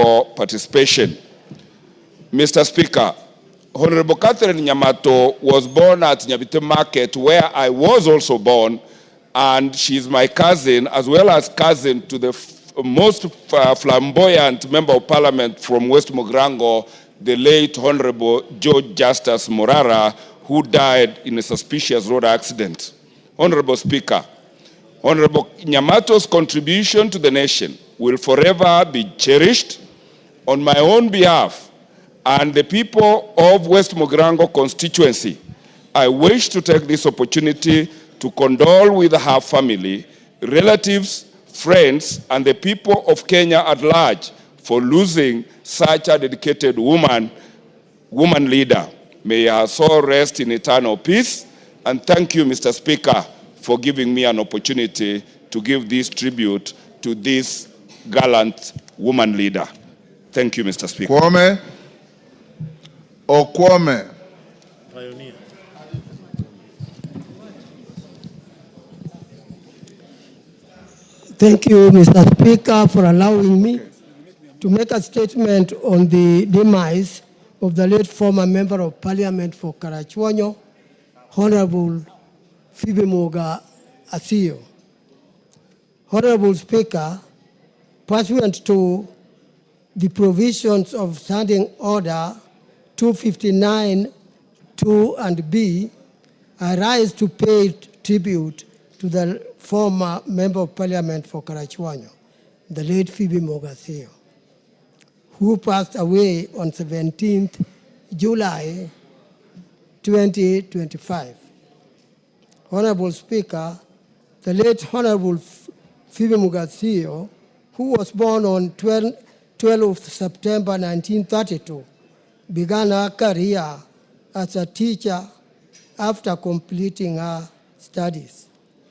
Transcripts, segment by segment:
participation. Mr. Speaker, Honorable Catherine Nyamato was born at Nyabite Market, where I was also born, and she's my cousin, as well as cousin to the most flamboyant member of parliament from West Mogrango, the late Honorable George Justus Morara, who died in a suspicious road accident. Honorable Speaker, Honorable Nyamato's contribution to the nation will forever be cherished. On my own behalf and the people of West Mogrango constituency, I wish to take this opportunity to condole with her family, relatives, friends, and the people of Kenya at large for losing such a dedicated woman leader. May her soul rest in eternal peace. And thank you, Mr. Speaker, for giving me an opportunity to give this tribute to this gallant woman leader. Thank you, Mr. Speaker. Kwame Okwame. Pioneer. Thank you, Mr. Speaker, for allowing me to make a statement on the demise of the late former Member of Parliament for Karachuonyo, Honorable Phoebe Moga Asio. Honorable Speaker, pursuant to the provisions of Standing Order 259 2 and B, I rise to pay tribute to the former Member of Parliament for Karachuonyo, the late Phoebe Moga Asio, who passed away on 17th July 2025. Honorable Speaker, the late Honorable Phoebe Moga Asio, who was born on 12th September 1932, began her career as a teacher after completing her studies.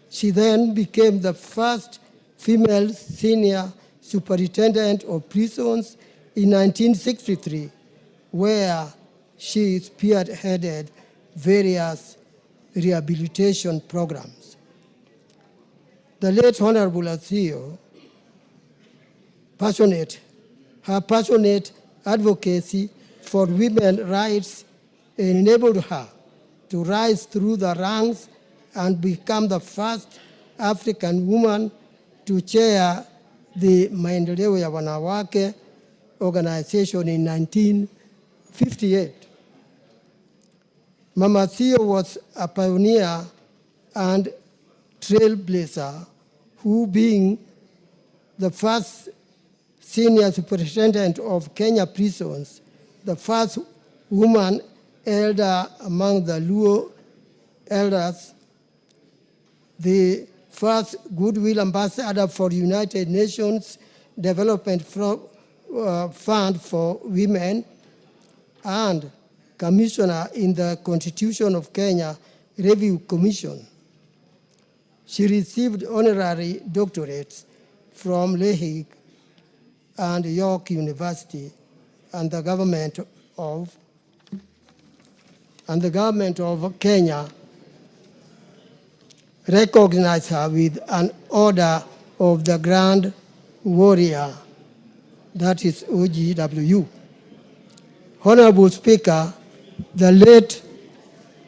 She then became the first female senior superintendent of prisons in 1963, where she spearheaded various rehabilitation programs. The late Honorable Asio, her passionate advocacy for women's rights enabled her to rise through the ranks and become the first African woman to chair the Maendeleo ya Wanawake organization in 1958. Mama Asio was a pioneer and trailblazer, who, being the first senior superintendent of Kenya prisons, the first woman elder among the Luo elders, the first Goodwill Ambassador for the United Nations Development Fund for Women, and Commissioner in the Constitution of Kenya Review Commission. She received honorary doctorates from Lehi and York University, and the government of Kenya recognized her with an Order of the Grand Warrior, that is OGW. Honorable Speaker, the late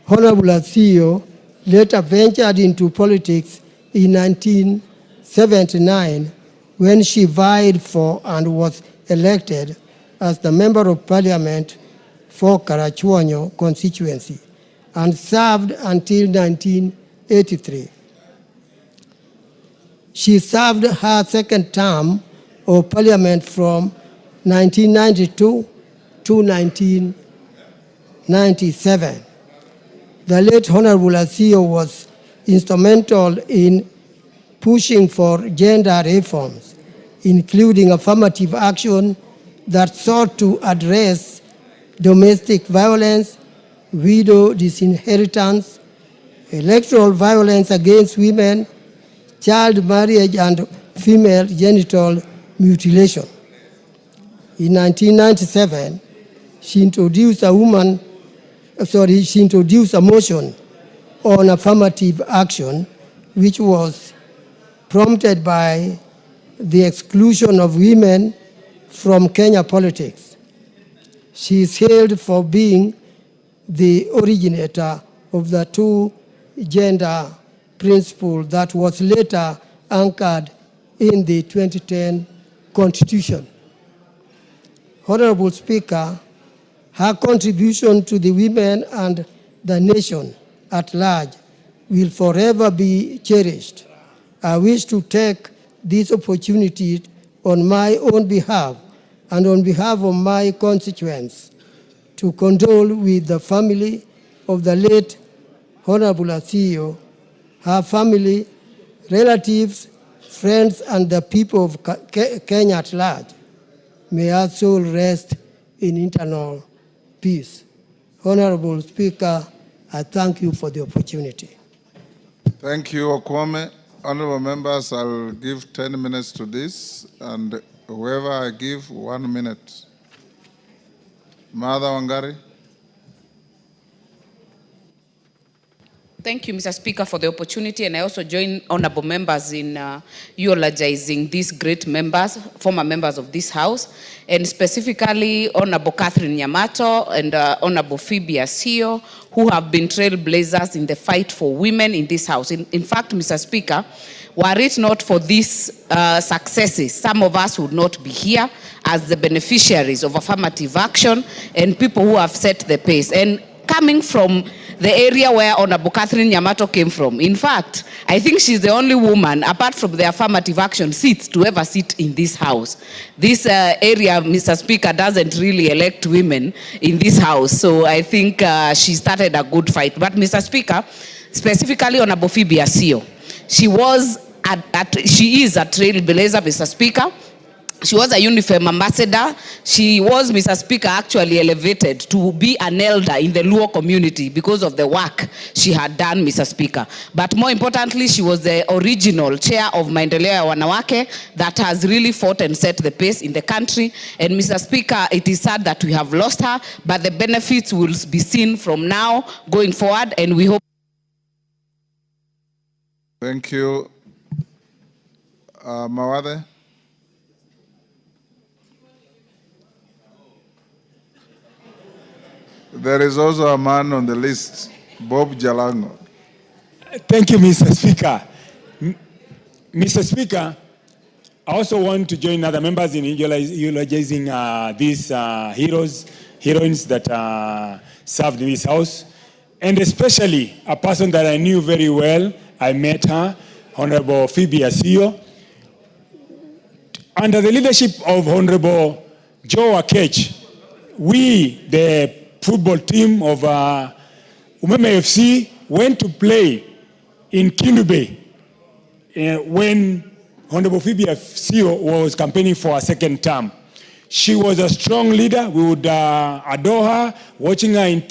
Honorable Asio later ventured into politics in 1979 when she vied for and was elected as the Member of Parliament for Karachuonyo constituency and served until 1983. She served her second term of Parliament from 1992 to 1997. The late Honorable Asio was instrumental in pushing for gender reforms, including affirmative action that sought to address domestic violence, widow disinheritance, electoral violence against women, child marriage, and female genital mutilation. In 1997, she introduced a motion on affirmative action, which was prompted by the exclusion of women from Kenya politics. She is hailed for being the originator of the two-gender principle that was later anchored in the 2010 Constitution. Honorable Speaker, her contribution to the women and the nation at large will forever be cherished. I wish to take this opportunity on my own behalf and on behalf of my constituents to condole with the family of the late Honorable Asio, her family, relatives, friends, and the people of Kenya at large. May her soul rest in eternal peace. Honorable Speaker, I thank you for the opportunity. Thank you, Okwame. Honorable members, I'll give 10 minutes to this, and whoever I give, 1 minute. Mother Wangari. Thank you, Mr. Speaker, for the opportunity, and I also join honorable members in eulogizing these great members, former members of this House, and specifically Honorable Catherine Nyamato and Honorable Phoebe Asio, who have been trailblazers in the fight for women in this House. In fact, Mr. Speaker, were it not for these successes, some of us would not be here as the beneficiaries of affirmative action and people who have set the pace. And coming from the area where Honorable Catherine Nyamato came from. In fact, I think she's the only woman, apart from the affirmative action seats, to ever sit in this House. This area, Mr. Speaker, doesn't really elect women in this House, so I think she started a good fight. But Mr. Speaker, specifically Honorable Phoebe Asio, she is a trailblazer, Mr. Speaker. She was a UNIFEM ambassador. She was, Mr. Speaker, actually elevated to be an elder in the Luo community because of the work she had done, Mr. Speaker. But more importantly, she was the original chair of Maendeleo ya Wanawake that has really fought and set the pace in the country. And Mr. Speaker, it is sad that we have lost her, but the benefits will be seen from now going forward, and we hope. Thank you. Mawade. There is also a man on the list, Bob Jalango. Thank you, Mr. Speaker. Mr. Speaker, I also want to join other members in eulogizing these heroines that served in this House, and especially a person that I knew very well. I met her, Honorable Phoebe Asio. Under the leadership of Honorable Joe Akech, we, the football team of Umeme FC, went to play in Kinube when Honorable Phoebe Asio was campaigning for a second term. She was a strong leader. We would adore her, watching her on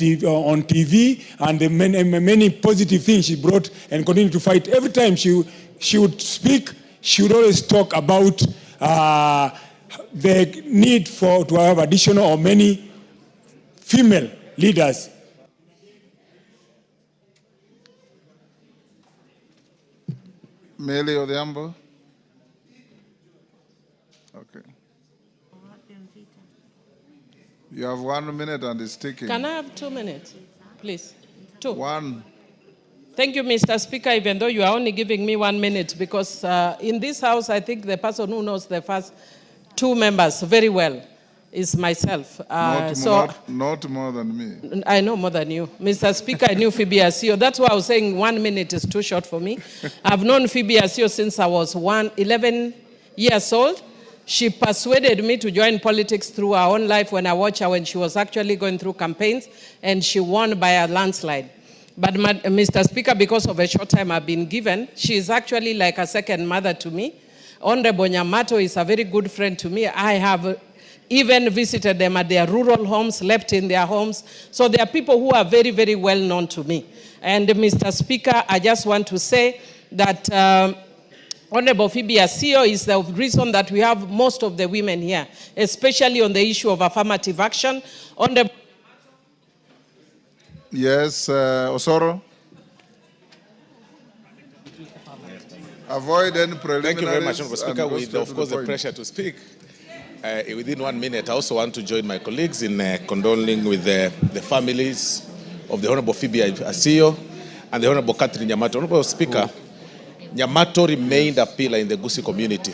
TV, and the many positive things she brought and continued to fight. Every time she would speak, she would always talk about the need to have additional or many female leaders. Meli Odhiambo. Okay. You have 1 minute and it's ticking. Can I have 2 minutes, please? 2. 1. Thank you, Mr. Speaker, even though you are only giving me 1 minute, because in this House, I think the person who knows the first 2 members very well is myself. Not more than me. I know more than you. Mr. Speaker, I knew Phoebe Asio. That's why I was saying 1 minute is too short for me. I've known Phoebe Asio since I was 11 years old. She persuaded me to join politics through her own life when I watched her when she was actually going through campaigns, and she won by a landslide. But Mr. Speaker, because of a short time I've been given, she is actually like a second mother to me. Honorable Nyamato is a very good friend to me. I have even visited them at their rural homes, slept in their homes. So there are people who are very, very well known to me. And Mr. Speaker, I just want to say that Honorable Phoebe Asio is the reason that we have most of the women here, especially on the issue of affirmative action. Yes, Osoro. Avoid any preliminaries. Thank you very much, Honorable Speaker, with, of course, the pressure to speak. Within 1 minute, I also want to join my colleagues in condoling with the families of the Honorable Phoebe Asio and the Honorable Catherine Nyamato. Honorable Speaker, Nyamato remained a pillar in the Gusii community.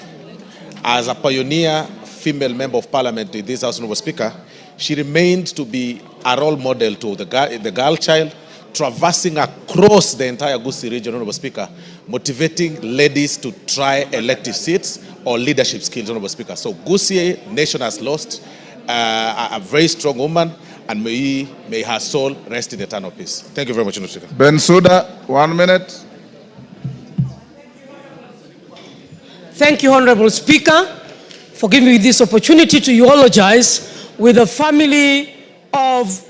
As a pioneer female member of parliament in this House, Honorable Speaker, she remained to be a role model to the girl child, traversing across the entire Gusii region, Honorable Speaker, motivating ladies to try elective seats or leadership skills, Honorable Speaker. So Gusii nation has lost a very strong woman, and may her soul rest in eternal peace. Thank you very much, Honorable Speaker. Bensouda, 1 minute. Thank you, Honorable Speaker, for giving me this opportunity to eulogize with the family of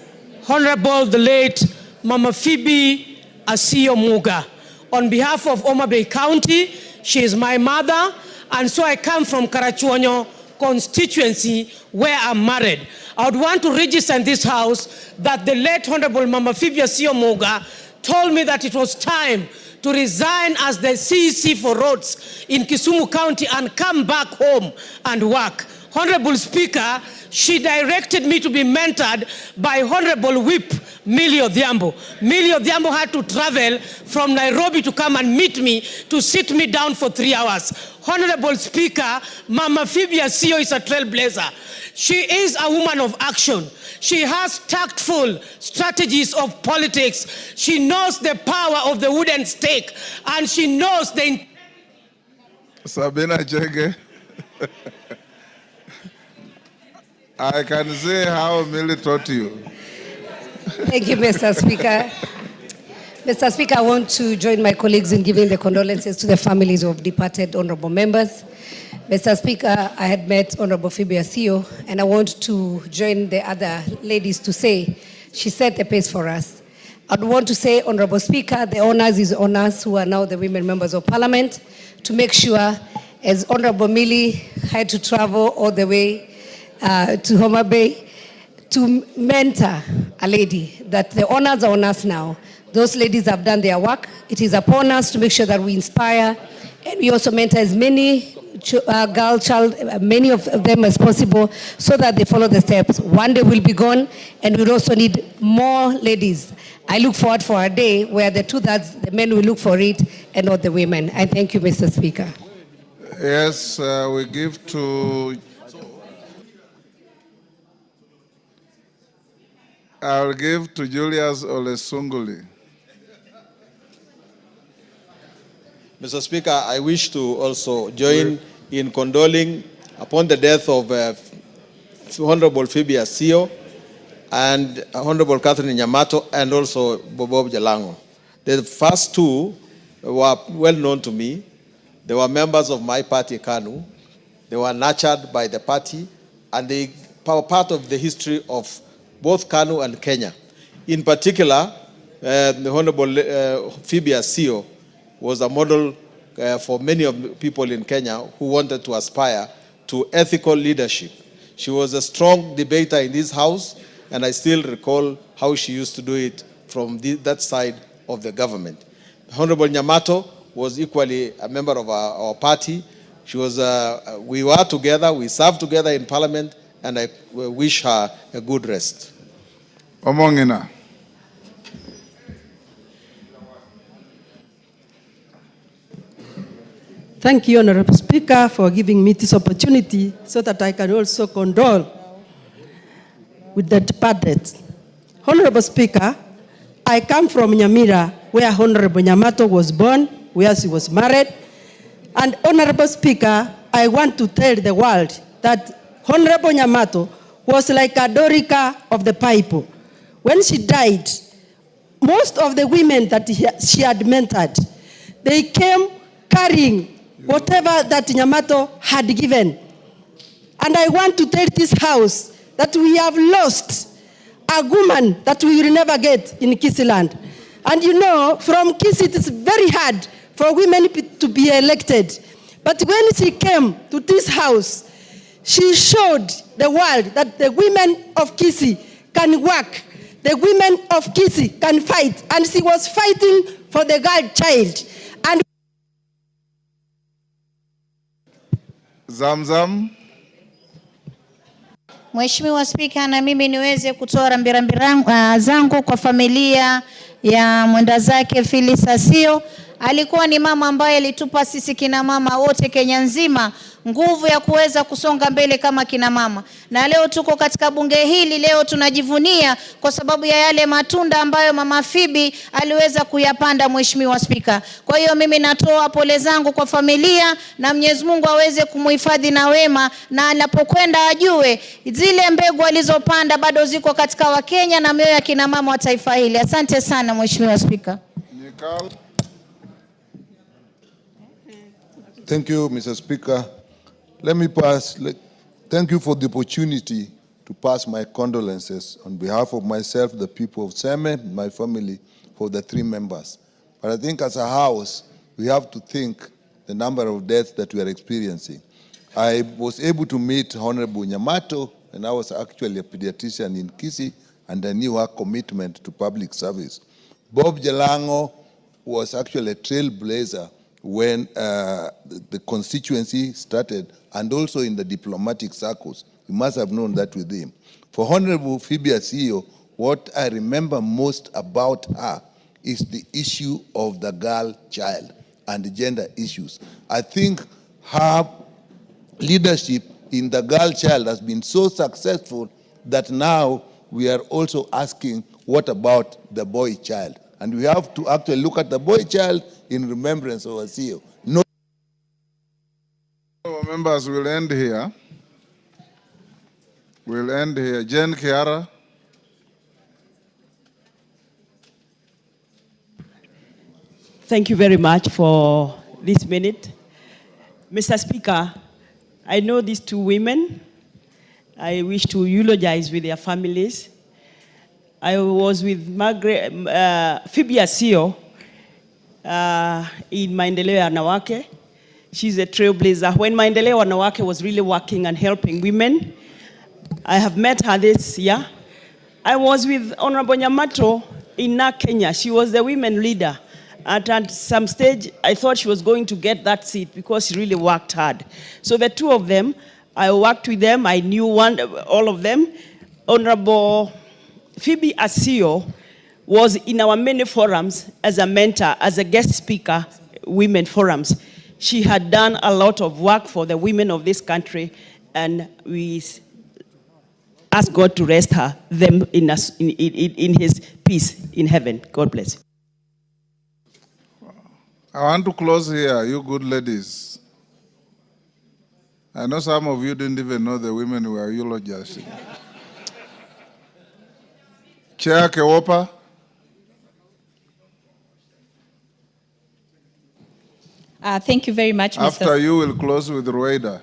Honorable the late Mama Phoebe Asio Muga. On behalf of Homa Bay County, she is my mother, and so I come from Karachuonyo constituency where I'm married. I would want to register in this house that the late Honorable Mama Phoebe Asio Muga told me that it was time to resign as the CEC for roads in Kisumu County and come back home and work. Honorable Speaker, she directed me to be mentored by Honorable Whip Millie Odhiambo. Millie Odhiambo had to travel from Nairobi to come and meet me, to sit me down for 3 hours. Honorable Speaker, Mama Phoebe Asio is a trailblazer. She is a woman of action. She has tactful strategies of politics. She knows the power of the wooden stake, and she knows the... Sabina Chege. I can say how Millie taught you. Thank you, Mr. Speaker. Mr. Speaker, I want to join my colleagues in giving the condolences to the families of departed honorable members. Mr. Speaker, I had met Honorable Phoebe Asio, and I want to join the other ladies to say she set the pace for us. I'd want to say, Honorable Speaker, the honors is on us who are now the women members of parliament to make sure, as Honorable Millie had to travel all the way to Homa Bay to mentor a lady, that the honors are on us now. Those ladies have done their work. It is upon us to make sure that we inspire, and we also mentor as many many of them as possible, so that they follow the steps. One day we'll be gone, and we'll also need more ladies. I look forward for a day where the 2/3, the men will look for it, and not the women. I thank you, Mr. Speaker. Yes, we give to... I'll give to Julius Olesunguli. Mr. Speaker, I wish to also join in condoling upon the death of Honorable Phoebe Asio and Honorable Catherine Nyamato, and also Bob Jalango. The first two were well known to me. They were members of my party, KANU. They were nurtured by the party, and they were part of the history of both KANU and Kenya. In particular, the Honorable Phoebe Asio was a model for many of the people in Kenya who wanted to aspire to ethical leadership. She was a strong debater in this house, and I still recall how she used to do it from that side of the government. Honorable Nyamato was equally a member of our party. She was, we were together, we served together in parliament, and I wish her a good rest. Omongina. Thank you, Honorable Speaker, for giving me this opportunity so that I can also condole with the departed. Honorable Speaker, I come from Nyamira, where Honorable Nyamato was born, where she was married. And Honorable Speaker, I want to tell the world that Honorable Nyamato was like a Dorica of the Bible. When she died, most of the women that she had mentored, they came carrying whatever that Nyamato had given. And I want to tell this house that we have lost a woman that we will never get in Kisii land. And you know, from Kisii, it is very hard for women to be elected. But when she came to this house, she showed the world that the women of Kisii can work. The women of Kisii can fight. And she was fighting for the girl child. And Zamzam. Mheshimiwa Spika, na mimi niweze kutoa rambirambi zangu kwa familia ya mwenda zake Phyllis Asio. Alikuwa ni mama ambaye alitupa sisi kina mama wote Kenya nzima nguvu ya kuweza kusonga mbele kama kina mama. Na leo tuko katika bunge hili, leo tunajivunia kwa sababu ya yale matunda ambayo Mama Phoebe aliweza kuyapanda, Mheshimiwa Spika. Kwa hiyo mimi natoa pole zangu kwa familia, na Mwenyezi Mungu aweze kumhifadhi na wema, na anapokwenda ajue zile mbegu alizopanda bado ziko katika Wakenya na mioyo ya kina mama wa taifa hili. Asante sana Mheshimiwa Spika. Thank you, Mr. Speaker. Thank you for the opportunity to pass my condolences on behalf of myself, the people of Seme, my family, for the 3 members. But I think as a house, we have to think the number of deaths that we are experiencing. I was able to meet Honorable Nyamato, and I was actually a pediatrician in Kisii, and I knew her commitment to public service. Bob Jalango was actually a trailblazer when the constituency started, and also in the diplomatic circles. You must have known that with him. For Honorable Phoebe Asio, what I remember most about her is the issue of the girl child and the gender issues. I think her leadership in the girl child has been so successful that now we are also asking, what about the boy child? And we have to actually look at the boy child in remembrance of Asio. No. Members, will end here. We'll end here. Jen Kiara. Thank you very much for this minute. Mr. Speaker, I know these 2 women. I wish to eulogize with their families. I was with Phoebe Asio in Maendeleo Wanawake. She's a trailblazer. When Maendeleo Wanawake was really working and helping women, I have met her this year. I was with Honorable Nyamato in Kenya. She was the women leader. At some stage, I thought she was going to get that seat because she really worked hard. So the 2 of them, I worked with them. I knew all of them. Honorable Phoebe Asio was in our many forums as a mentor, as a guest speaker, women forums. She had done a lot of work for the women of this country, and we ask God to rest them in his peace in heaven. God bless you. I want to close here, you good ladies. I know some of you didn't even know the women who were eulogizing. Chair Kewopa. Thank you very much, Mr. After you, will close with Rueda.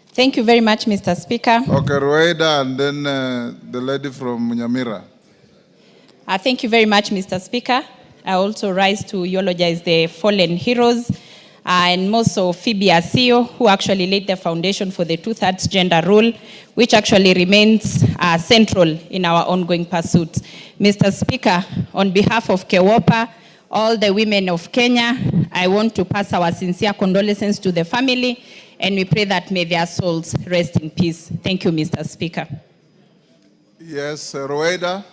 Thank you very much, Mr. Speaker. Okay, Rueda, and then the lady from Nyamira. Thank you very much, Mr. Speaker. I also rise to eulogize the fallen heroes and most of Phoebe Asio, who actually laid the foundation for the 2/3 gender rule, which actually remains central in our ongoing pursuits. Mr. Speaker, on behalf of Kewopa, all the women of Kenya, I want to pass our sincere condolences to the family, and we pray that may their souls rest in peace. Thank you, Mr. Speaker. Yes, Rueda.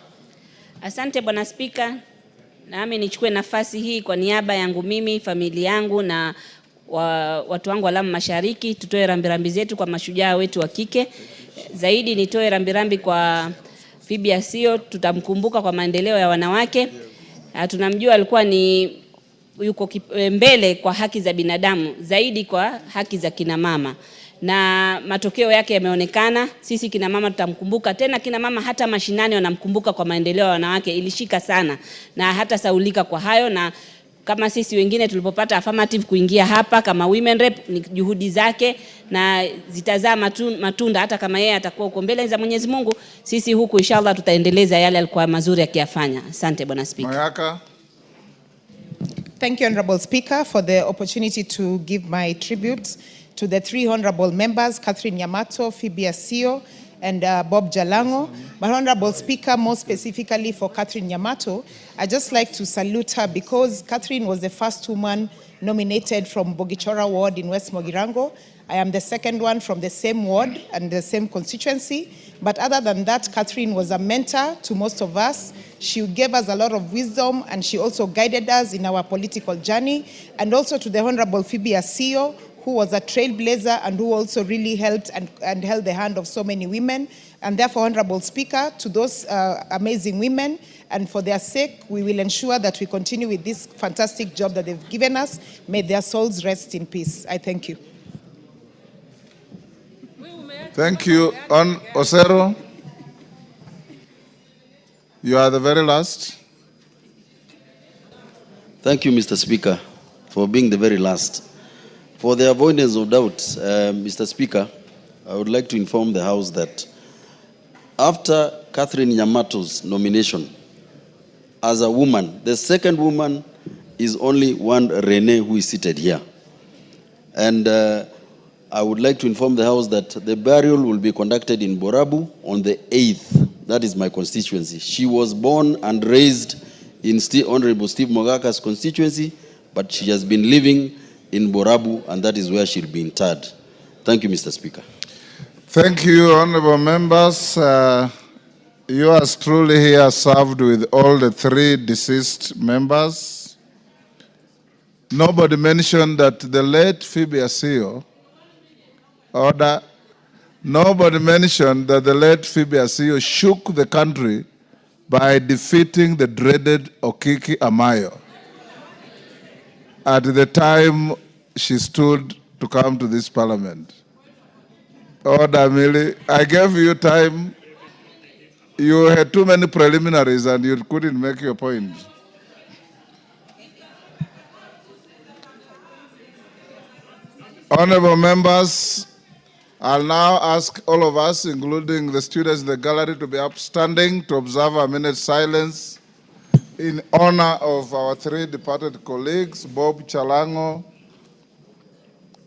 Asante Bwana Spika. Nami nichukue nafasi hii kwa niaba yangu mimi, familia yangu na watu wangu wa Lamu Mashariki, tutoe rambirambi zetu kwa mashujaa wetu wa kike. Zaidi nitoe rambirambi kwa Phoebe Asio, tutamkumbuka kwa maendeleo ya wanawake. Tunamjua alikuwa ni yuko mbele kwa haki za binadamu, zaidi kwa haki za kina mama. Na matokeo yake yameonekana. Sisi kina mama tutamkumbuka tena, kina mama hata mashinani wanamkumbuka kwa maendeleo ya wanawake. Ilishika sana na hata saulika kwa hayo, na kama sisi wengine tulipopata affirmative kuingia hapa kama women rep, ni juhudi zake na zitazaa matunda. Hata kama yeye atakuwa uko mbele za Mwenyezi Mungu, sisi huku inshallah tutaendeleza yale alikuwa mazuri akiyafanya. Asante Bwana Speaker. Mayaka. Thank you, Honorable Speaker, for the opportunity to give my tribute to the 3 honorable members, Catherine Nyamato, Phoebe Asio, and Bob Jalango. But Honorable Speaker, more specifically for Catherine Nyamato, I'd just like to salute her because Catherine was the first woman nominated from Bogichora Ward in West Mogirango, I am the second one from the same ward and the same constituency. But other than that, Catherine was a mentor to most of us. She gave us a lot of wisdom, and she also guided us in our political journey. And also to the Honorable Phoebe Asio, who was a trailblazer and who also really helped and held the hand of so many women. And therefore, Honorable Speaker, to those amazing women, and for their sake, we will ensure that we continue with this fantastic job that they've given us. May their souls rest in peace. I thank you. Thank you. On Osero, you are the very last. Thank you, Mr. Speaker, for being the very last. For the avoidance of doubt, Mr. Speaker, I would like to inform the House that after Catherine Nyamato's nomination as a woman, the second woman is only one Renee who is seated here. And I would like to inform the House that the burial will be conducted in Borabu on the 8th. That is my constituency. She was born and raised in Honorable Steve Mogaka's constituency, but she has been living in Borabu, and that is where she'll be interred. Thank you, Mr. Speaker. Thank you, honorable members. Yours truly here served with all the three deceased members. Nobody mentioned that the late Phoebe Asio, nobody mentioned that the late Phoebe Asio shook the country by defeating the dreaded Okiki Amayo at the time she stood to come to this parliament. Order, Millie. I gave you time. You had too many preliminaries and you couldn't make your point. Honorable members, I'll now ask all of us, including the students in the gallery, to be upstanding to observe a minute's silence in honor of our three departed colleagues, Bob Chalango,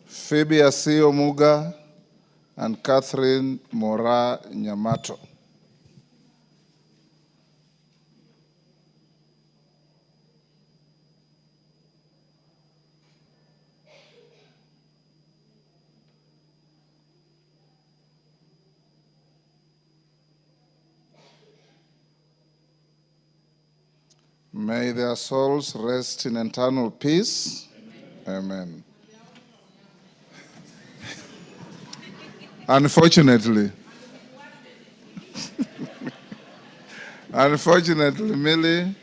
Phoebe Asio Muga, and Catherine Mora Nyamato. May their souls rest in eternal peace. Amen. Unfortunately, Millie,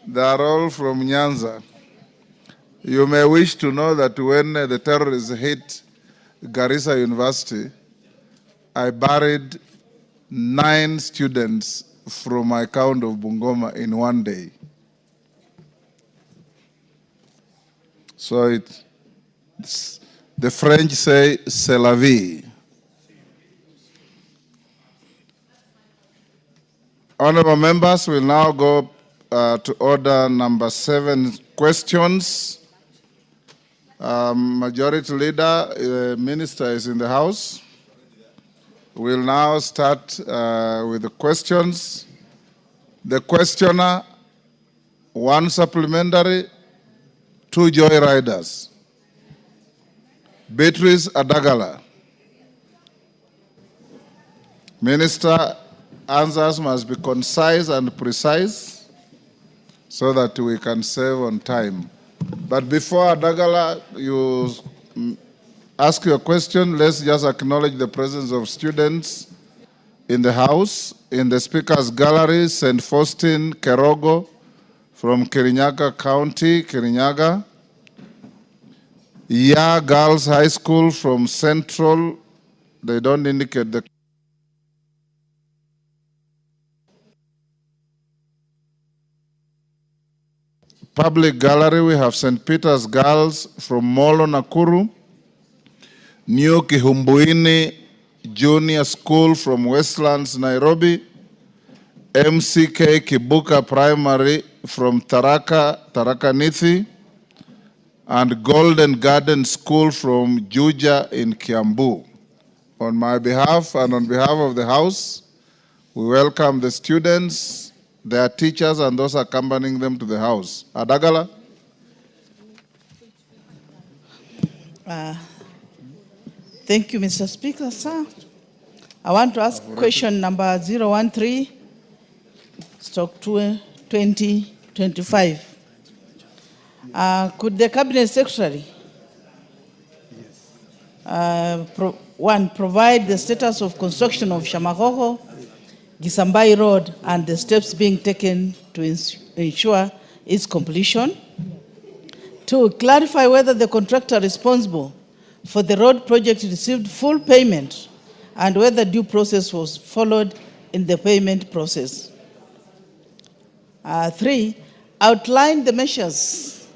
they are all from Nyanza. You may wish to know that when the terrorists hit Garissa University, I buried 9 students from my count of Bungoma in one day. So the French say, c'est la vie. Honorable members, we'll now go to order number 7, questions. Majority Leader, Minister is in the house. We'll now start with the questions. The questioner, 1 supplementary, 2 joy riders. Beatrice Adagala. Minister, answers must be concise and precise so that we can save on time. But before Adagala, you ask your question, let's just acknowledge the presence of students in the house. In the Speaker's Gallery, St. Faustin Kerogo from Kirinyaga County, Kirinyaga. Ya Girls High School from Central, they don't indicate the Public Gallery. We have St. Peter's Girls from Molo, Nakuru. New Kihumbuini Junior School from Westlands, Nairobi. MCK Kibuka Primary from Tharaka Nithi. And Golden Garden School from Juja in Kiambu. On my behalf and on behalf of the House, we welcome the students, their teachers, and those accompanying them to the House. Adagala. Thank you, Mr. Speaker, sir. I want to ask question number 013/2025. Could the Cabinet Secretary provide the status of construction of Shamahoho, Gisambai Road, and the steps being taken to ensure its completion? 2, clarify whether the contractor responsible for the road project received full payment and whether due process was followed in the payment process. 3, outline the measures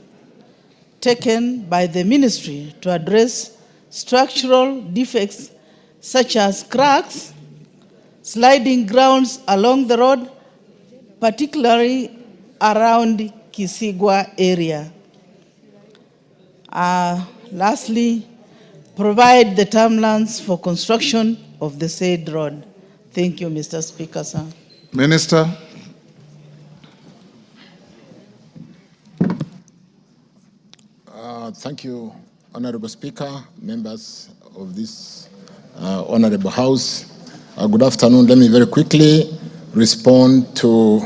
taken by the ministry to address structural defects such as cracks, sliding grounds along the road, particularly around Kisigwa area. Lastly, provide the timelines for construction of the said road. Thank you, Mr. Speaker, sir. Minister. Thank you, Honorable Speaker, members of this Honorable House. Good afternoon. Let me very quickly respond to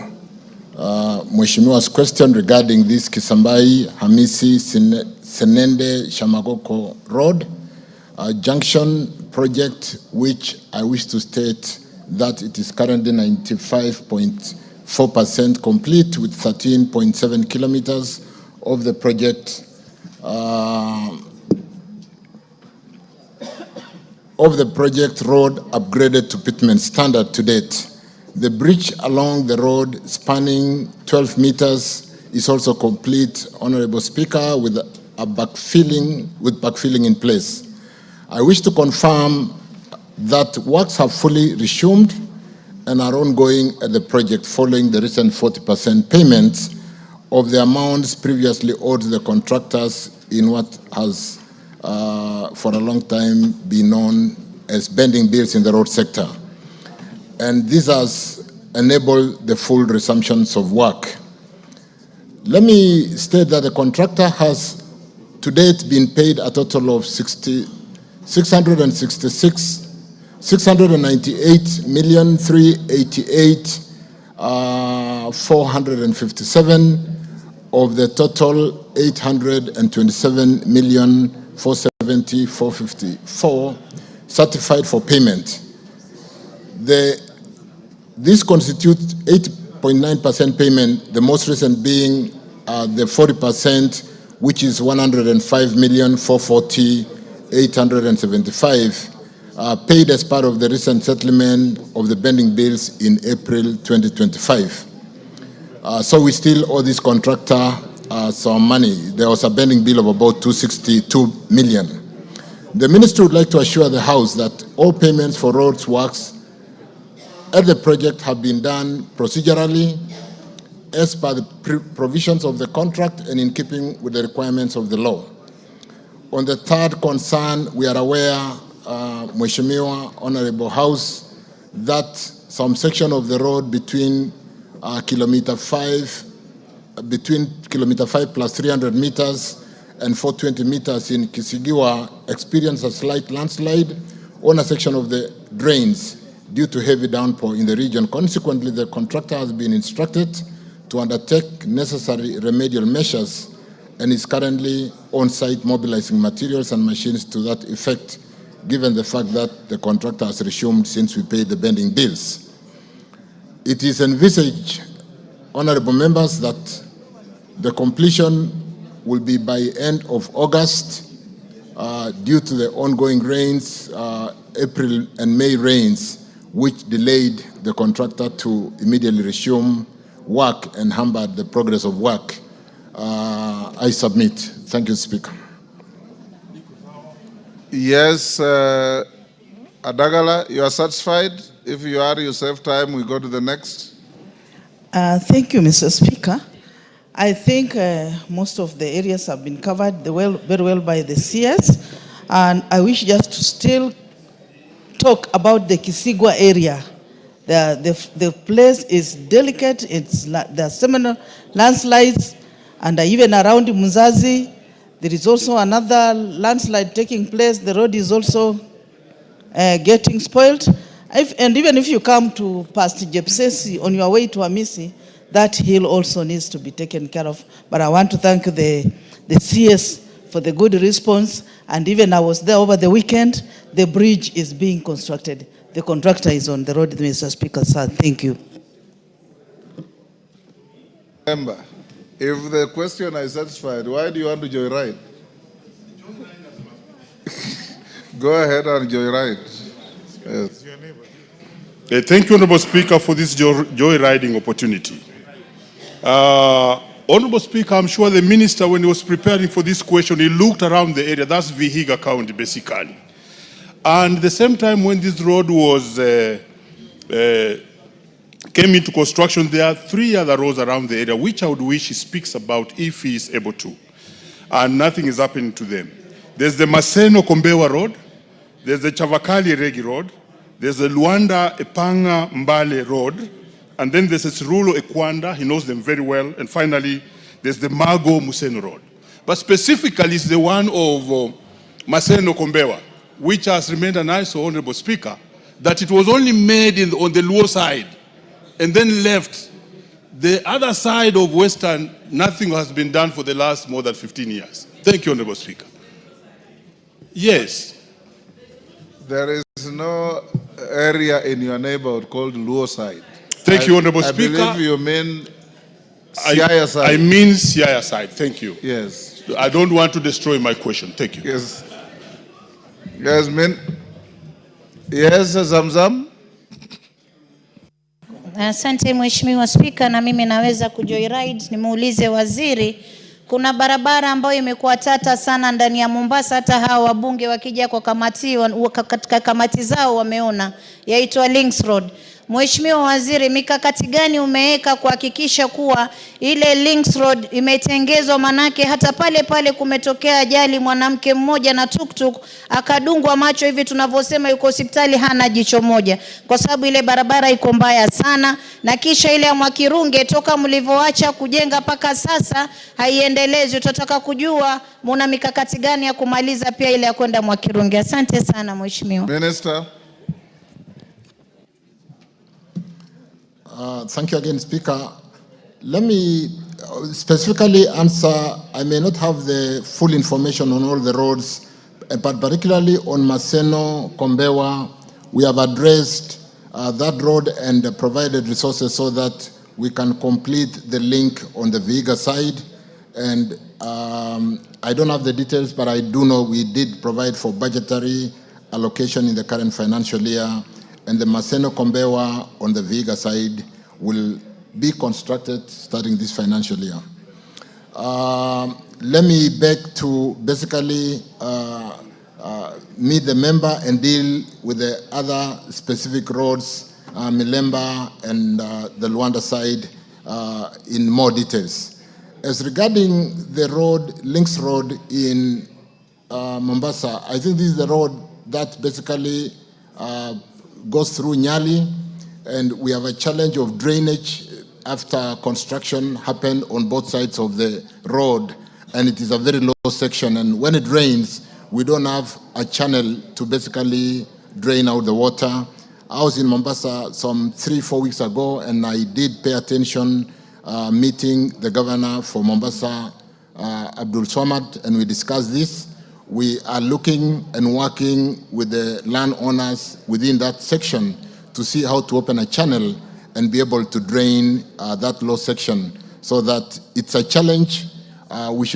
Mheshimiwa's question regarding this Kisambai Hamisi Senende Shamagoko Road junction project, which I wish to state that it is currently 95.4% complete with 13.7 kilometers of the project road upgraded to pavement standard to date. The bridge along the road spanning 12 meters is also complete, Honorable Speaker, with backfilling in place. I wish to confirm that works have fully resumed and are ongoing at the project following the recent 40% payments of the amounts previously owed to the contractors in what has for a long time been known as bending bills in the road sector. And this has enabled the full resumptions of work. Let me state that the contractor has to date been paid a total of 698,388,457 of the total 827,470,454 certified for payment. This constitutes 8.9% payment, the most recent being the 40%, which is 105,440,875, paid as part of the recent settlement of the pending bills in April 2025. So we still owe this contractor some money. There was a pending bill of about 262 million. The ministry would like to assure the House that all payments for roads works at the project have been done procedurally as per the provisions of the contract and in keeping with the requirements of the law. On the third concern, we are aware, Mheshimiwa, Honorable House, that some section of the road between kilometer 5 plus 300 meters and 420 meters in Kisigiwa experienced a slight landslide on a section of the drains due to heavy downpour in the region. Consequently, the contractor has been instructed to undertake necessary remedial measures and is currently on site mobilizing materials and machines to that effect, given the fact that the contractor has resumed since we paid the pending bills. It is envisaged, honorable members, that the completion will be by end of August due to the ongoing rains, April and May rains, which delayed the contractor to immediately resume work and hampered the progress of work. I submit. Thank you, Speaker. Yes, Adagala, you are satisfied? If you are, you save time, we go to the next. Thank you, Mr. Speaker. I think most of the areas have been covered very well by the CS, and I wish just to still talk about the Kisigwa area. The place is delicate. There are seminal landslides, and even around Muzazi, there is also another landslide taking place. The road is also getting spoiled. And even if you come to past Jepsesi on your way to Amisi, that hill also needs to be taken care of. But I want to thank the CS for the good response. And even I was there over the weekend. The bridge is being constructed. The contractor is on the road, Mr. Speaker, sir. Thank you. Member, if the question is satisfied, why do you want to joyride? Go ahead and joyride. Yes. Thank you, Honorable Speaker, for this joyriding opportunity. Honorable Speaker, I'm sure the Minister, when he was preparing for this question, he looked around the area. That's Vihiga County, basically. And at the same time, when this road was came into construction, there are 3 other roads around the area, which I would wish he speaks about if he is able to. And nothing is happening to them. There's the Maseno Kombewa Road, there's the Chavakali Regi Road, there's the Luanda Epanga Mbale Road, and then there's the Sirulo Ekwanda, he knows them very well, and finally, there's the Mago Museno Road. But specifically, it's the one of Maseno Kombewa, which has remained an ISO, Honorable Speaker, that it was only made on the Luo side, and then left. The other side of Western, nothing has been done for the last more than 15 years. Thank you, Honorable Speaker. Yes. There is no area in your neighborhood called Luo side. Thank you, Honorable Speaker. I believe you mean Siaya side. I mean Siaya side. Thank you. Yes. I don't want to destroy my question. Thank you. Yes. Yes, yes, Zamzam. Asante Mheshimiwa Spika, na mimi naweza kujoyride nimuulize waziri. Kuna barabara ambayo imekuwa tata sana ndani ya Mombasa, hata hao wabunge wakija kwa kamati, katika kamati zao wameona, yaitwa Links Road. Mheshimiwa Waziri, mikakati gani umeweka kuhakikisha kuwa ile Links Road imetengezwa? Manake hata pale pale kumetokea ajali, mwanamke mmoja na tuktuk akadungwa macho, hivi tunavyosema yuko hospitali hana jicho moja, kwa sababu ile barabara iko mbaya sana. Na kisha ile ya Mwakirunge, toka mlivyoacha kujenga paka sasa haiendelezwi. Tutataka kujua muna mikakati gani ya kumaliza pia ile ya kwenda Mwakirunge. Asante sana Mheshimiwa. Minister. Thank you again, Speaker. Let me specifically answer. I may not have the full information on all the roads, but particularly on Maseno, Kombewa, we have addressed that road and provided resources so that we can complete the link on the Vihiga side. And I don't have the details, but I do know we did provide for budgetary allocation in the current financial year, and the Maseno Kombewa on the Vihiga side will be constructed starting this financial year. Let me beg to basically meet the member and deal with the other specific roads, Milemba and the Luanda side, in more details. As regarding the road, Links Road in Mombasa, I think this is the road that basically goes through Nyali, and we have a challenge of drainage after construction happened on both sides of the road, and it is a very low section, and when it rains, we don't have a channel to basically drain out the water. I was in Mombasa some 3-4 weeks ago, and I did pay attention meeting the governor for Mombasa, Abdul Swamad, and we discussed this. We are looking and working with the landowners within that section to see how to open a channel and be able to drain that low section, so that it's a challenge. It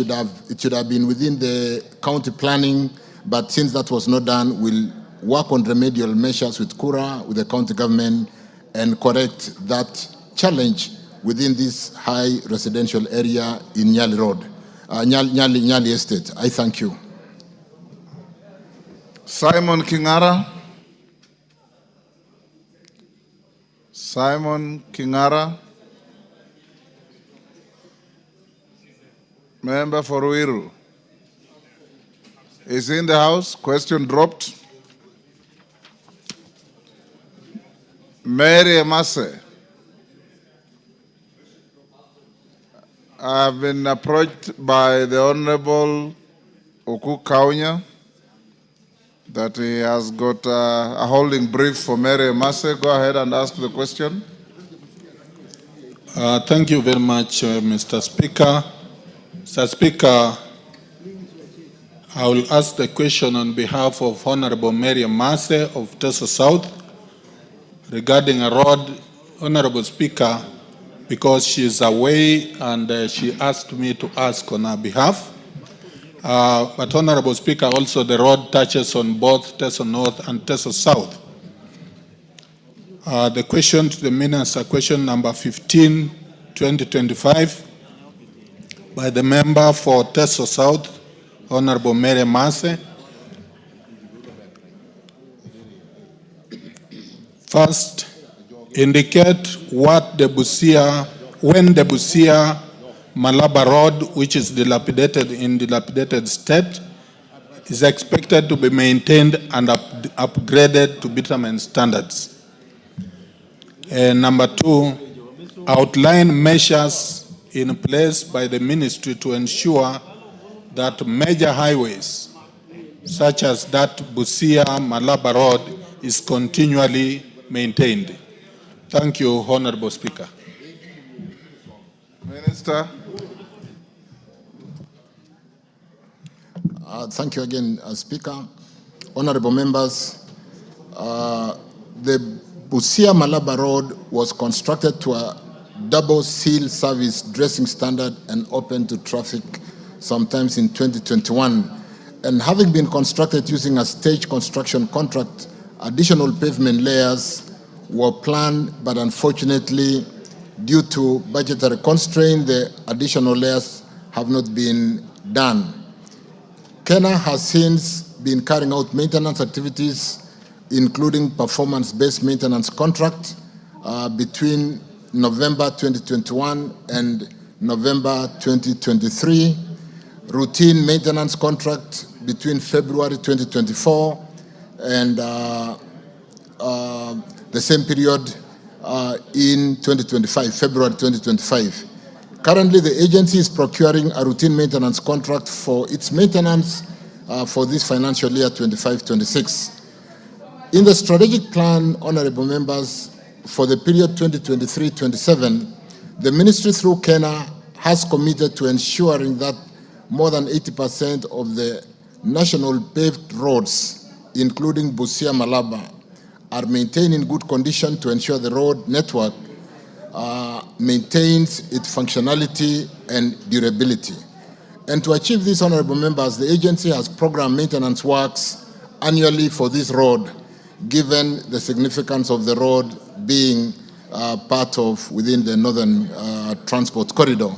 should have been within the county planning, but since that was not done, we'll work on remedial measures with Kura, with the county government, and correct that challenge within this high residential area in Nyali Road, Nyali Estate. I thank you. Simon Kingara. Simon Kingara. Member for Ruiru. Is in the house. Question dropped. Mary Emase. I have been approached by the Honorable Oku Kaunya that he has got a holding brief for Mary Mase. Go ahead and ask the question. Thank you very much, Mr. Speaker. Mr. Speaker, I will ask the question on behalf of Honorable Mary Mase of Teso South regarding a road. Honorable Speaker, because she is away and she asked me to ask on her behalf. But Honorable Speaker, also the road touches on both Teso North and Teso South. The question to the Minister, question number 15, 2025, by the member for Teso South, Honorable Mary Mase. First, indicate what the Busia, when the Busia Malaba Road, which is in dilapidated state, is expected to be maintained and upgraded to bitumen standards. Number two, outline measures in place by the ministry to ensure that major highways, such as that Busia Malaba Road, is continually maintained. Thank you, Honorable Speaker. Minister. Thank you again, Speaker. Honorable members, the Busia Malaba Road was constructed to a double seal service dressing standard and open to traffic sometimes in 2021. And having been constructed using a stage construction contract, additional pavement layers were planned, but unfortunately, due to budgetary constraint, the additional layers have not been done. Kenya has since been carrying out maintenance activities, including performance-based maintenance contract between November 2021 and November 2023, routine maintenance contract between February 2024 and the same period in 2025, February 2025. Currently, the agency is procuring a routine maintenance contract for its maintenance for this financial year 25-26. In the strategic plan, honorable members, for the period 2023-27, the ministry through Kenya has committed to ensuring that more than 80% of the national paved roads, including Busia Malaba, are maintained in good condition to ensure the road network maintains its functionality and durability. And to achieve this, honorable members, the agency has programmed maintenance works annually for this road, given the significance of the road being part of within the northern transport corridor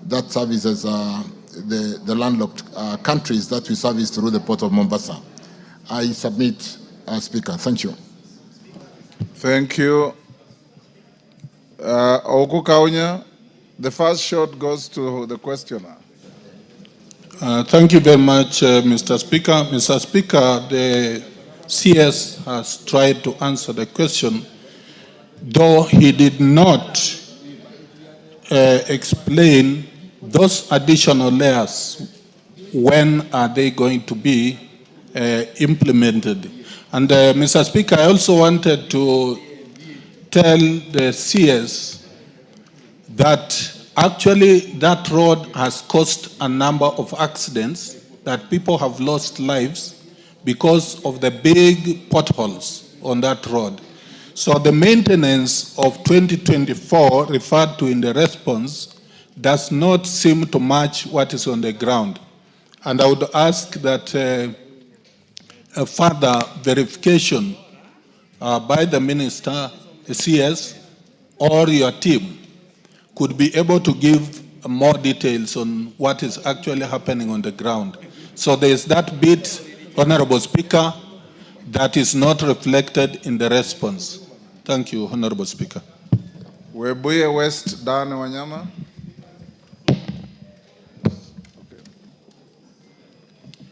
that services the landlocked countries that we service through the port of Mombasa. I submit, Speaker. Thank you. Thank you. Ogu Kaunya, the first shot goes to the questioner. Thank you very much, Mr. Speaker. Mr. Speaker, the CS has tried to answer the question, though he did not explain those additional layers, when are they going to be implemented. And Mr. Speaker, I also wanted to tell the CS that actually that road has caused a number of accidents, that people have lost lives because of the big potholes on that road. So the maintenance of 2024 referred to in the response does not seem to match what is on the ground. And I would ask that a further verification by the minister, the CS, or your team could be able to give more details on what is actually happening on the ground. So there is that bit, Honorable Speaker, that is not reflected in the response. Thank you, Honorable Speaker. Webuye West, Dan Wanyama.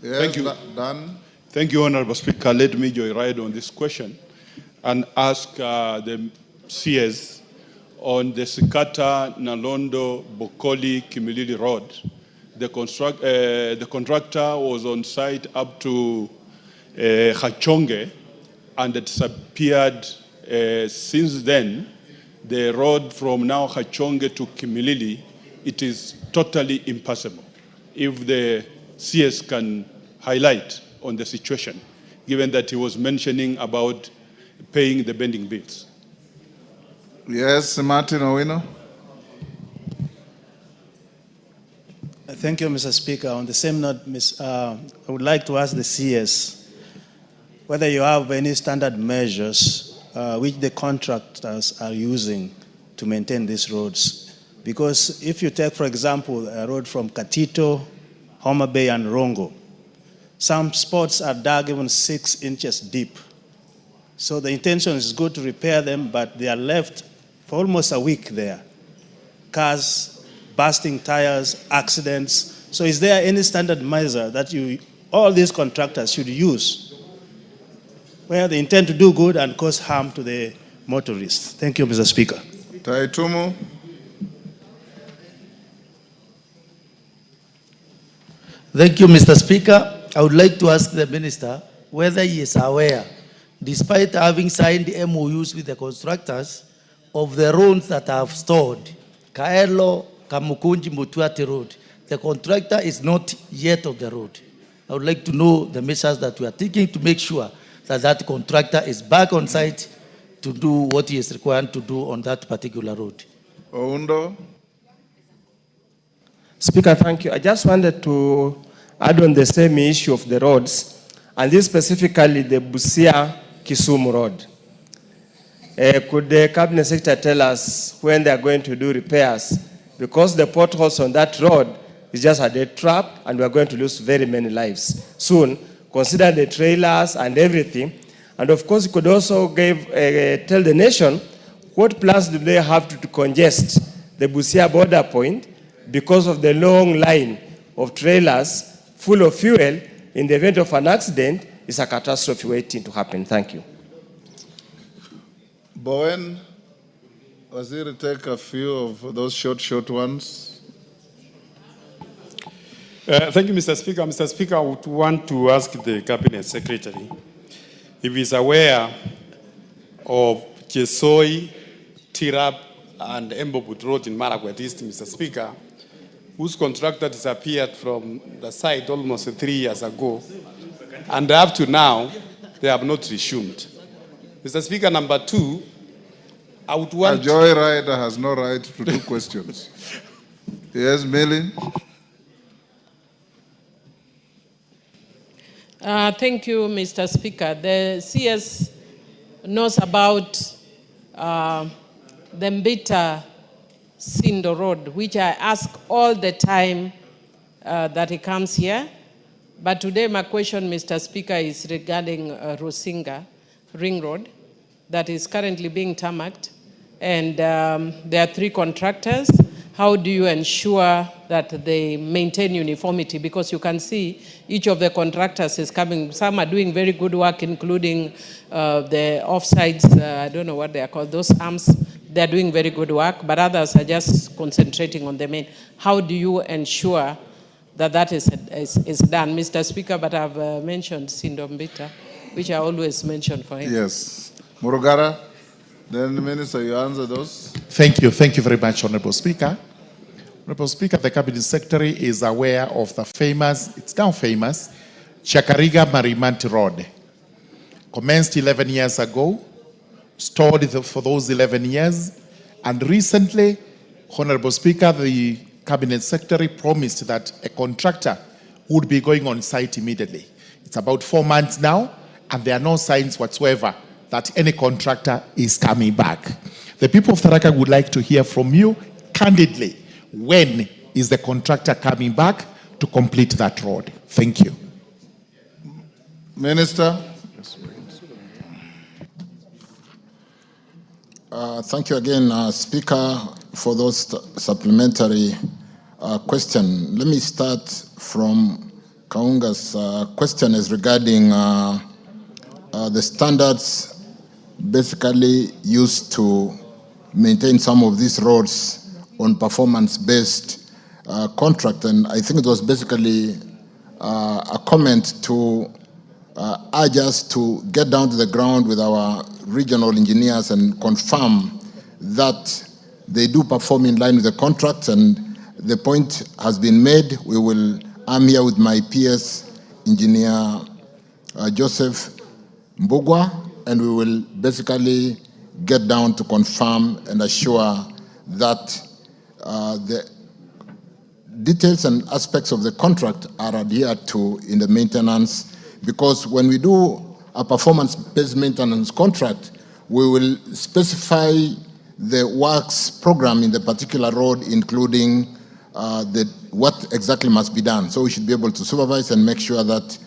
Yes, Thank you. Dan. Thank you, Honorable Speaker. Let me joyride on this question and ask the CS on the Sikata, Nalondo, Bokoli, Kimilili Road. The contractor was on site up to Hachonge, and it disappeared. Since then, the road from now Hachonge to Kimilili, it is totally impassable. If the CS can highlight on the situation, given that he was mentioning about paying the bending bills. Yes, Martin Owino. Thank you, Mr. Speaker. On the same note, I would like to ask the CS whether you have any standard measures which the contractors are using to maintain these roads. Because if you take, for example, a road from Katito, Homa Bay, and Rongo, some spots are dug even 6 inches deep. So the intention is good to repair them, but they are left for almost a week there. Cars, busting tires, accidents. So is there any standard measure that all these contractors should use where they intend to do good and cause harm to the motorists? Thank you, Mr. Speaker. Taitumu. Thank you, Mr. Speaker. I would like to ask the Minister whether he is aware, despite having signed MOUs with the constructors, of the roads that I have stored, Kaelo, Kamukunji, Mutuati Road. The contractor is not yet on the road. I would like to know the measures that we are taking to make sure that that contractor is back on site to do what he is required to do on that particular road. Oundo. Speaker, thank you. I just wanted to add on the same issue of the roads, and this specifically the Busia-Kisumu road. Could the Cabinet Secretary tell us when they are going to do repairs? Because the potholes on that road is just a dead trap, and we are going to lose very many lives soon. Consider the trailers and everything. And of course, you could also tell the nation what plans do they have to congest the Busia border point because of the long line of trailers full of fuel. In the event of an accident, it's a catastrophe waiting to happen. Thank you. Bowen, Waziri, take a few of those short ones. Thank you, Mr. Speaker. Mr. Speaker, I would want to ask the Cabinet Secretary if he's aware of Chesoi, Tirap, and Embobut Road in Marakwet East, Mr. Speaker, whose contractor disappeared from the site almost 3 years ago, and up to now, they have not resumed. Mr. Speaker, number 2, I would want... A joyrider has no right to do questions. Yes, Millie? Thank you, Mr. Speaker. The CS knows about the Mbita Sindo Road, which I ask all the time that he comes here. But today my question, Mr. Speaker, is regarding Rusinga Ring Road that is currently being tarmacked. And there are 3 contractors. How do you ensure that they maintain uniformity? Because you can see each of the contractors is coming. Some are doing very good work, including the offsides, I don't know what they are called, those arms. They're doing very good work, but others are just concentrating on the main. How do you ensure that that is done, Mr. Speaker? But I've mentioned Sindombita, which I always mention for him. Yes. Murugara, then Minister, you answer those. Thank you very much, Honorable Speaker. Honorable Speaker, the Cabinet Secretary is aware of the famous, it's now famous, Chakariga Marimanti Road. Commenced 11 years ago, stored for those 11 years, and recently, Honorable Speaker, the Cabinet Secretary promised that a contractor would be going on site immediately. It's about 4 months now, and there are no signs whatsoever that any contractor is coming back. The people of Tharaka would like to hear from you candidly, when is the contractor coming back to complete that road? Thank you. Minister. Thank you again, Speaker, for those supplementary questions. Let me start from Kaunga's question is regarding the standards basically used to maintain some of these roads on performance-based contract. And I think it was basically a comment to urge us to get down to the ground with our regional engineers and confirm that they do perform in line with the contract. And the point has been made. I'm here with my PS, Engineer Joseph Mbugwa, and we will basically get down to confirm and assure that the details and aspects of the contract are adhered to in the maintenance, because when we do a performance-based maintenance contract, we will specify the works program in the particular road, including what exactly must be done. So we should be able to supervise and make sure that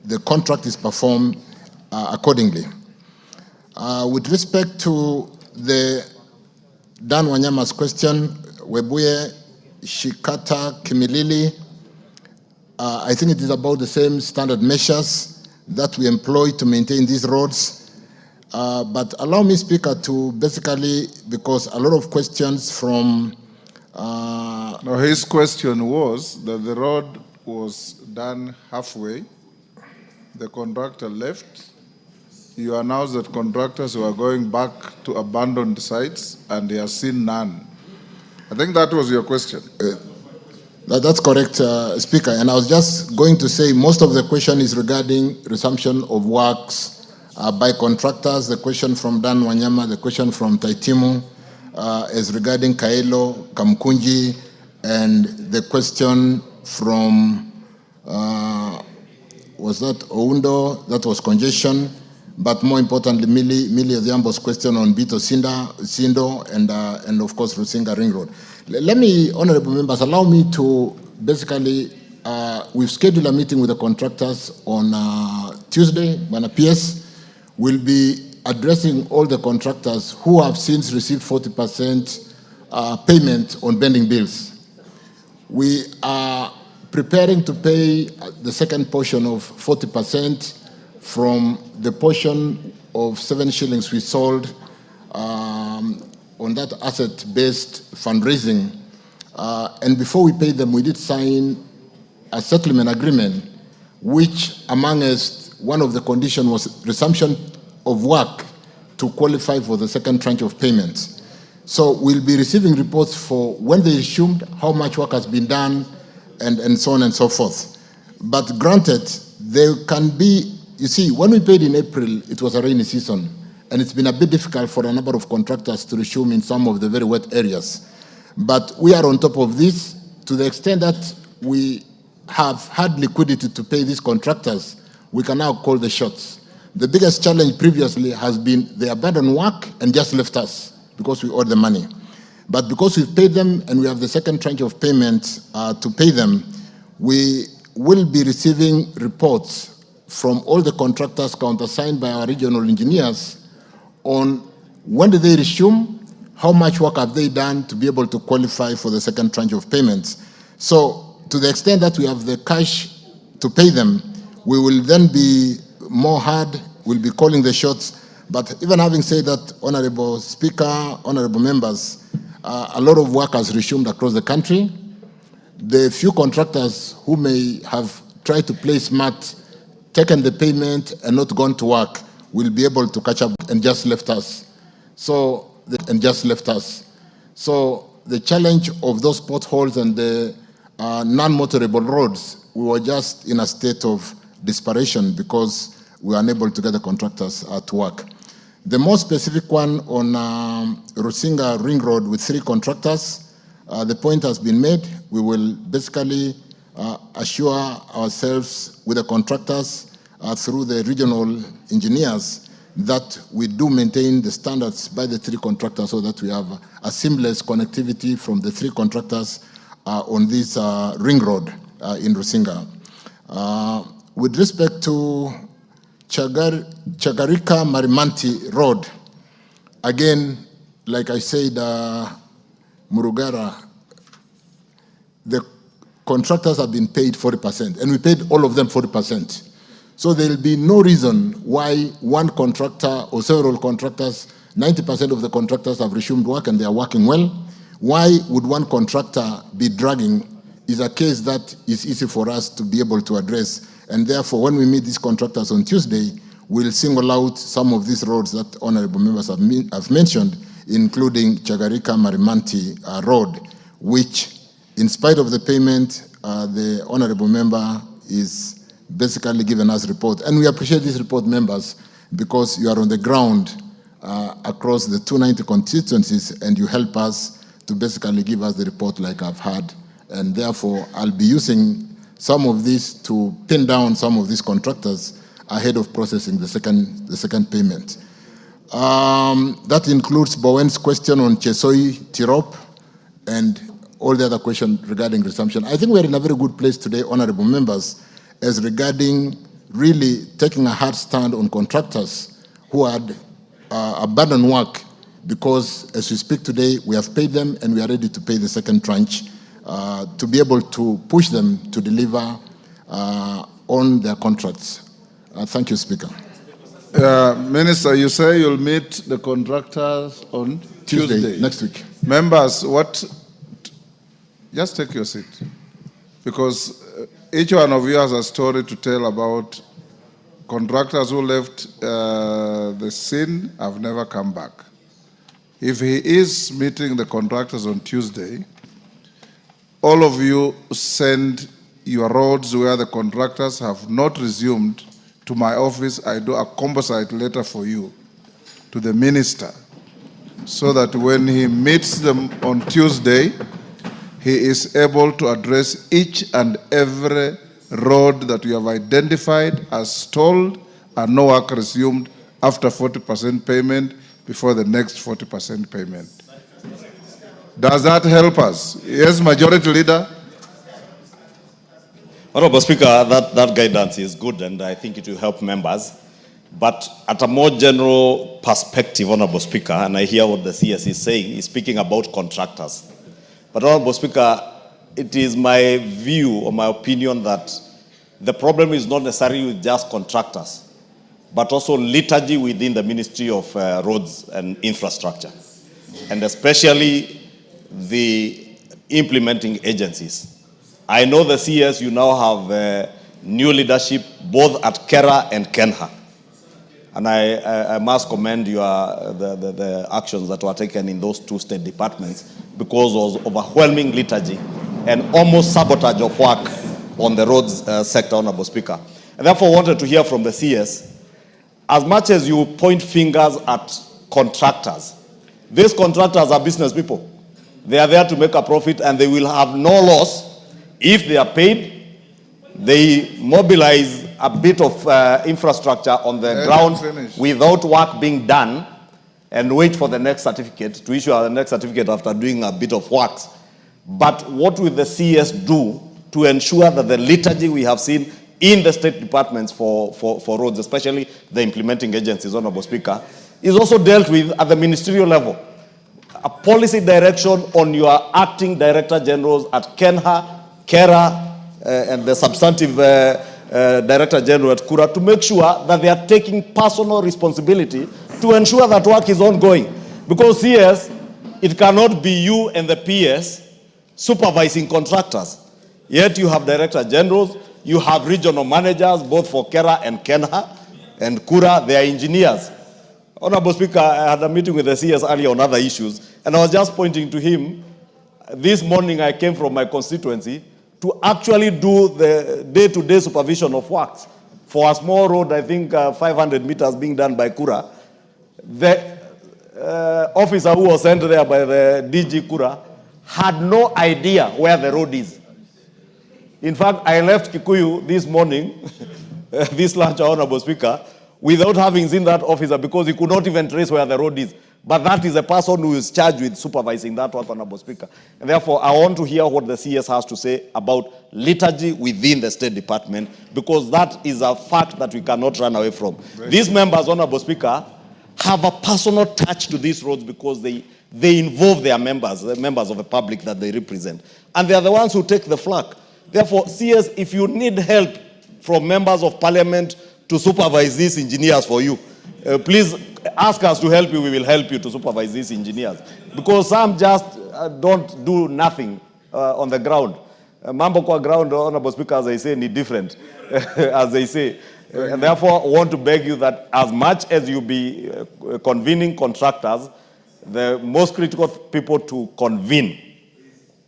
the contract is performed accordingly. With respect to the Dan Wanyama's question, Webuye, Shikata, Kimilili, I think it is about the same standard measures that we employ to maintain these roads. But allow me, Speaker, to basically, because a lot of questions from... No, his question was that the road was done halfway, the contractor left, you announced that contractors were going back to abandoned sites and they have seen none. I think that was your question. That's correct, Speaker. And I was just going to say most of the question is regarding resumption of works by contractors. The question from Dan Wanyama, the question from Taitimu is regarding Kaelo, Kamkunji, and the question from, was that Oundo? That was congestion. But more importantly, Millie Odhiambo's question on Bito Sindo, and of course, Rusinga Ring Road. Let me, honorable members, allow me to basically, we've scheduled a meeting with the contractors on Tuesday. Bwana PS will be addressing all the contractors who have since received 40% payment on pending bills. We are preparing to pay the second portion of 40% from the portion of 7 shillings we sold on that asset-based fundraising. And before we paid them, we did sign a settlement agreement, which among us, one of the conditions was resumption of work to qualify for the second tranche of payments. So we'll be receiving reports for when they resumed, how much work has been done, and so on and so forth. But granted, there can be, you see, when we paid in April, it was a rainy season, and it's been a bit difficult for a number of contractors to resume in some of the very wet areas. But we are on top of this to the extent that we have had liquidity to pay these contractors. We can now call the shots. The biggest challenge previously has been they abandoned work and just left us because we owed the money. But because we've paid them and we have the second tranche of payments to pay them, we will be receiving reports from all the contractors countersigned by our regional engineers on when did they resume, how much work have they done to be able to qualify for the second tranche of payments. So to the extent that we have the cash to pay them, we will then be more hard, we'll be calling the shots. But even having said that, Honorable Speaker, honorable members, a lot of work has resumed across the country. The few contractors who may have tried to play smart, taken the payment and not gone to work, will be able to catch up and just left us. So the challenge of those potholes and the non-motorable roads, we were just in a state of desperation because we were unable to get the contractors to work. The more specific one on Rusinga Ring Road with 3 contractors, the point has been made. We will basically assure ourselves with the contractors through the regional engineers that we do maintain the standards by the 3 contractors so that we have a seamless connectivity from the 3 contractors on this ring road in Rusinga. With respect to Chagarika Marimanti Road, again, like I said, Murugara, the contractors have been paid 40%, and we paid all of them 40%. So there will be no reason why one contractor or several contractors, 90% of the contractors have resumed work and they are working well. Why would one contractor be dragging is a case that is easy for us to be able to address And therefore, when we meet these contractors on Tuesday, we'll single out some of these roads that honorable members have mentioned, including Chagarika Marimanti Road, which, in spite of the payment, the honorable member is basically given us report. And we appreciate this report, members, because you are on the ground across the 290 constituencies, and you help us to basically give us the report like I've had. And therefore, I'll be using some of this to pin down some of these contractors ahead of processing the second payment. That includes Bowen's question on Chesoi, Tirop, and all the other questions regarding resumption. I think we're in a very good place today, honorable members, as regarding really taking a hard stand on contractors who had abandoned work, because as we speak today, we have paid them and we are ready to pay the second tranche to be able to push them to deliver on their contracts. Thank you, Speaker. Minister, you say you'll meet the contractors on Tuesday. Next week. Members, just take your seat, because each one of you has a story to tell about contractors who left the scene have never come back. If he is meeting the contractors on Tuesday, all of you send your roads where the contractors have not resumed to my office. I do a composite letter for you to the minister, so that when he meets them on Tuesday, he is able to address each and every road that you have identified as stalled and no work resumed after 40% payment before the next 40% payment. Does that help us? Yes, Majority Leader? Honorable Speaker, that guidance is good, and I think it will help members. But at a more general perspective, Honorable Speaker, and I hear what the CS is saying, he's speaking about contractors. But Honorable Speaker, it is my view or my opinion that the problem is not necessarily with just contractors, but also liturgy within the Ministry of Roads and Infrastructure, and especially the implementing agencies. I know the CS, you now have new leadership both at Kera and Kenha. And I must commend the actions that were taken in those two state departments, because there was overwhelming liturgy and almost sabotage of work on the roads sector, Honorable Speaker. And therefore wanted to hear from the CS, as much as you point fingers at contractors, these contractors are business people. They are there to make a profit, and they will have no loss if they are paid. They mobilize a bit of infrastructure on the ground without work being done, and wait for the next certificate, to issue the next certificate after doing a bit of works. But what will the CS do to ensure that the liturgy we have seen in the state departments for roads, especially the implementing agencies, Honorable Speaker, is also dealt with at the ministerial level? A policy direction on your acting director generals at Kenha, Kera, and the substantive Director General at Kura, to make sure that they are taking personal responsibility to ensure that work is ongoing. Because CS, it cannot be you and the PS supervising contractors. Yet you have Director Generals, you have regional managers, both for Kera and Kenha and Kura, they are engineers. Honorable Speaker, I had a meeting with the CS earlier on other issues, and I was just pointing to him. This morning I came from my constituency to actually do the day-to-day supervision of works. For a small road, I think 500 meters being done by Kura, the officer who was sent there by the DG Kura had no idea where the road is. In fact, I left Kikuyu this morning, this lunch, Honorable Speaker, without having seen that officer, because he could not even trace where the road is. But that is the person who is charged with supervising that work, Honorable Speaker. And therefore, I want to hear what the CS has to say about liturgy within the State Department, because that is a fact that we cannot run away from. These members, Honorable Speaker, have a personal touch to these roads, because they involve their members, the members of the public that they represent. And they are the ones who take the flack. Therefore, CS, if you need help from members of parliament to supervise these engineers for you, please ask us to help you. We will help you to supervise these engineers, because some just don't do nothing on the ground. Mambo kwa ground, Honorable Speaker, as I say, need different, as they say. And therefore, I want to beg you that as much as you be convening contractors, the most critical people to convene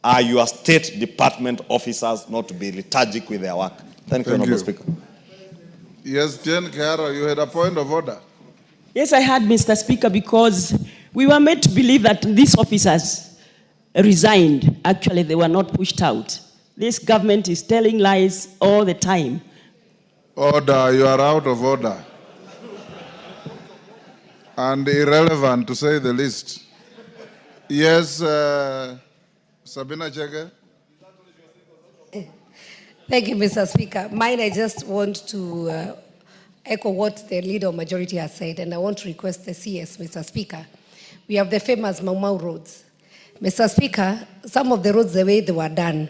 are your state department officers, not to be lethargic with their work. Thank you, Honorable Speaker. Yes, Jane Kehara, you had a point of order. Yes, I had, Mr. Speaker, because we were made to believe that these officers resigned. Actually, they were not pushed out. This government is telling lies all the time. Order, you are out of order. And irrelevant, to say the least. Yes, Sabina Chege. Thank you, Mr. Speaker. Mine, I just want to echo what the leader of majority has said, and I want to request the CS, Mr. Speaker. We have the famous Mau Mau roads. Mr. Speaker, some of the roads, the way they were done,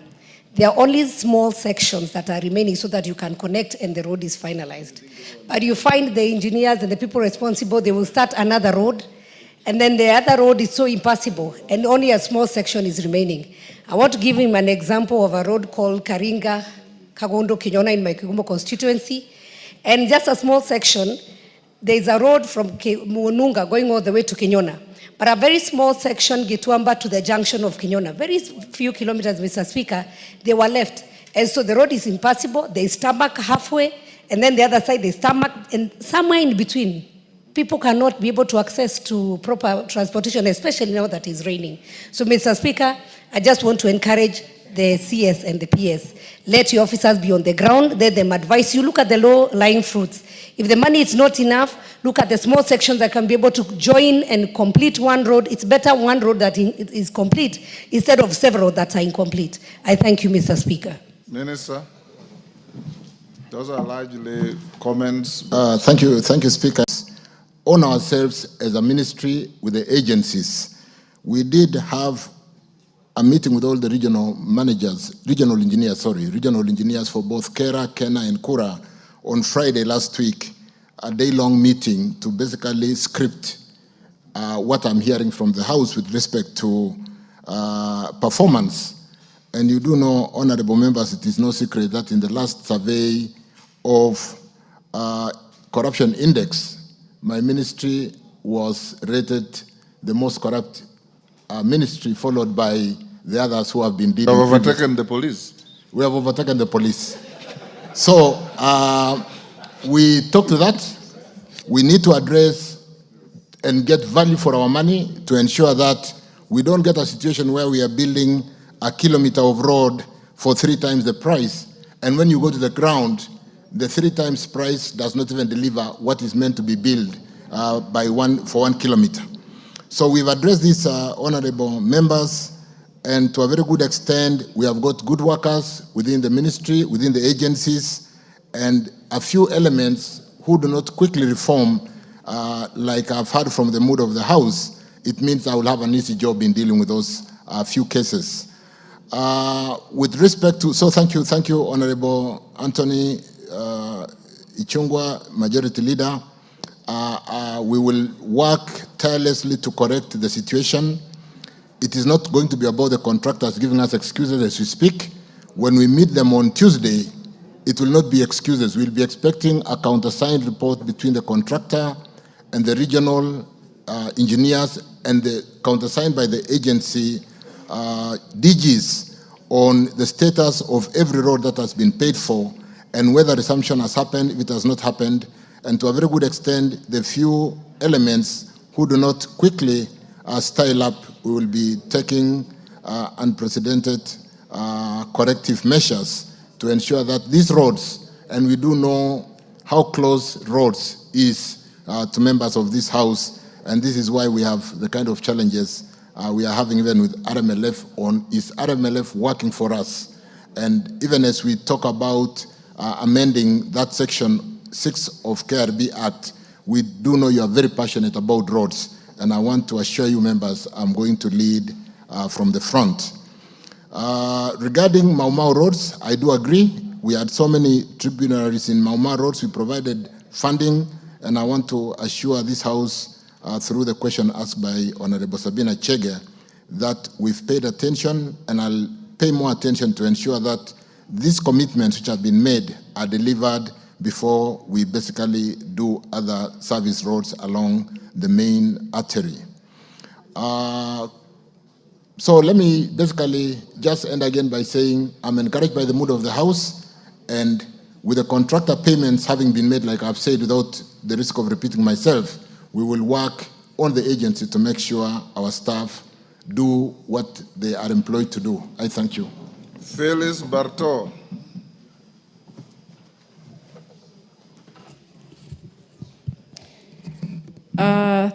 there are only small sections that are remaining so that you can connect and the road is finalized. But you find the engineers and the people responsible, they will start another road, and then the other road is so impassable, and only a small section is remaining. I want to give him an example of a road called Karinga, Kagondo, Kinyona in my Kigumo constituency. And just a small section, there is a road from Mununga going all the way to Kinyona. But a very small section, Gituamba to the junction of Kinyona, very few kilometers, Mr. Speaker, they were left. And so the road is impassable, there is tarmac halfway, and then the other side there is tarmac, and somewhere in between, people cannot be able to access to proper transportation, especially now that it's raining. So, Mr. Speaker, I just want to encourage the CS and the PS. Let your officers be on the ground, let them advise you. Look at the low-lying fruits. If the money is not enough, look at the small sections that can be able to join and complete one road. It's better one road that is complete instead of several that are incomplete. I thank you, Mr. Speaker. Minister, those are largely comments. Thank you, Speaker. On ourselves as a ministry with the agencies, we did have a meeting with all the regional engineers for both Kera, Kena, and Kura on Friday last week, a day-long meeting to basically script what I'm hearing from the House with respect to performance. And you do know, honorable members, it is no secret that in the last survey of corruption index, my ministry was rated the most corrupt ministry, followed by the others who have been dealing. You have overtaken the police. We have overtaken the police. So we talked to that. We need to address and get value for our money to ensure that we don't get a situation where we are building a kilometer of road for 3 times the price. And when you go to the ground, the 3 times price does not even deliver what is meant to be built for 1 kilometer. So we've addressed this, honorable members, and to a very good extent, we have got good workers within the ministry, within the agencies, and a few elements who do not quickly reform, like I've heard from the mood of the House. It means I will have an easy job in dealing with those few cases. With respect to, so thank you, Honorable Anthony Ichungwa, Majority Leader. We will work tirelessly to correct the situation. It is not going to be about the contractors giving us excuses as we speak. When we meet them on Tuesday, it will not be excuses. We'll be expecting a countersigned report between the contractor and the regional engineers, and the countersigned by the agency DGs on the status of every road that has been paid for, and whether resumption has happened, if it has not happened, and to a very good extent, the few elements who do not quickly style up, we will be taking unprecedented corrective measures to ensure that these roads, and we do know how close roads is to members of this House, and this is why we have the kind of challenges we are having even with RMLF on, is RMLF working for us? And even as we talk about amending that section 6 of KRB Act, we do know you are very passionate about roads, and I want to assure you members, I'm going to lead from the front. Regarding Mau Mau roads, I do agree. We had so many tribunaries in Mau Mau roads. We provided funding, and I want to assure this House through the question asked by Honorable Sabina Chege that we've paid attention, and I'll pay more attention to ensure that these commitments which have been made are delivered before we basically do other service roads along the main artery. So let me basically just end again by saying I'm encouraged by the mood of the House, and with the contractor payments having been made, like I've said, without the risk of repeating myself, we will work on the agency to make sure our staff do what they are employed to do. I thank you. Phyllis Barto.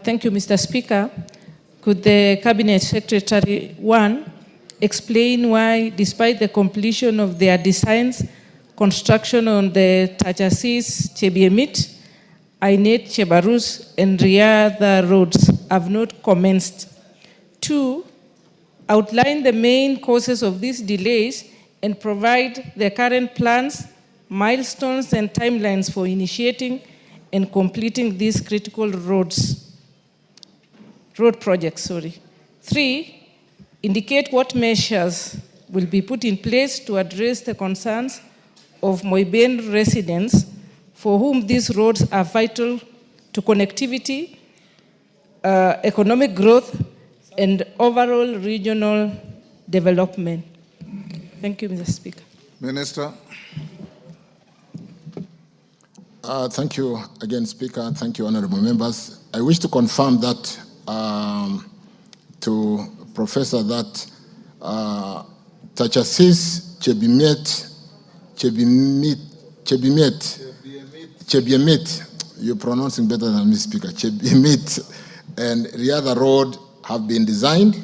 Thank you, Mr. Speaker. Could the Cabinet Secretary, one, explain why, despite the completion of their designs, construction on the Tachasis, Chebiemit, Ainet, Chebarus, and Riyadh roads have not commenced? Two, outline the main causes of these delays and provide the current plans, milestones, and timelines for initiating and completing these critical road projects. Three, indicate what measures will be put in place to address the concerns of Moiben residents for whom these roads are vital to connectivity, economic growth, and overall regional development. Thank you, Mr. Speaker. Minister. Thank you again, Speaker. Thank you, honorable members. I wish to confirm that to Professor that Tachasis, Chebiemit, you're pronouncing better than me, Speaker, Chebiemit and Riyadh Road have been designed,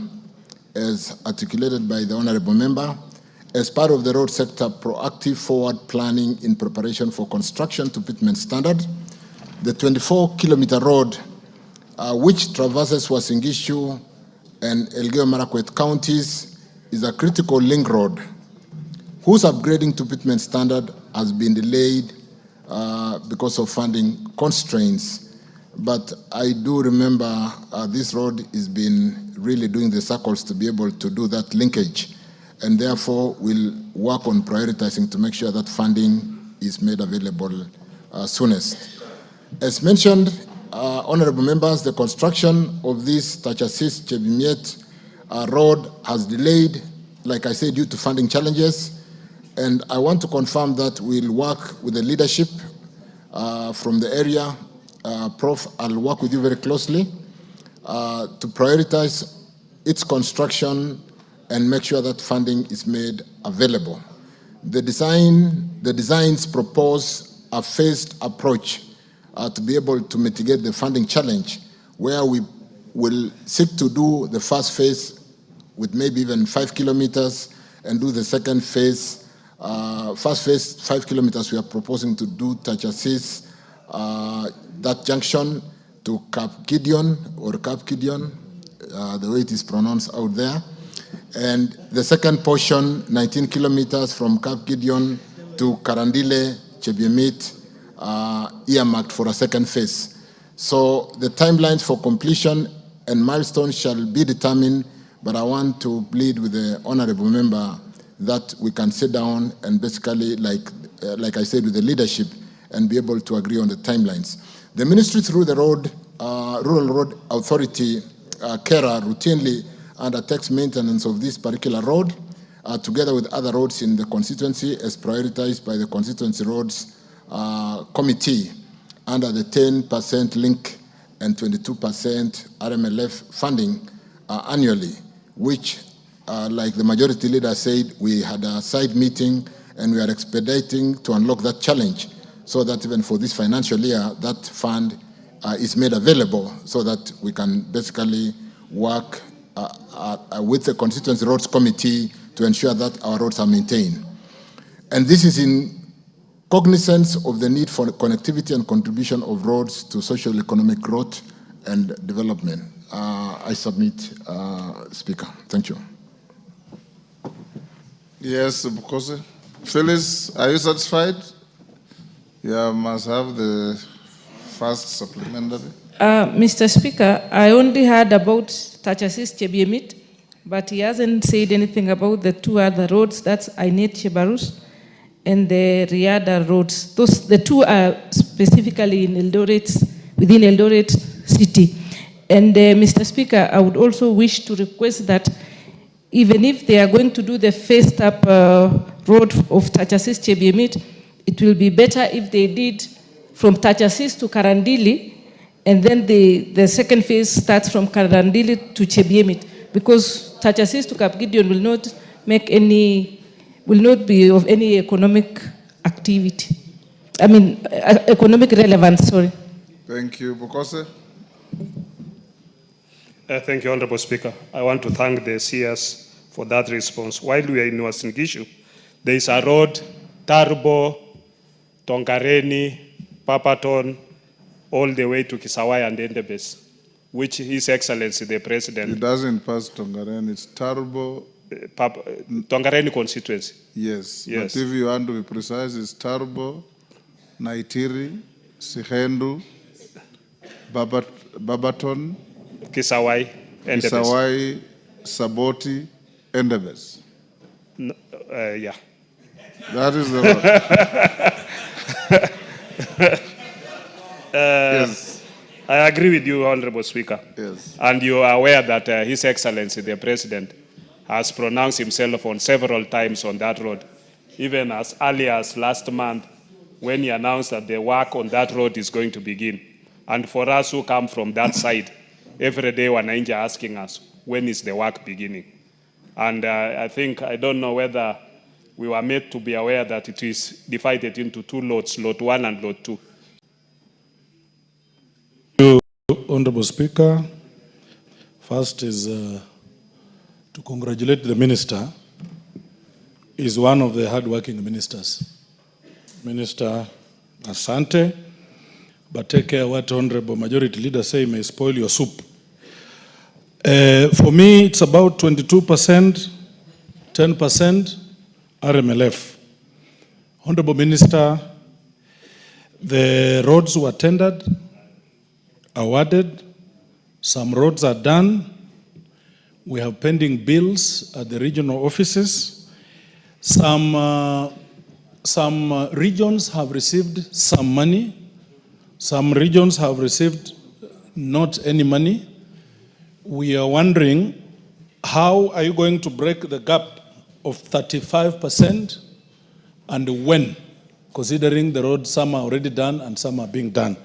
as articulated by the honorable member, as part of the road sector proactive forward planning in preparation for construction to pitment standard. The 24-kilometer road, which traverses Wasingishu and Elgeyo Marakwet counties, is a critical link road whose upgrading to pitment standard has been delayed because of funding constraints. But I do remember this road has been really doing the circles to be able to do that linkage, and therefore we'll work on prioritizing to make sure that funding is made available soonest. As mentioned, honorable members, the construction of this Tachasis Chebiemit road has delayed, like I said, due to funding challenges. And I want to confirm that we'll work with the leadership from the area. Prof, I'll work with you very closely to prioritize its construction and make sure that funding is made available. The designs propose a phased approach to be able to mitigate the funding challenge, where we will seek to do the first phase with maybe even 5 kilometers and do the second phase. First phase, 5 kilometers, we are proposing to do Tachasis, that junction to Cap Gideon, the way it is pronounced out there. And the second portion, 19 kilometers from Cap Gideon to Karandile, Chebiemit, earmarked for a second phase. So the timelines for completion and milestones shall be determined, but I want to plead with the honorable member that we can sit down and basically, like I said, with the leadership and be able to agree on the timelines. The ministry, through the Rural Road Authority, KERA, routinely undertakes maintenance of this particular road, together with other roads in the constituency, as prioritized by the Constituency Roads Committee under the 10% link and 22% RMLF funding annually, which, like the majority leader said, we had a side meeting and we are expediting to unlock that challenge, so that even for this financial year, that fund is made available so that we can basically work with the Constituency Roads Committee to ensure that our roads are maintained. And this is in cognizance of the need for connectivity and contribution of roads to social economic growth and development. I submit, Speaker. Thank you. Yes, because Phyllis, are you satisfied? Yeah, must have the first supplementary. Mr. Speaker, I only heard about Tachasis Chebiemit, but he hasn't said anything about the two other roads, that's Ainet Chebarus and the Riada roads. The two are specifically in Eldoret, within Eldoret city. And Mr. Speaker, I would also wish to request that even if they are going to do the first up road of Tachasis Chebiemit, it will be better if they did from Tachasis to Karandili, and then the second phase starts from Karandili to Chebiemit, because Tachasis to Kapgideon will not be of any economic activity. I mean, economic relevance, sorry. Thank you. Bokose? Thank you, Honorable Speaker. I want to thank the CS for that response. While we are in Wasingishu, there is a road, Tarbo, Tongareni, Papaton, all the way to Kisawai and Endebes, which His Excellency the President... It doesn't pass Tongareni, it's Tarbo... Tongareni constituency. Yes, yes. But if you want to be precise, it's Tarbo, Naitiri, Sihendu, Babaton, Kisawai, Endebes. Kisawai, Saboti, Endebes. Yeah. That is the road. Yes. I agree with you, Honorable Speaker. Yes. And you are aware that His Excellency, the President, has pronounced himself on several times on that road, even as early as last month when he announced that the work on that road is going to begin. And for us who come from that side, every day wananchi are asking us, when is the work beginning? And I don't know whether we were made to be aware that it is divided into two lots, lot 1 and lot 2. Thank you, Honorable Speaker. First is to congratulate the minister. He's one of the hard-working ministers. Minister, asante, but take care what Honorable Majority Leader say may spoil your soup. For me, it's about 22%, 10% RMLF. Honorable Minister, the roads were tendered, awarded, some roads are done. We have pending bills at the regional offices. Some regions have received some money. Some regions have received not any money. We are wondering, how are you going to break the gap of 35% and when, considering the roads, some are already done and some are being done,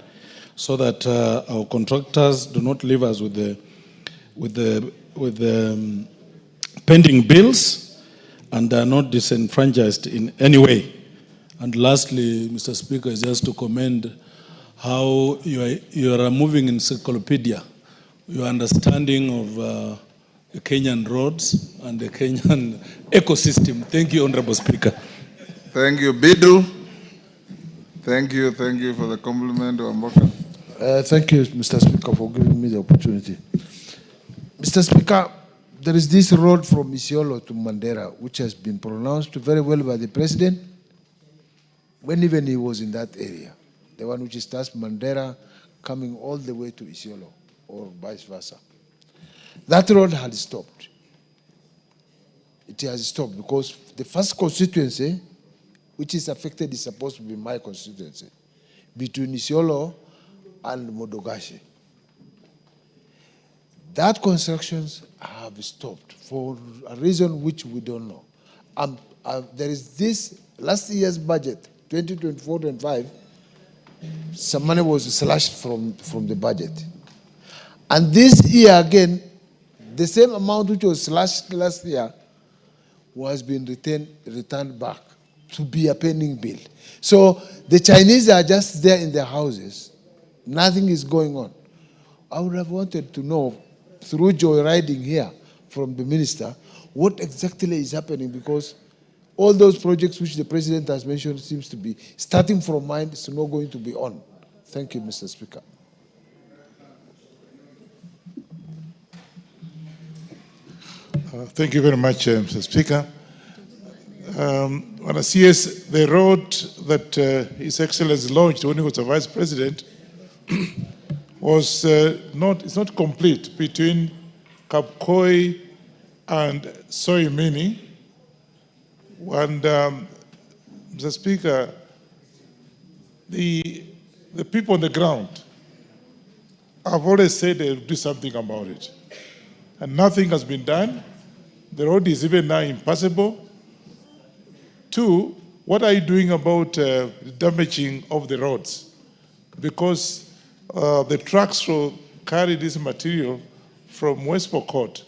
so that our contractors do not leave us with the pending bills and are not disenfranchised in any way. And lastly, Mr. Speaker, is just to commend how you are a moving encyclopedia, your understanding of the Kenyan roads and the Kenyan ecosystem. Thank you, Honorable Speaker. Thank you, Bidu. Thank you for the compliment, Wamboka. Thank you, Mr. Speaker, for giving me the opportunity. Mr. Speaker, there is this road from Isiolo to Mandera, which has been pronounced very well by the President when even he was in that area. The one which starts Mandera coming all the way to Isiolo, or vice versa. That road had stopped. It has stopped because the first constituency which is affected is supposed to be my constituency, between Isiolo and Modogashi. That constructions have stopped for a reason which we don't know. There is this last year's budget, 2024-25, some money was slashed from the budget. And this year again, the same amount which was slashed last year was being returned back to be a pending bill. So the Chinese are just there in their houses. Nothing is going on. I would have wanted to know, through joyriding here from the minister, what exactly is happening, because all those projects which the President has mentioned seems to be starting from mine, it's not going to be on. Thank you, Mr. Speaker. Thank you very much, Mr. Speaker. When I see the road that His Excellency launched when he was a Vice President was it's not complete between Kapkoi and Soimini. And Mr. Speaker, the people on the ground have always said they'll do something about it. And nothing has been done. The road is even now impassable. Two, what are you doing about the damaging of the roads? Because the trucks will carry this material from West Pokot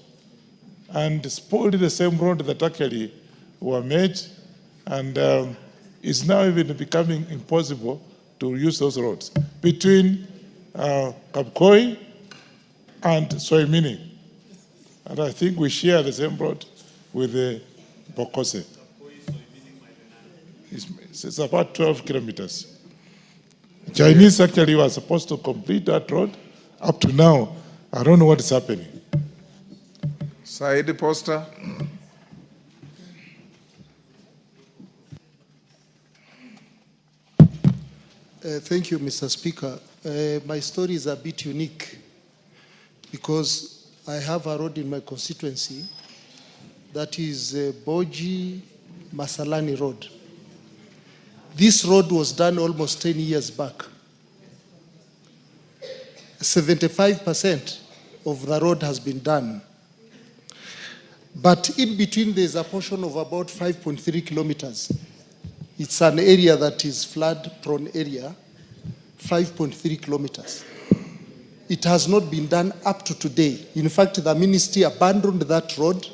and spoiled the same road that actually were made, and it's now even becoming impossible to use those roads between Kapkoi and Soimini. And I think we share the same road with the Bokose. It's about 12 kilometers. Chinese actually were supposed to complete that road. Up to now, I don't know what is happening. Saidi Poster. Thank you, Mr. Speaker. My story is a bit unique because I have a road in my constituency that is Boji Masalani Road. This road was done almost 10 years back. 75% of the road has been done. But in between, there's a portion of about 5.3 kilometers. It's an area that is flood-prone area, 5.3 kilometers. It has not been done up to today. In fact, the ministry abandoned that road.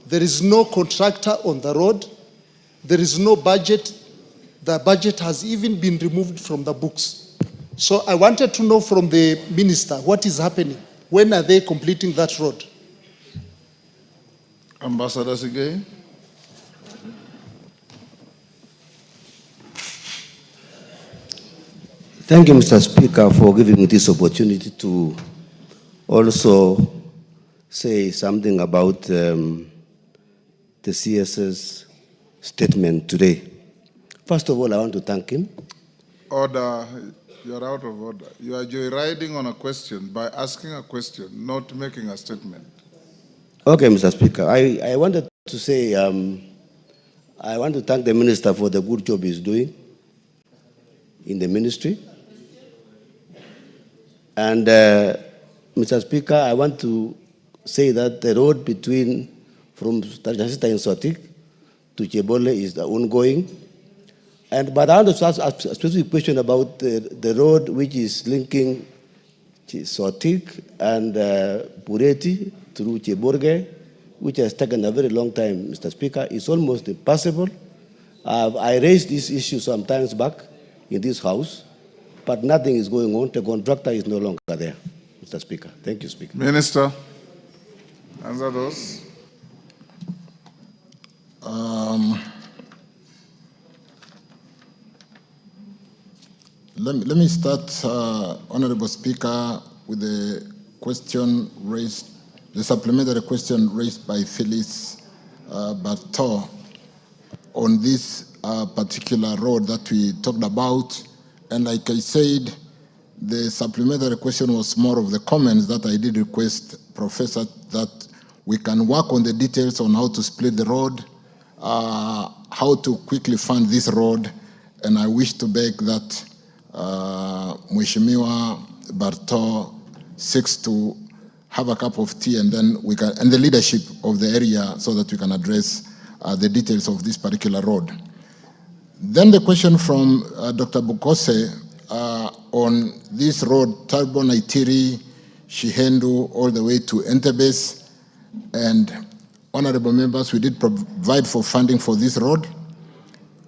There is no contractor on the road. There is no budget. The budget has even been removed from the books. So I wanted to know from the minister what is happening. When are they completing that road? Ambassador Sigay. Thank you, Mr. Speaker, for giving me this opportunity to also say something about the CS's statement today. First of all, I want to thank him. Order. You are out of order. You are joyriding on a question by asking a question, not making a statement. Okay, Mr. Speaker. I wanted to say, I want to thank the minister for the good job he's doing in the ministry. And Mr. Speaker, I want to say that the road from Tajasita in Sotik to Chebole is ongoing. But I want to ask a specific question about the road which is linking Sotik and Pureti through Cheborge, which has taken a very long time, Mr. Speaker. It's almost impossible. I raised this issue some times back in this House, but nothing is going on. The contractor is no longer there, Mr. Speaker. Thank you, Speaker. Minister, answer those. Let me start, Honorable Speaker, with the question raised, the supplementary question raised by Phyllis Bartow on this particular road that we talked about. And like I said, the supplementary question was more of the comments that I did request, Professor, that we can work on the details on how to split the road, how to quickly fund this road. And I wish to beg that Mheshimiwa Bartow seeks to have a cup of tea, and then we can, and the leadership of the area, so that we can address the details of this particular road. Then the question from Dr. Bukose on this road, Talbot Naitiri, Shihendu, all the way to Entebes. And honorable members, we did provide for funding for this road.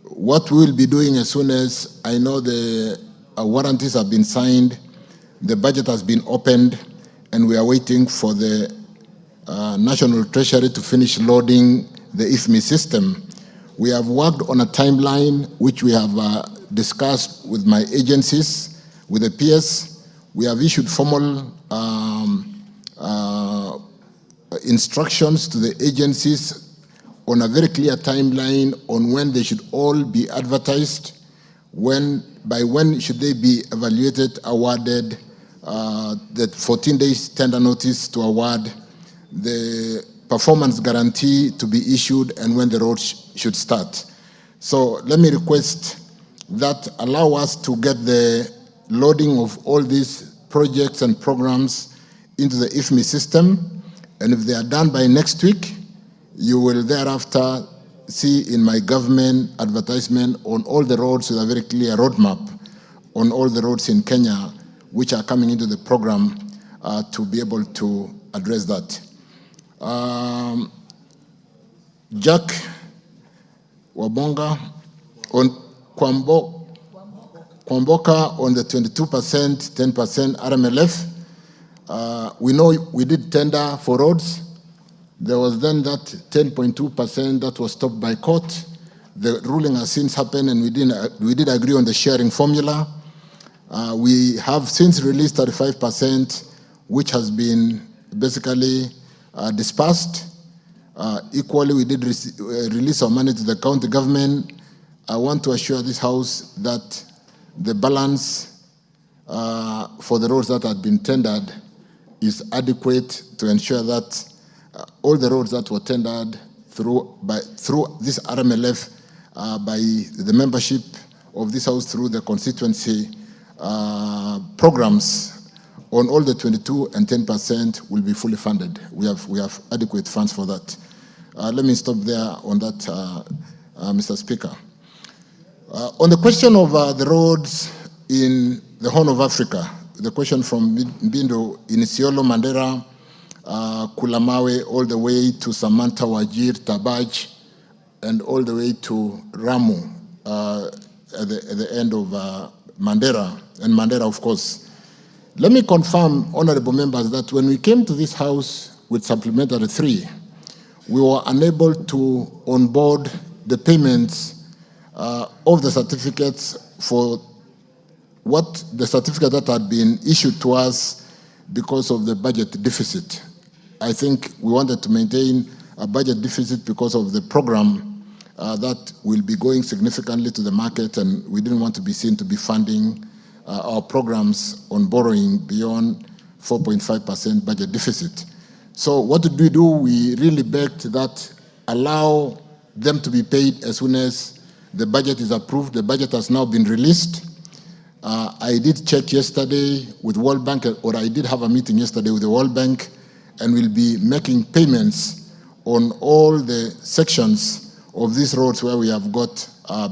What we will be doing as soon as I know the warranties have been signed, the budget has been opened, and we are waiting for the National Treasury to finish loading the IFMI system. We have worked on a timeline which we have discussed with my agencies, with the PS. We have issued formal instructions to the agencies on a very clear timeline on when they should all be advertised, by when should they be evaluated, awarded, the 14 days tender notice to award. The performance guarantee to be issued and when the road should start. So let me request that allow us to get the loading of all these projects and programs into the IFMI system, and if they are done by next week, you will thereafter see in my government advertisement on all the roads with a very clear roadmap on all the roads in Kenya which are coming into the program to be able to address that. Jack Wabonga on Kwamboka on the 22%, 10% RMLF. We know we did tender for roads. There was then that 10.2% that was stopped by court. The ruling has since happened and we did agree on the sharing formula. We have since released 35%, which has been basically dispersed. Equally, we did release our money to the county government. I want to assure this House that the balance for the roads that had been tendered is adequate to ensure that all the roads that were tendered through this RMLF by the membership of this House through the constituency programs on all the 22 and 10% will be fully funded. We have adequate funds for that. Let me stop there on that, Mr. Speaker. On the question of the roads in the Horn of Africa, the question from Mbindo in Isiolo, Mandera, Kulamawe, all the way to Samantha, Wajir, Tabaj, and all the way to Ramu at the end of Mandera, and Mandera, of course. Let me confirm, honorable members, that when we came to this House with Supplementary 3, we were unable to onboard the payments of the certificates for what the certificate that had been issued to us because of the budget deficit. I think we wanted to maintain a budget deficit because of the program that will be going significantly to the market, and we didn't want to be seen to be funding our programs on borrowing beyond 4.5% budget deficit. So what did we do? We really begged that allow them to be paid as soon as the budget is approved. The budget has now been released. I did check yesterday with World Bank, or I did have a meeting yesterday with the World Bank, and we'll be making payments on all the sections of these roads where we have got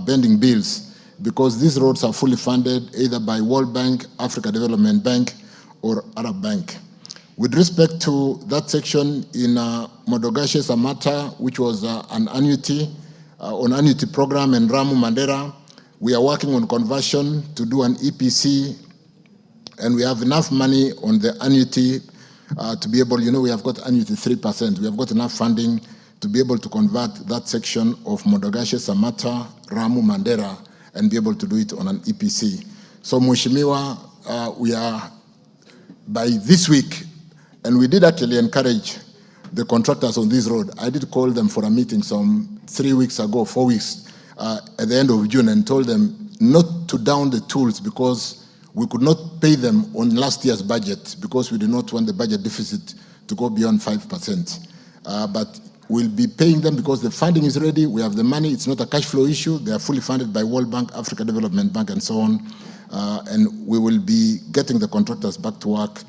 pending bills, because these roads are fully funded either by World Bank, Africa Development Bank, or Arab Bank. With respect to that section in Modogashe Samata, which was an annuity program, and Ramu Mandera, we are working on conversion to do an EPC, and we have enough money on the annuity to be able, we have got annuity 3%. We have got enough funding to be able to convert that section of Modogashe Samata, Ramu Mandera, and be able to do it on an EPC. So Mheshimiwa, we are, by this week, and we did actually encourage the contractors on this road. I did call them for a meeting some 3 weeks ago, 4 weeks, at the end of June, and told them not to down the tools because we could not pay them on last year's budget because we did not want the budget deficit to go beyond 5%. But we'll be paying them because the funding is ready, we have the money, it's not a cash flow issue, they are fully funded by World Bank, Africa Development Bank, and so on. And we will be getting the contractors back to work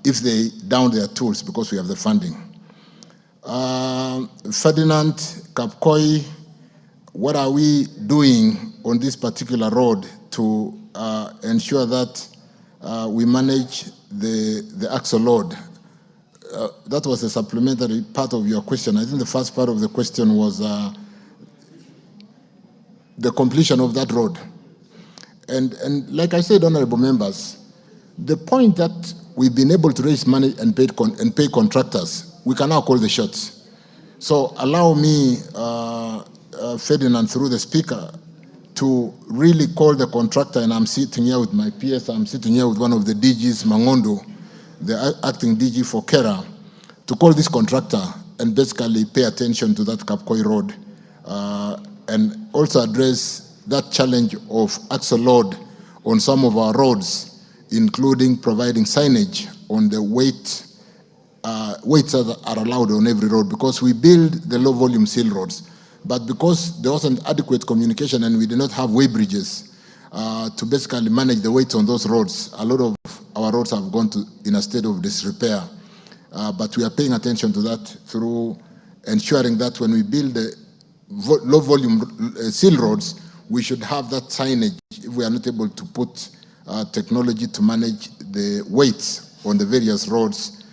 if they down their tools because we have the funding. Ferdinand Kapkoi, what are we doing on this particular road to ensure that we manage the axle load? That was a supplementary part of your question. I think the first part of the question was the completion of that road. And like I said, honorable members, the point that we've been able to raise money and pay contractors, we can now call the shots. So allow me, Ferdinand, through the speaker, to really call the contractor, and I'm sitting here with my PS, I'm sitting here with one of the DGs, Mangondo, the acting DG for Kera, to call this contractor and basically pay attention to that Kapkoi Road and also address that challenge of axle load on some of our roads, including providing signage on the weight weights that are allowed on every road, because we build the low volume seal roads. But because there wasn't adequate communication and we did not have weigh bridges to basically manage the weights on those roads, a lot of our roads have gone in a state of disrepair. But we are paying attention to that through ensuring that when we build the low volume seal roads, we should have that signage if we are not able to put technology to manage the weights on the various roads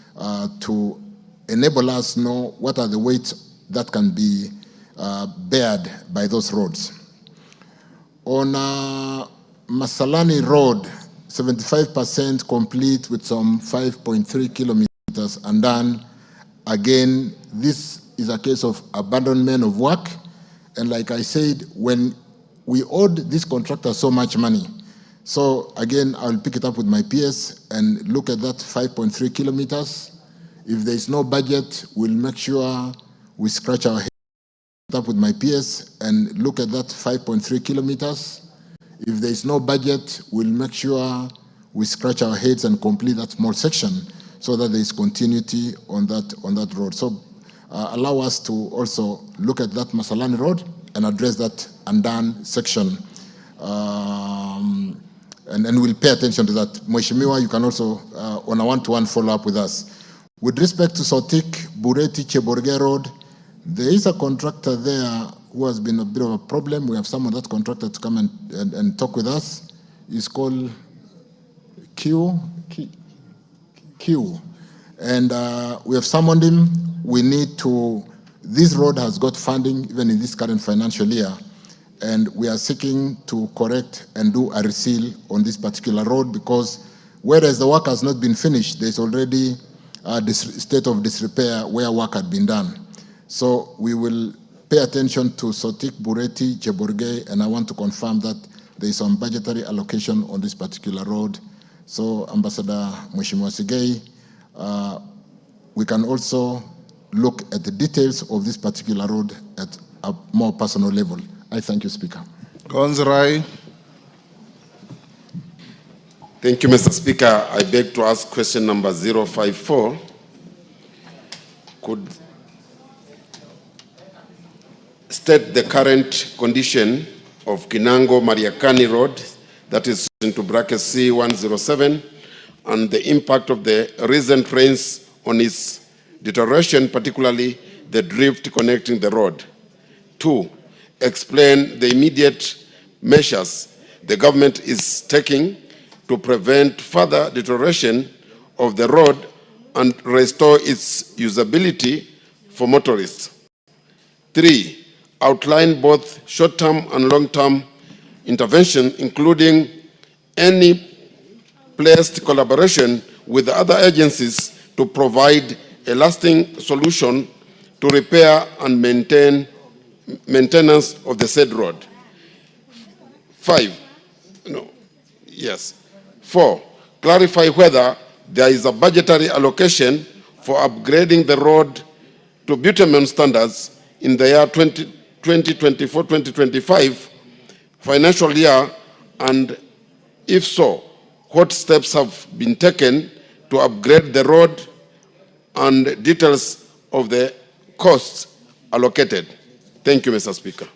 to enable us know what are the weights that can be bared by those roads. On Masalani Road, 75% complete with some 5.3 kilometers undone. Again, this is a case of abandonment of work. And like I said, when we owed this contractor so much money, so again, I'll pick it up with my PS and look at that 5.3 kilometers. If there is no budget, we'll make sure we scratch our head up with my PS and look at that 5.3 kilometers. If there is no budget, we'll make sure we scratch our heads and complete that small section so that there is continuity on that road. So allow us to also look at that Masalani Road and address that undone section. And we'll pay attention to that. Mheshimiwa, you can also, on a one-to-one follow-up with us. With respect to Sotik, Bureti, Cheborge Road, there is a contractor there who has been a bit of a problem. We have summoned that contractor to come and talk with us. It's called Q. And we have summoned him. We need to, this road has got funding even in this current financial year. And we are seeking to correct and do a reseal on this particular road because whereas the work has not been finished, there's already a state of disrepair where work had been done. So we will pay attention to Sotik, Bureti, Cheborge, and I want to confirm that there is some budgetary allocation on this particular road. So Ambassador Mheshimiwa Sigei, we can also look at the details of this particular road at a more personal level. I thank you, Speaker. Gonzrai. Thank you, Mr. Speaker. I beg to ask question number 054. Could state the current condition of Kinango Mariakani Road, that is into bracket C107, and the impact of the recent rains on its deterioration, particularly the drift connecting the road. 2, explain the immediate measures the government is taking to prevent further deterioration of the road and restore its usability for motorists. 3, outline both short-term and long-term intervention, including any placed collaboration with other agencies to provide a lasting solution to repair and maintenance of the said road. 4, clarify whether there is a budgetary allocation for upgrading the road to bitumen standards in the year 2024-2025 financial year, and if so, what steps have been taken to upgrade the road and details of the costs allocated. Thank you, Mr. Speaker.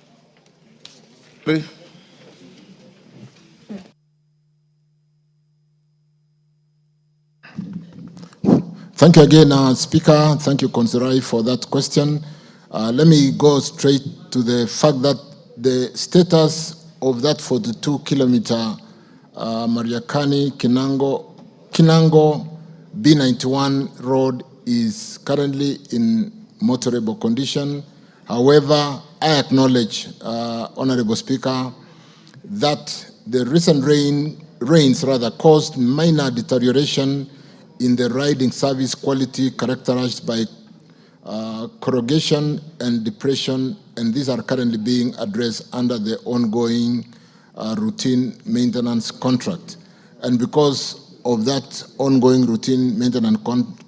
Thank you again, Speaker. Thank you, Konserai, for that question. Let me go straight to the fact that the status of that 42-kilometer Mariakani Kinango B91 road is currently in motorable condition. However, I acknowledge, Honorable Speaker, that the recent rains caused minor deterioration in the riding service quality characterized by corrugation and depression, and these are currently being addressed under the ongoing routine maintenance contract. And because of that ongoing routine maintenance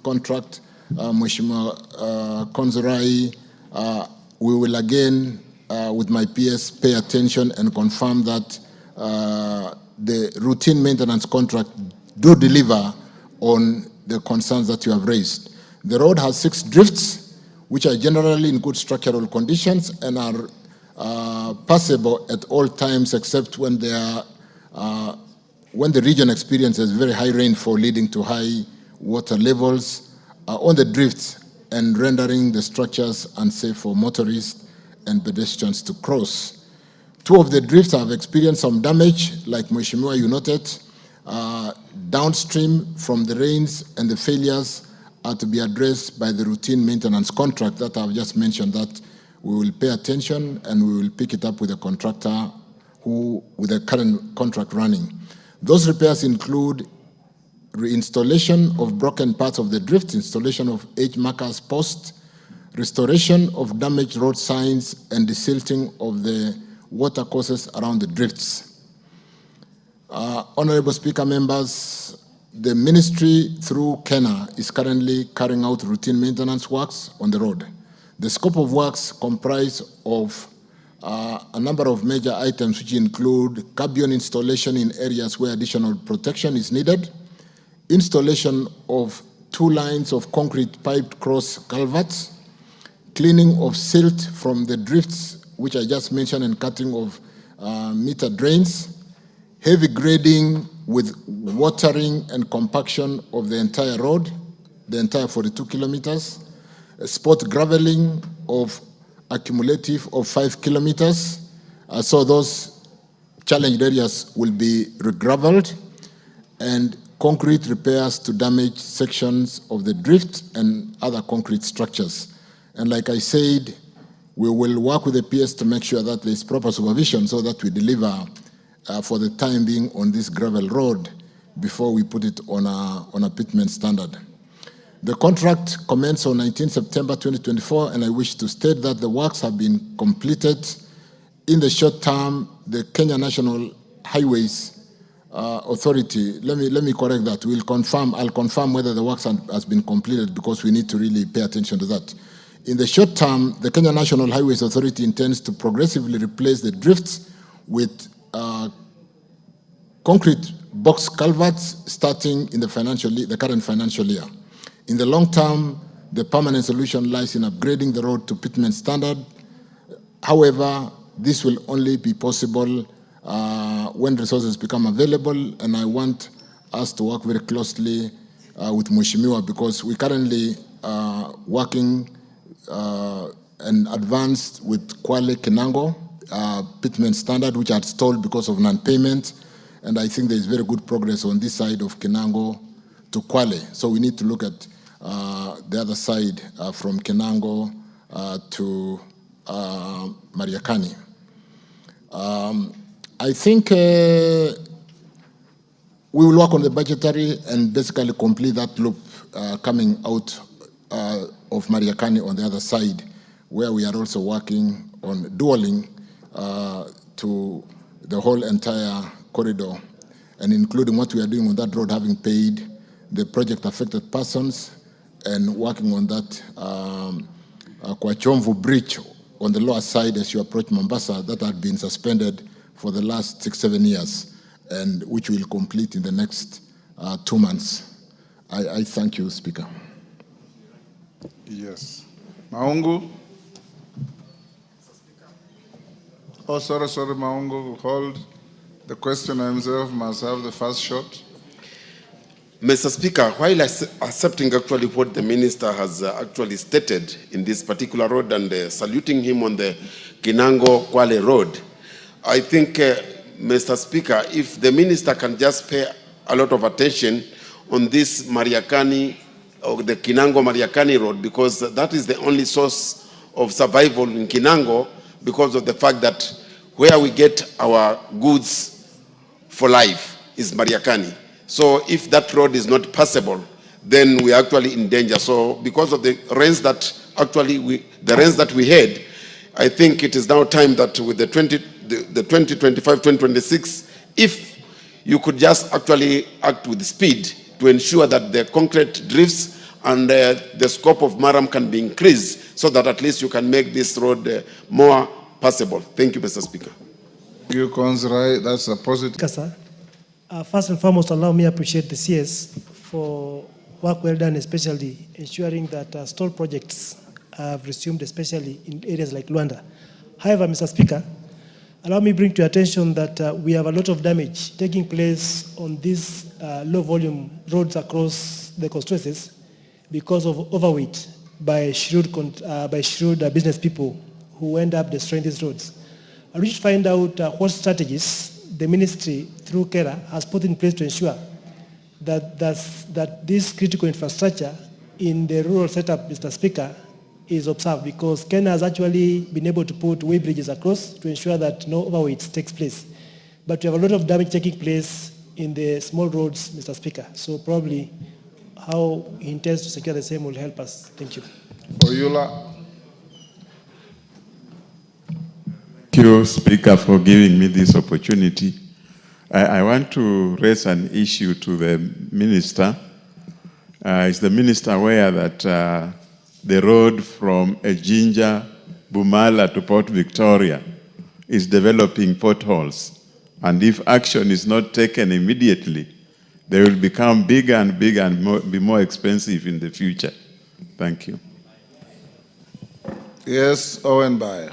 contract, Mheshimiwa Konzerai, we will again, with my PS, pay attention and confirm that the routine maintenance contract do deliver on the concerns that you have raised. The road has 6 drifts, which are generally in good structural conditions and are passable at all times except when they are when the region experiences very high rainfall leading to high water levels on the drifts and rendering the structures unsafe for motorists and pedestrians to cross. 2 of the drifts have experienced some damage, like Mheshimiwa you noted, downstream from the rains, and the failures are to be addressed by the routine maintenance contract that I've just mentioned, that we will pay attention and we will pick it up with the contractor with the current contract running. Those repairs include reinstallation of broken parts of the drift, installation of edge markers posts, restoration of damaged road signs, and desilting of the water courses around the drifts. Honorable Speaker, members, the ministry through KENA is currently carrying out routine maintenance works on the road. The scope of works comprise of a number of major items, which include gabion installation in areas where additional protection is needed, installation of 2 lines of concrete piped cross culverts, cleaning of silt from the drifts, which I just mentioned, and cutting of meter drains, heavy grading with watering and compaction of the entire road, the entire 42 kilometers, spot graveling of accumulative of 5 kilometers. So those challenged areas will be regraveled, and concrete repairs to damaged sections of the drift and other concrete structures. And like I said, we will work with the PS to make sure that there is proper supervision so that we deliver for the time being on this gravel road before we put it on a pitment standard. The contract commenced on 19 September 2024, and I wish to state that the works have been completed. In the short term, the Kenya National Highways Authority, let me correct that. I'll confirm whether the works has been completed, because we need to really pay attention to that. In the short term, the Kenya National Highways Authority intends to progressively replace the drifts with concrete box culverts starting in the current financial year. In the long term, the permanent solution lies in upgrading the road to pitment standard. However, this will only be possible when resources become available, and I want us to work very closely with Mheshimiwa, because we currently working and advanced with Kwale Kinango pitment standard, which are stalled because of non-payment, and I think there is very good progress on this side of Kinango to Kwale. So we need to look at the other side from Kinango to Mariakani. I think we will work on the budgetary and basically complete that loop coming out of Mariakani on the other side, where we are also working on dualing to the whole entire corridor, and including what we are doing on that road, having paid the project affected persons and working on that Kwachomvu Bridge on the lower side as you approach Mombasa, that had been suspended for the last 6-7 years, and which we'll complete in the next 2 months. I thank you, Speaker. Yes. Maungu? Oh, sorry, Maungu, hold. The questioner himself must have the first shot. Mr. Speaker, while accepting actually what the minister has actually stated in this particular road and saluting him on the Kinango-Kwale road, I think, Mr. Speaker, if the minister can just pay a lot of attention on this Mariakani, or the Kinango-Mariakani road, because that is the only source of survival in Kinango, because of the fact that where we get our goods for life is Mariakani. So if that road is not passable, then we are actually in danger. So because of the rains that we had, I think it is now time that with the 2025-2026, if you could just actually act with speed to ensure that the concrete drifts and the scope of Maram can be increased, so that at least you can make this road more passable. Thank you, Mr. Speaker. Thank you, Konzrai. That's a positive. First and foremost, allow me to appreciate the CS for work well done, especially ensuring that stall projects have resumed, especially in areas like Luanda. However, Mr. Speaker, allow me to bring to your attention that we have a lot of damage taking place on these low-volume roads across the constituencies because of overweight by shrewd business people who end up destroying these roads. I wish to find out what strategies the ministry, through KERA, has put in place to ensure that this critical infrastructure in the rural setup, Mr. Speaker, is observed, because Kenya has actually been able to put way bridges across to ensure that no overweight takes place. But we have a lot of damage taking place in the small roads, Mr. Speaker. So probably how he intends to secure the same will help us. Thank you. Oyula. Thank you, Speaker, for giving me this opportunity. I want to raise an issue to the Minister. Is the Minister aware that the road from Ejinja, Bumala to Port Victoria is developing potholes? And if action is not taken immediately, they will become bigger and bigger and be more expensive in the future. Thank you. Yes, Owen Bayer.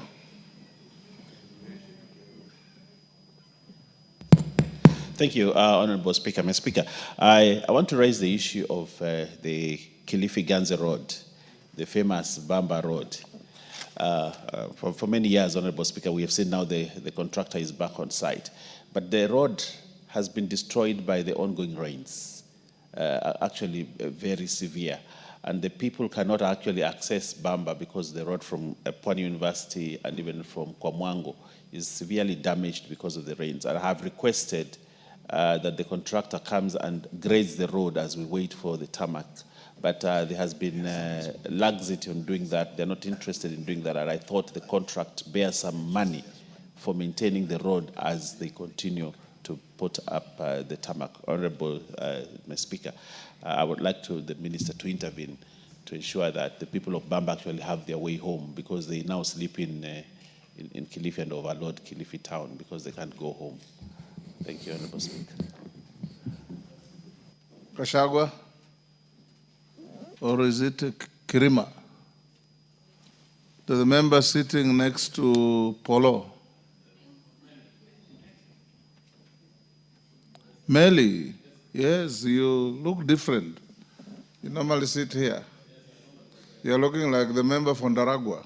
Thank you, Honorable Speaker. Mr. Speaker, I want to raise the issue of the Kilifi-Ganze Road, the famous Bamba Road. For many years, Honorable Speaker, we have seen now the contractor is back on site. But the road has been destroyed by the ongoing rains, actually very severe. And the people cannot actually access Bamba because the road from Pwani University and even from Kwamwango is severely damaged because of the rains. And I have requested that the contractor comes and grades the road as we wait for the tarmac. But there has been laxity on doing that. They're not interested in doing that. And I thought the contract bears some money for maintaining the road as they continue to put up the tarmac. Honorable Mr. Speaker, I would like the Minister to intervene to ensure that the people of Bamba actually have their way home, because they now sleep in Kilifi and overload Kilifi town because they can't go home. Thank you, Honorable Speaker. Kashagwa? Or is it Kirima? To the member sitting next to Polo? Meli, yes, you look different. You normally sit here. You're looking like the member from Daragwa.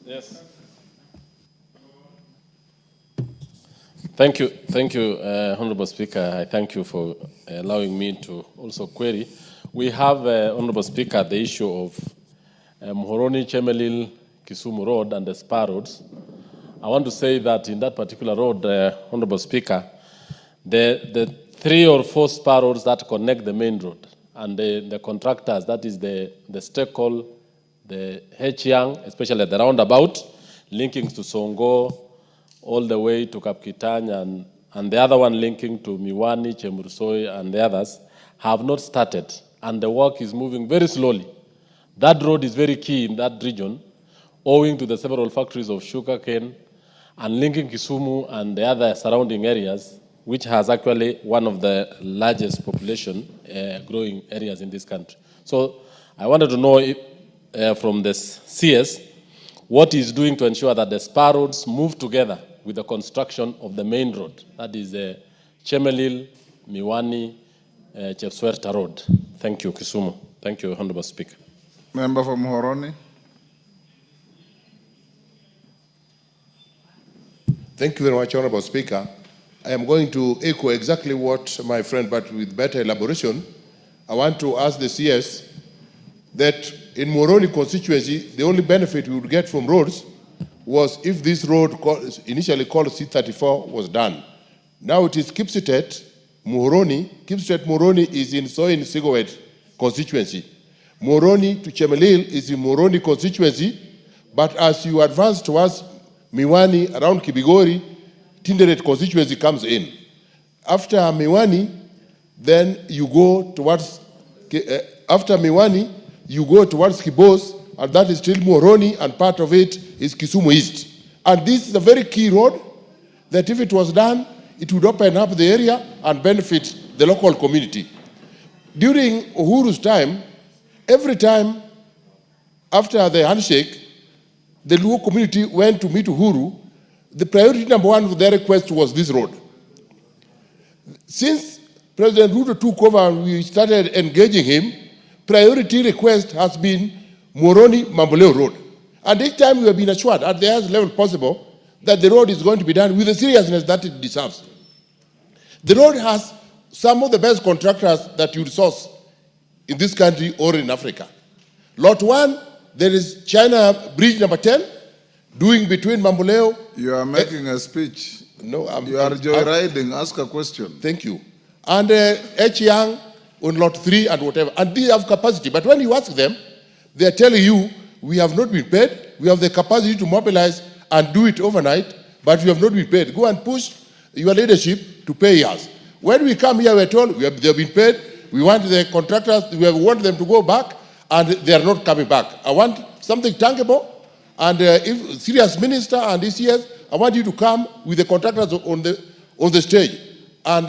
Yes. Thank you, Honorable Speaker. I thank you for allowing me to also query. We have, Honorable Speaker, the issue of Muhoroni, Chemelil, Kisumu Road and the Spar roads. I want to say that in that particular road, Honorable Speaker, the 3 or 4 spar roads that connect the main road and the contractors, that is the Stekol, the H-Young, especially at the roundabout, linking to Songo, all the way to Kapkitany, and the other one linking to Miwani, Chemursoi, and the others, have not started, and the work is moving very slowly. That road is very key in that region, owing to the several factories of sugarcane, and linking Kisumu and the other surrounding areas, which has actually one of the largest population growing areas in this country. So I wanted to know if, from the CS, what is doing to ensure that the spar roads move together with the construction of the main road, that is Chemelil, Miwani, Chepswerta Road. Thank you, Kisumu. Thank you, Honorable Speaker. Member from Muhoroni. Thank you very much, Honorable Speaker. I am going to echo exactly what my friend, but with better elaboration. I want to ask the CS that in Muhoroni constituency, the only benefit we would get from roads was if this road initially called C34 was done. Now it is Kipsitet, Muhoroni. Kipsitet, Muhoroni is in Soin Sigowet constituency. Muhoroni to Chemelil is in Muhoroni constituency, but as you advance towards Miwani around Kibigori, Tinderet constituency comes in. After Miwani, then you go towards, after Miwani, you go towards Kibos, and that is still Muhoroni, and part of it is Kisumu East. And this is a very key road that if it was done, it would open up the area and benefit the local community. during Uhuru's time, every time after the handshake, the Luo community went to meet Uhuru, the priority number one of their request was this road. Since President Ruto took over and we started engaging him, priority request has been Moroni Mamboleo Road. And each time we have been assured at the highest level possible that the road is going to be done with the seriousness that it deserves. The road has some of the best contractors that you resource in this country or in Africa. Lot 1, there is China Bridge number 10, doing between Mamboleo. You are making a speech. No, you are joyriding. Ask a question. Thank you. And Echiang on lot 3 and whatever. And they have capacity. But when you ask them, they are telling you, we have not been paid. We have the capacity to mobilize and do it overnight, but we have not been paid. Go and push your leadership to pay us. When we come here, we're told they have been paid. We want the contractors, we want them to go back, and they are not coming back. I want something tangible, and if serious minister and ECS, I want you to come with the contractors on the stage and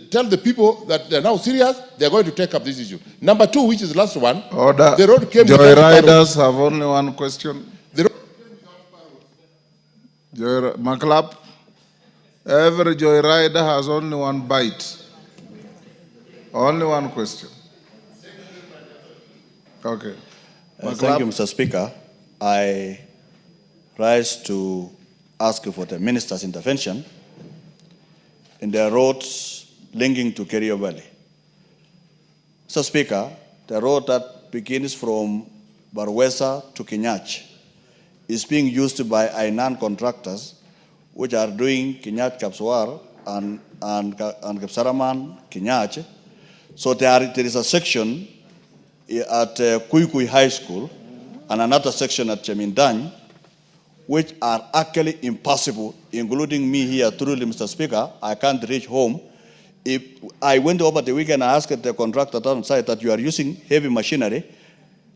tell the people that they're now serious, they're going to take up this issue. Number 2, which is the last one, Order. The road came Joyriders have only one question. Maclap, every joyrider has only one bite. Only one question. Okay. Thank you, Mr. Speaker. I rise to ask for the minister's intervention in the roads linking to Kerio Valley. Mr. Speaker, the road that begins from Barwesa to Kinyach is being used by Ainan contractors, which are doing Kinyach Kapswar and Kapsaraman Kinyach. So there is a section at Kuikui High School and another section at Chemindany, which are actually impossible, including me here, truly, Mr. Speaker. I can't reach home. If I went over the weekend and asked the contractor on site that you are using heavy machinery,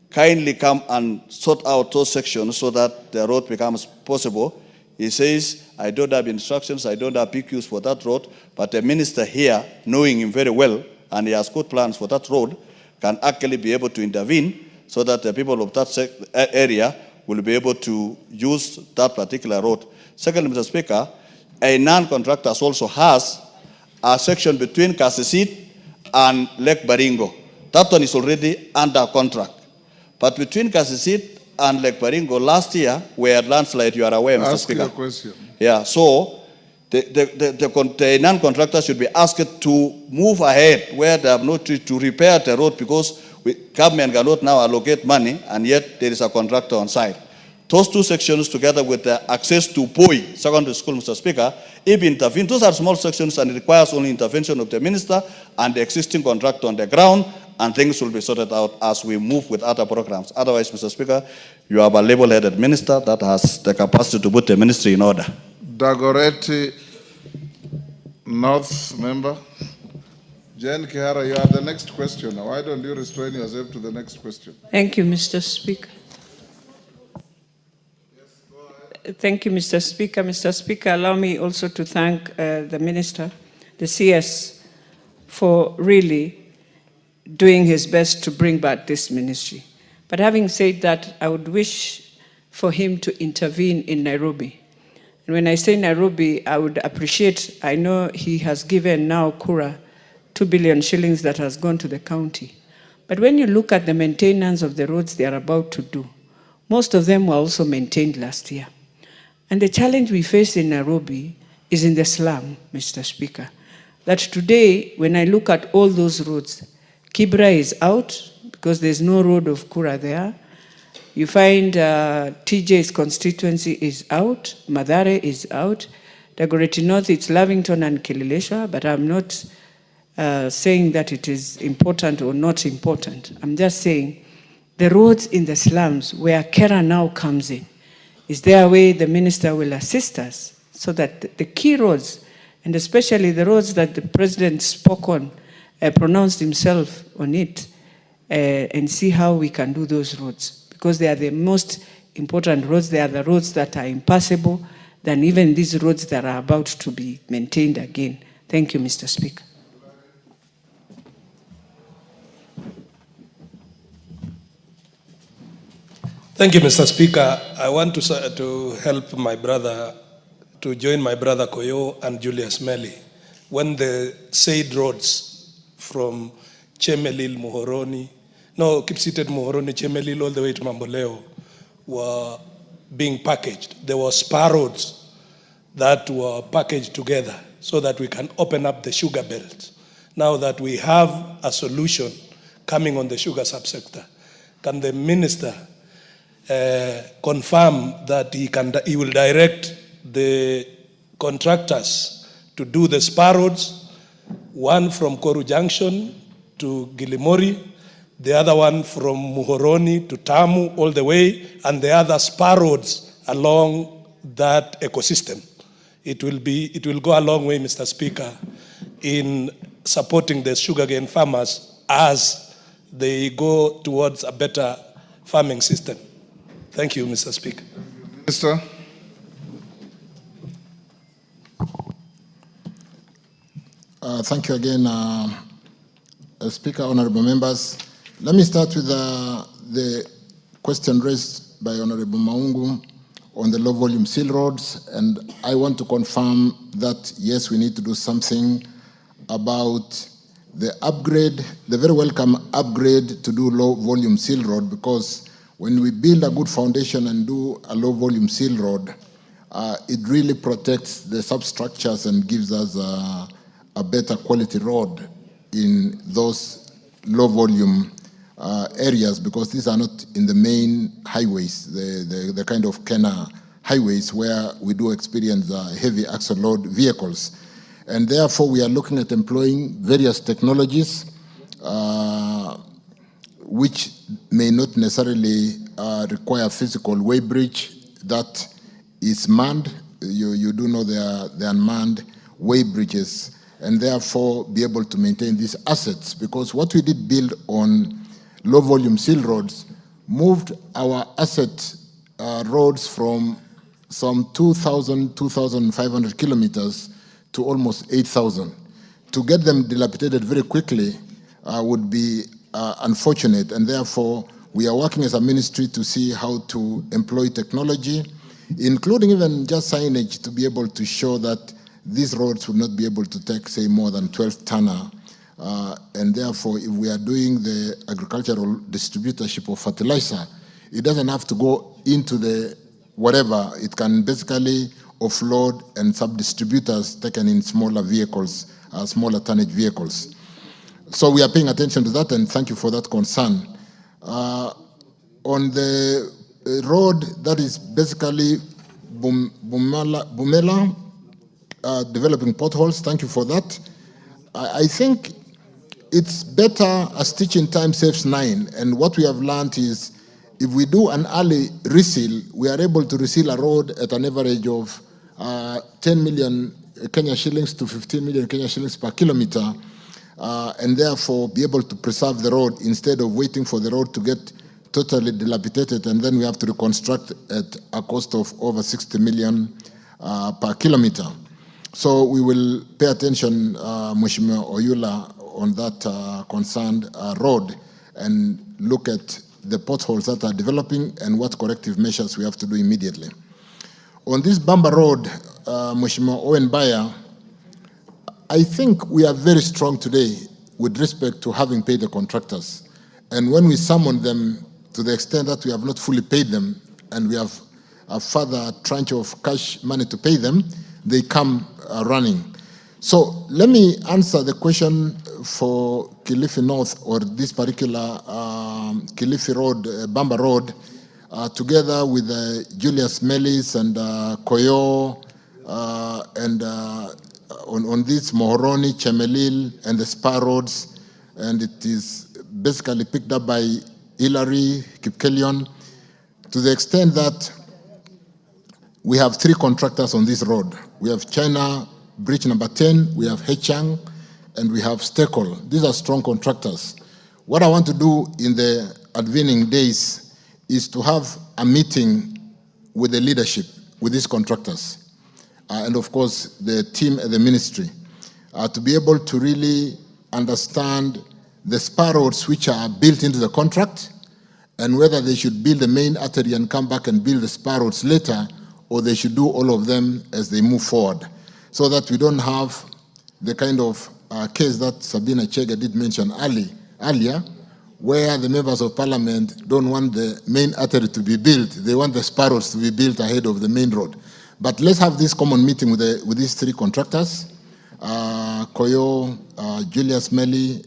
kindly come and sort out those sections so that the road becomes possible. He says, I don't have instructions, I don't have PQs for that road, but the minister here, knowing him very well, and he has good plans for that road, can actually be able to intervene so that the people of that area will be able to use that particular road. Secondly, Mr. Speaker, a non-contractor also has a section between Kasisit and Lake Baringo. That one is already under contract. But between Kasisit and Lake Baringo, last year, we had landslide, you are aware, Mr. Speaker. Ask your question. Yeah, so the non-contractor should be asked to move ahead where they have no to repair the road, because government cannot now allocate money and yet there is a contractor on site. Those two sections together with the access to Poi Secondary School, Mr. Speaker, if intervened, those are small sections and it requires only intervention of the minister and the existing contractor on the ground, and things will be sorted out as we move with other programs. Otherwise, Mr. Speaker, you have a level-headed minister that has the capacity to put the ministry in order. Dagoretti, North member. Jen Kihara, you are the next question. Why don't you restrain yourself to the next question? Thank you, Mr. Speaker. Thank you, Mr. Speaker. Mr. Speaker, allow me also to thank the Minister, the CS, for really doing his best to bring back this ministry. But having said that, I would wish for him to intervene in Nairobi. And when I say Nairobi, I would appreciate, I know he has given now Kura 2 billion shillings that has gone to the county. But when you look at the maintenance of the roads they are about to do, most of them were also maintained last year. And the challenge we face in Nairobi is in the slum, Mr. Speaker. That today, when I look at all those roads, Kibra is out because there's no road of Kura there. You find TJ's constituency is out, Madare is out. Dagoretti North, it's Lavington and Kilileshwa, but I'm not saying that it is important or not important. I'm just saying the roads in the slums where Kera now comes in, is there a way the minister will assist us so that the key roads, and especially the roads that the president spoke on, pronounced himself on it, and see how we can do those roads? Because they are the most important roads. They are the roads that are impassable than even these roads that are about to be maintained again. Thank you, Mr. Speaker. Thank you, Mr. Speaker. I want to help my brother, to join my brother Koyo and Julius Melly. When the said roads from Chemelil, Kipsitet, Muhoroni, Chemelil, all the way to Mamboleo were being packaged. There were spar roads that were packaged together so that we can open up the sugar belt. Now that we have a solution coming on the sugar subsector, can the minister confirm that he will direct the contractors to do the spar roads, one from Koru Junction to Gilimori, the other one from Muhoroni to Tamu all the way, and the other spar roads along that ecosystem. It will go a long way, Mr. Speaker, in supporting the sugarcane farmers as they go towards a better farming system. Thank you, Mr. Speaker. Minister. Thank you again, Speaker, honorable members. Let me start with the question raised by Honorable Maungu on the low volume seal roads, and I want to confirm that yes, we need to do something about the upgrade, the very welcome upgrade to do low volume seal road, because when we build a good foundation and do a low volume seal road, it really protects the substructures and gives us a better quality road in those low volume areas, because these are not in the main highways, the kind of Kena highways where we do experience heavy axle load vehicles. And therefore we are looking at employing various technologies which may not necessarily require physical weighbridge that is manned. You do know there are unmanned weighbridges, and therefore be able to maintain these assets, because what we did build on low volume seal roads moved our asset roads from some 2,500 kilometers to almost 8,000. To get them dilapidated very quickly would be unfortunate, and therefore we are working as a ministry to see how to employ technology, including even just signage, to be able to show that these roads would not be able to take, say, more than 12 tonner. And therefore, if we are doing the agricultural distributorship of fertilizer, it doesn't have to go into the whatever. It can basically offload and sub-distributors taken in smaller vehicles, smaller tonnage vehicles. So we are paying attention to that, and thank you for that concern. On the road that is basically Bumela, developing potholes, thank you for that. I think it's better a stitch in time saves 9, and what we have learned is if we do an early reseal, we are able to reseal a road at an average of 10 million Kenya shillings to 15 million Kenya shillings per kilometer, and therefore be able to preserve the road instead of waiting for the road to get totally dilapidated, and then we have to reconstruct at a cost of over 60 million per kilometer. So we will pay attention, Mheshimiwa Oyula, on that concerned road, and look at the potholes that are developing and what corrective measures we have to do immediately. On this Bamba Road, Mheshimiwa Owen Baya, I think we are very strong today with respect to having paid the contractors. And when we summon them, to the extent that we have not fully paid them, and we have a further tranche of cash money to pay them, they come running. So let me answer the question for Kilifi North, or this particular Kilifi Road, Bamba Road, together with Julius Melis and Koyo, and on this Mohoroni, Chemelil, and the Spar Roads, and it is basically picked up by Hillary, Kipkelion, to the extent that we have 3 contractors on this road. We have China Bridge number 10, we have Hechang, and we have Stekel. These are strong contractors. What I want to do in the advening days is to have a meeting with the leadership, with these contractors, and of course the team at the ministry, to be able to really understand the spar roads which are built into the contract, and whether they should build the main artery and come back and build the spur roads later, or they should do all of them as they move forward, so that we don't have the kind of case that Sabina Chega did mention earlier, where the members of parliament don't want the main artery to be built. They want the spur roads to be built ahead of the main road. But let's have this common meeting with these three contractors, Koyo, Julius Melly,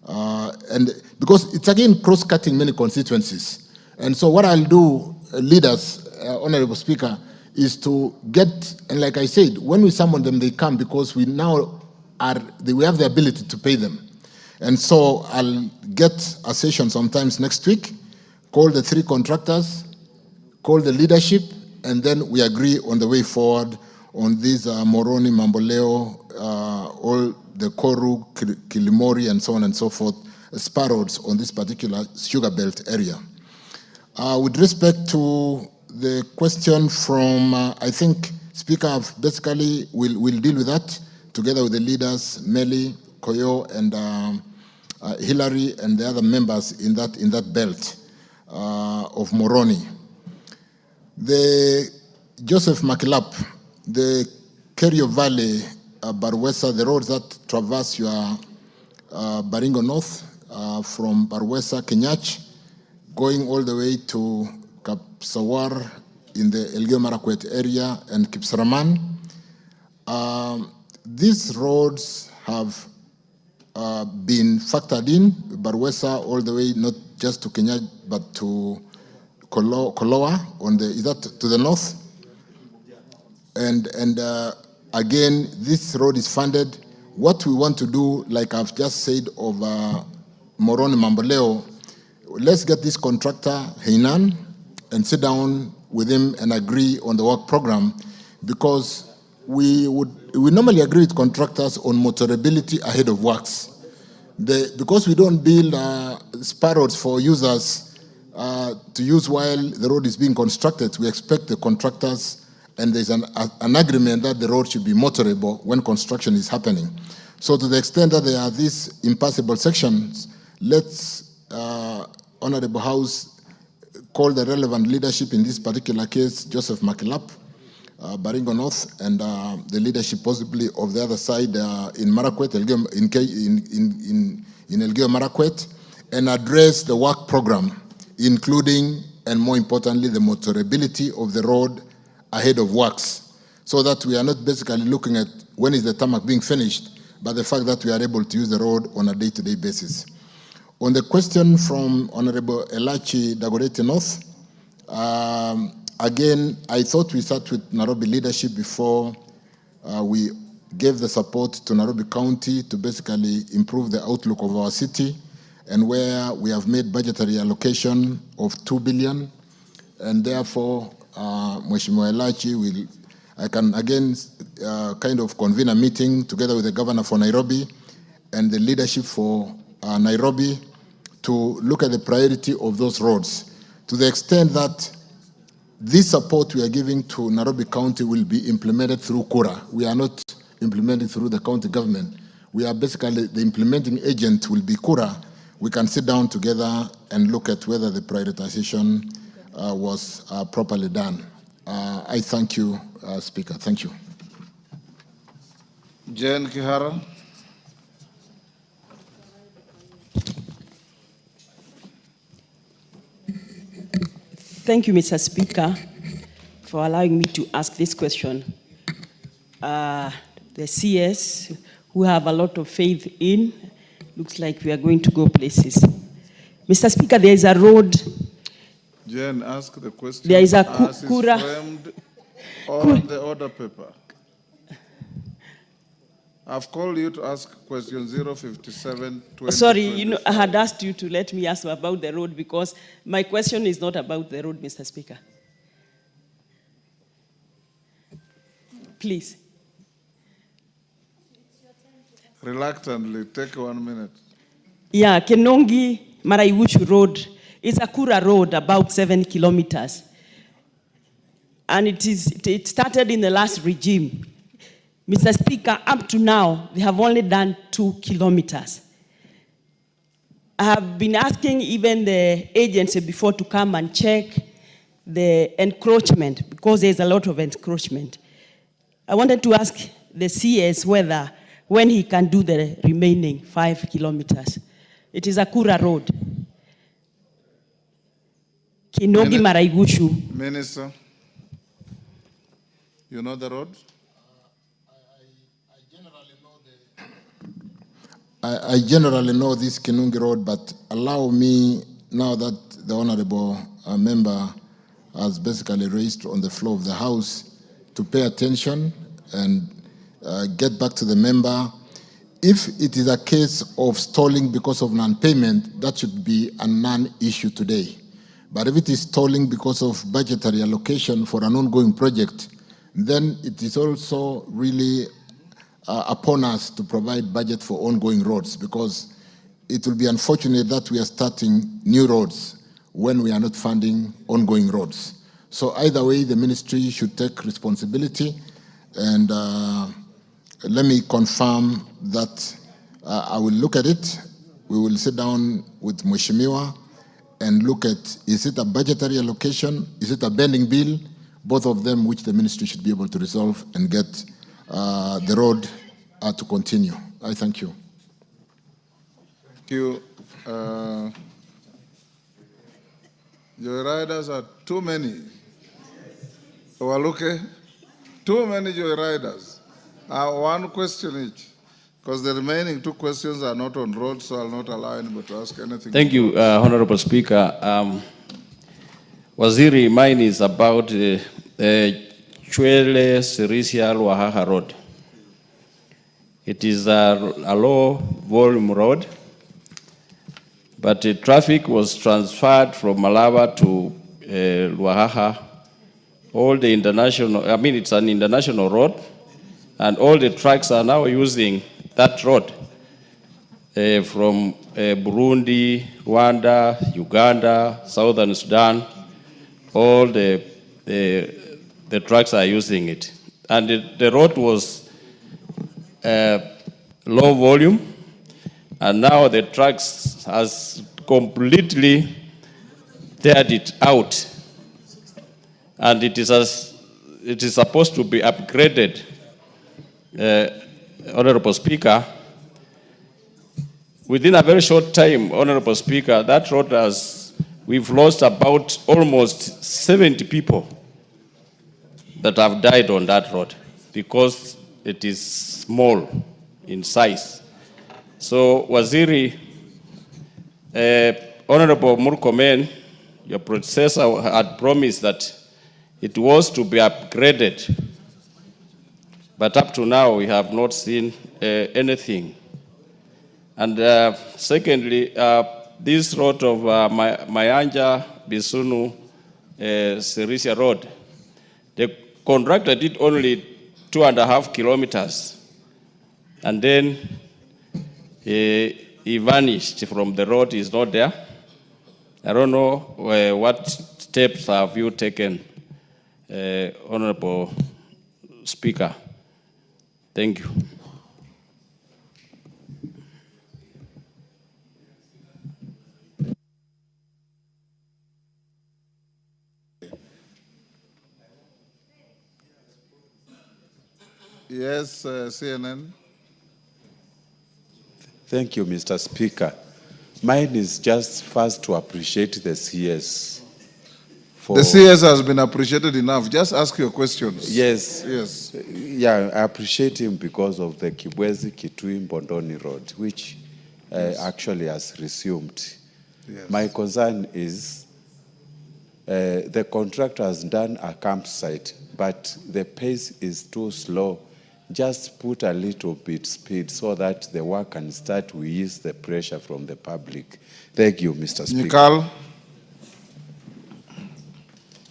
and because it's again cross-cutting many constituencies. And so what I'll do, leaders, Honorable Speaker, is to get, and like I said, when we summon them, they come because we now we have the ability to pay them. And so I'll get a session sometimes next week, call the three contractors, call the leadership, and then we agree on the way forward on these Moroni, Mamboleo, all the Koru, Kilimori, and so on and so forth, spur roads on this particular sugar belt area. With respect to the question from, I think Speaker basically will deal with that together with the leaders, Meli, Koyo, and Hillary, and the other members in that belt of Moroni. The Joseph Makilap, the Kerio Valley, Barwesa, the roads that traverse your Baringo North from Barwesa, Kenyach, going all the way to Kapsawar in the Elgeyo Marakwet area and Kipsaraman. These roads have been factored in, Barwesa all the way, not just to Kenya, but to Koloa, is that to the north? And again, this road is funded. What we want to do, like I've just said of Moroni Mamboleo, let's get this contractor, Heinan, and sit down with him and agree on the work program, because we normally agree with contractors on motorability ahead of works. Because we don't build spur roads for users to use while the road is being constructed, we expect the contractors, and there's an agreement that the road should be motorable when construction is happening. So to the extent that there are these impassable sections, let's, Honorable House, call the relevant leadership in this particular case, Joseph Makilap, Baringo North, and the leadership possibly of the other side in Marakwet, in Elgeyo Marakwet, and address the work program, including, and more importantly, the motorability of the road ahead of works, so that we are not basically looking at when is the tarmac being finished, but the fact that we are able to use the road on a day-to-day basis. On the question from Honorable Elachi Dagoretti North, again, I thought we sat with Nairobi leadership before we gave the support to Nairobi County to basically improve the outlook of our city, and where we have made budgetary allocation of 2 billion, and therefore, Mheshimiwa Elachi I can again kind of convene a meeting together with the governor for Nairobi and the leadership for Nairobi to look at the priority of those roads, to the extent that this support we are giving to Nairobi County will be implemented through Kura. We are not implementing through the county government. We are basically, the implementing agent will be Kura. We can sit down together and look at whether the prioritization was properly done. I thank you, Speaker. Thank you. Jane Kihara. Thank you, Mr. Speaker, for allowing me to ask this question. The CS, who have a lot of faith in, looks like we are going to go places. Mr. Speaker, there is a road. Jen, ask the question. There is a Kura on the order paper. I've called you to ask question 057. Sorry, I had asked you to let me ask about the road because my question is not about the road, Mr. Speaker. Please. Reluctantly, take 1 minute. Yeah, Kenongi Maraiwuchu Road is a Kura road, about 7 kilometers. And it started in the last regime. Mr. Speaker, up to now, they have only done 2 kilometers. I have been asking even the agency before to come and check the encroachment, because there's a lot of encroachment. I wanted to ask the CS whether, when he can do the remaining 5 kilometers. It is a Kura Road. Kinogi Maraigushu. Minister, you know the road? I generally know this Kinungi Road, but allow me, now that the honorable member has basically raised on the floor of the House, to pay attention and get back to the member. If it is a case of stalling because of non-payment, that should be a non-issue today. But if it is stalling because of budgetary allocation for an ongoing project, then it is also really upon us to provide budget for ongoing roads, because it will be unfortunate that we are starting new roads when we are not funding ongoing roads. So either way, the ministry should take responsibility, and let me confirm that I will look at it. We will sit down with Mheshimiwa and look at, is it a budgetary allocation? Is it a bending bill? Both of them, which the ministry should be able to resolve and get the road to continue. I thank you. Thank you. Joyriders are too many. Waluke, too many joyriders. One question each, because the remaining 2 questions are not on roads, so I'll not allow anybody to ask anything. Thank you, Honorable Speaker. Waziri, mine is about Chwele Sirisia Luahaha Road. It is a low volume road, but the traffic was transferred from Malaba to Luahaha. All the international, it's an international road, and all the trucks are now using that road from Burundi, Rwanda, Uganda, Southern Sudan. All the trucks are using it. And the road was low volume, and now the trucks has completely teared it out. And it is supposed to be upgraded, Honorable Speaker. Within a very short time, Honorable Speaker, that road we've lost about almost 70 people that have died on that road because it is small in size. So, Waziri, Honorable Murkomen, your predecessor had promised that it was to be upgraded, but up to now we have not seen anything. And secondly, this road of Mayanja Bisunu Sirisia Road, the contractor did only 2.5 kilometers, and then he vanished from the road. He's not there. I don't know what steps have you taken, Honorable Speaker. Thank you. Yes, CNN. Thank you, Mr. Speaker. Mine is just first to appreciate the CS. The CS has been appreciated enough. Just ask your questions. Yes. Yes. Yeah, I appreciate him because of the Kibwezi Kitui Mbondoni Road, which actually has resumed. Yes. My concern is the contractor has done a campsite, but the pace is too slow. Just put a little bit speed so that the work can start to ease the pressure from the public. Thank you, Mr. Speaker. Nikal.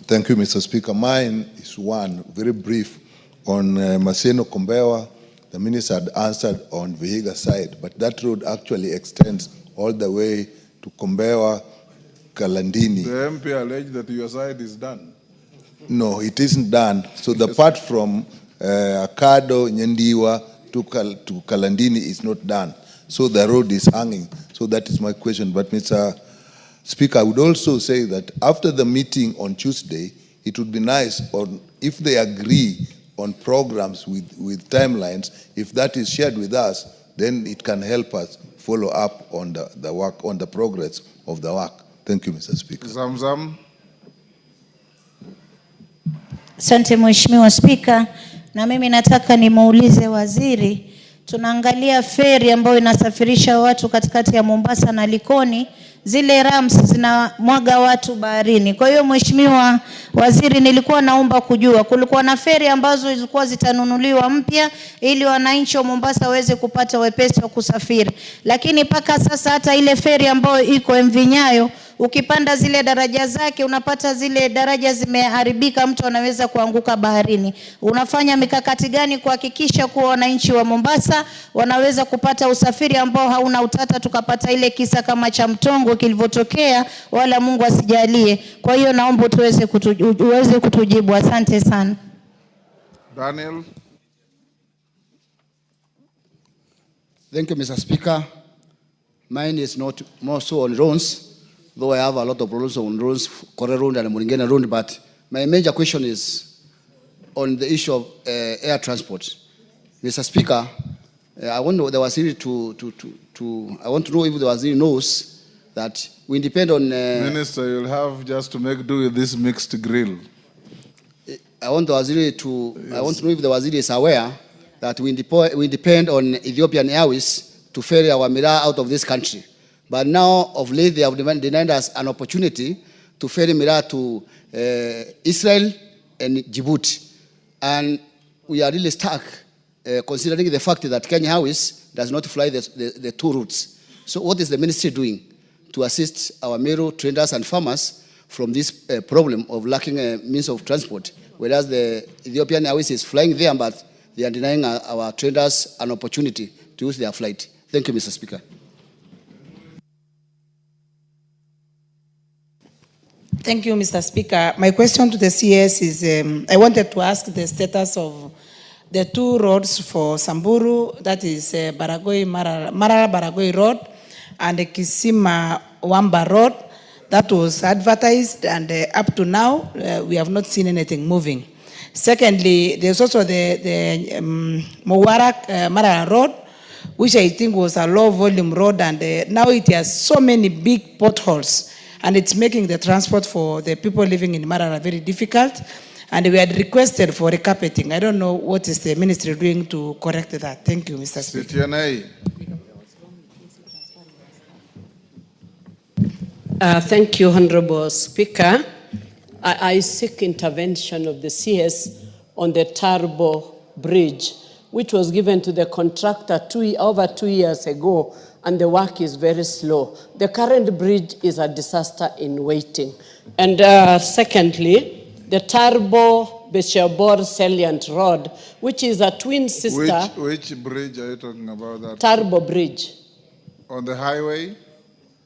Thank you, Mr. Speaker. Mine is one, very brief, on Maseno Kombewa. The minister had answered on Vihiga side, but that road actually extends all the way to Kombewa, Kalandini. The MP alleged that your side is done. No, it isn't done. So the part from Akado, Nyendiwa to Kalandini is not done. So the road is hanging. So that is my question. But Mr. Speaker, I would also say that after the meeting on Tuesday, it would be nice if they agree on programs with timelines. If that is shared with us, then it can help us follow up on the work, on the progress of the work. Thank you, Mr. Speaker. Zamzam. Asante Mheshimiwa Spika, na mimi nataka nimuulize waziri, tunaangalia feri ambayo inasafirisha watu katikati ya Mombasa na Likoni, zile rams zinamwaga watu baharini. Kwa hiyo Mheshimiwa Waziri, nilikuwa naomba kujua, kulikuwa na feri ambazo zilikuwa zitanunuliwa mpya ili wananchi wa Mombasa waweze kupata wepesi wa kusafiri. Lakini paka sasa hata ile feri ambayo iko MV Nyayo, ukipanda zile daraja zake unapata zile daraja zimeharibika, mtu anaweza kuanguka baharini. Unafanya mikakati gani kuhakikisha kuwa wananchi wa Mombasa wanaweza kupata usafiri ambao hauna utata, tukapata ile kisa kama cha Mtongo kilivyotokea, wala Mungu asijalie. Kwa hiyo naomba uweze kutujibu. Asante sana. Daniel. Thank you, Mr. Speaker. Mine is not more so on roads, though I have a lot of problems on roads, Kore Road and Muringena Road, but my major question is on the issue of air transport. Mr. Speaker, I want the Waziri I want to know if the Waziri knows that we depend on... Minister, you'll have just to make do with this mixed grill. I want the Waziri I want to know if the Waziri is aware that we depend on Ethiopian Airways to ferry our miraa out of this country. But now, of late, they have denied us an opportunity to ferry miraa to Israel and Djibouti. And we are really stuck, considering the fact that Kenya Airways does not fly the two routes. So what is the ministry doing to assist our Meru traders and farmers from this problem of lacking means of transport, whereas the Ethiopian Airways is flying there, but they are denying our traders an opportunity to use their flight? Thank you, Mr. Speaker. Thank you, Mr. Speaker. My question to the CS is, I wanted to ask the status of the two roads for Samburu, that is Marara Baragoi Road and the Kisima Wamba Road. That was advertised, and up to now, we have not seen anything moving. Secondly, there's also the Mubarak Marara Road, which I think was a low volume road, and now it has so many big potholes, and it's making the transport for the people living in Marara very difficult. And we had requested for recarpeting. I don't know what is the ministry doing to correct that. Thank you, Mr. Speaker. Thank you, Honorable Speaker. I seek intervention of the CS on the Turbo Bridge, which was given to the contractor over 2 years ago, and the work is very slow. The current bridge is a disaster in waiting. And secondly, the Turbo Beshabor Salient Road, which is a twin sister. Which bridge are you talking about? That Turbo Bridge. On the highway?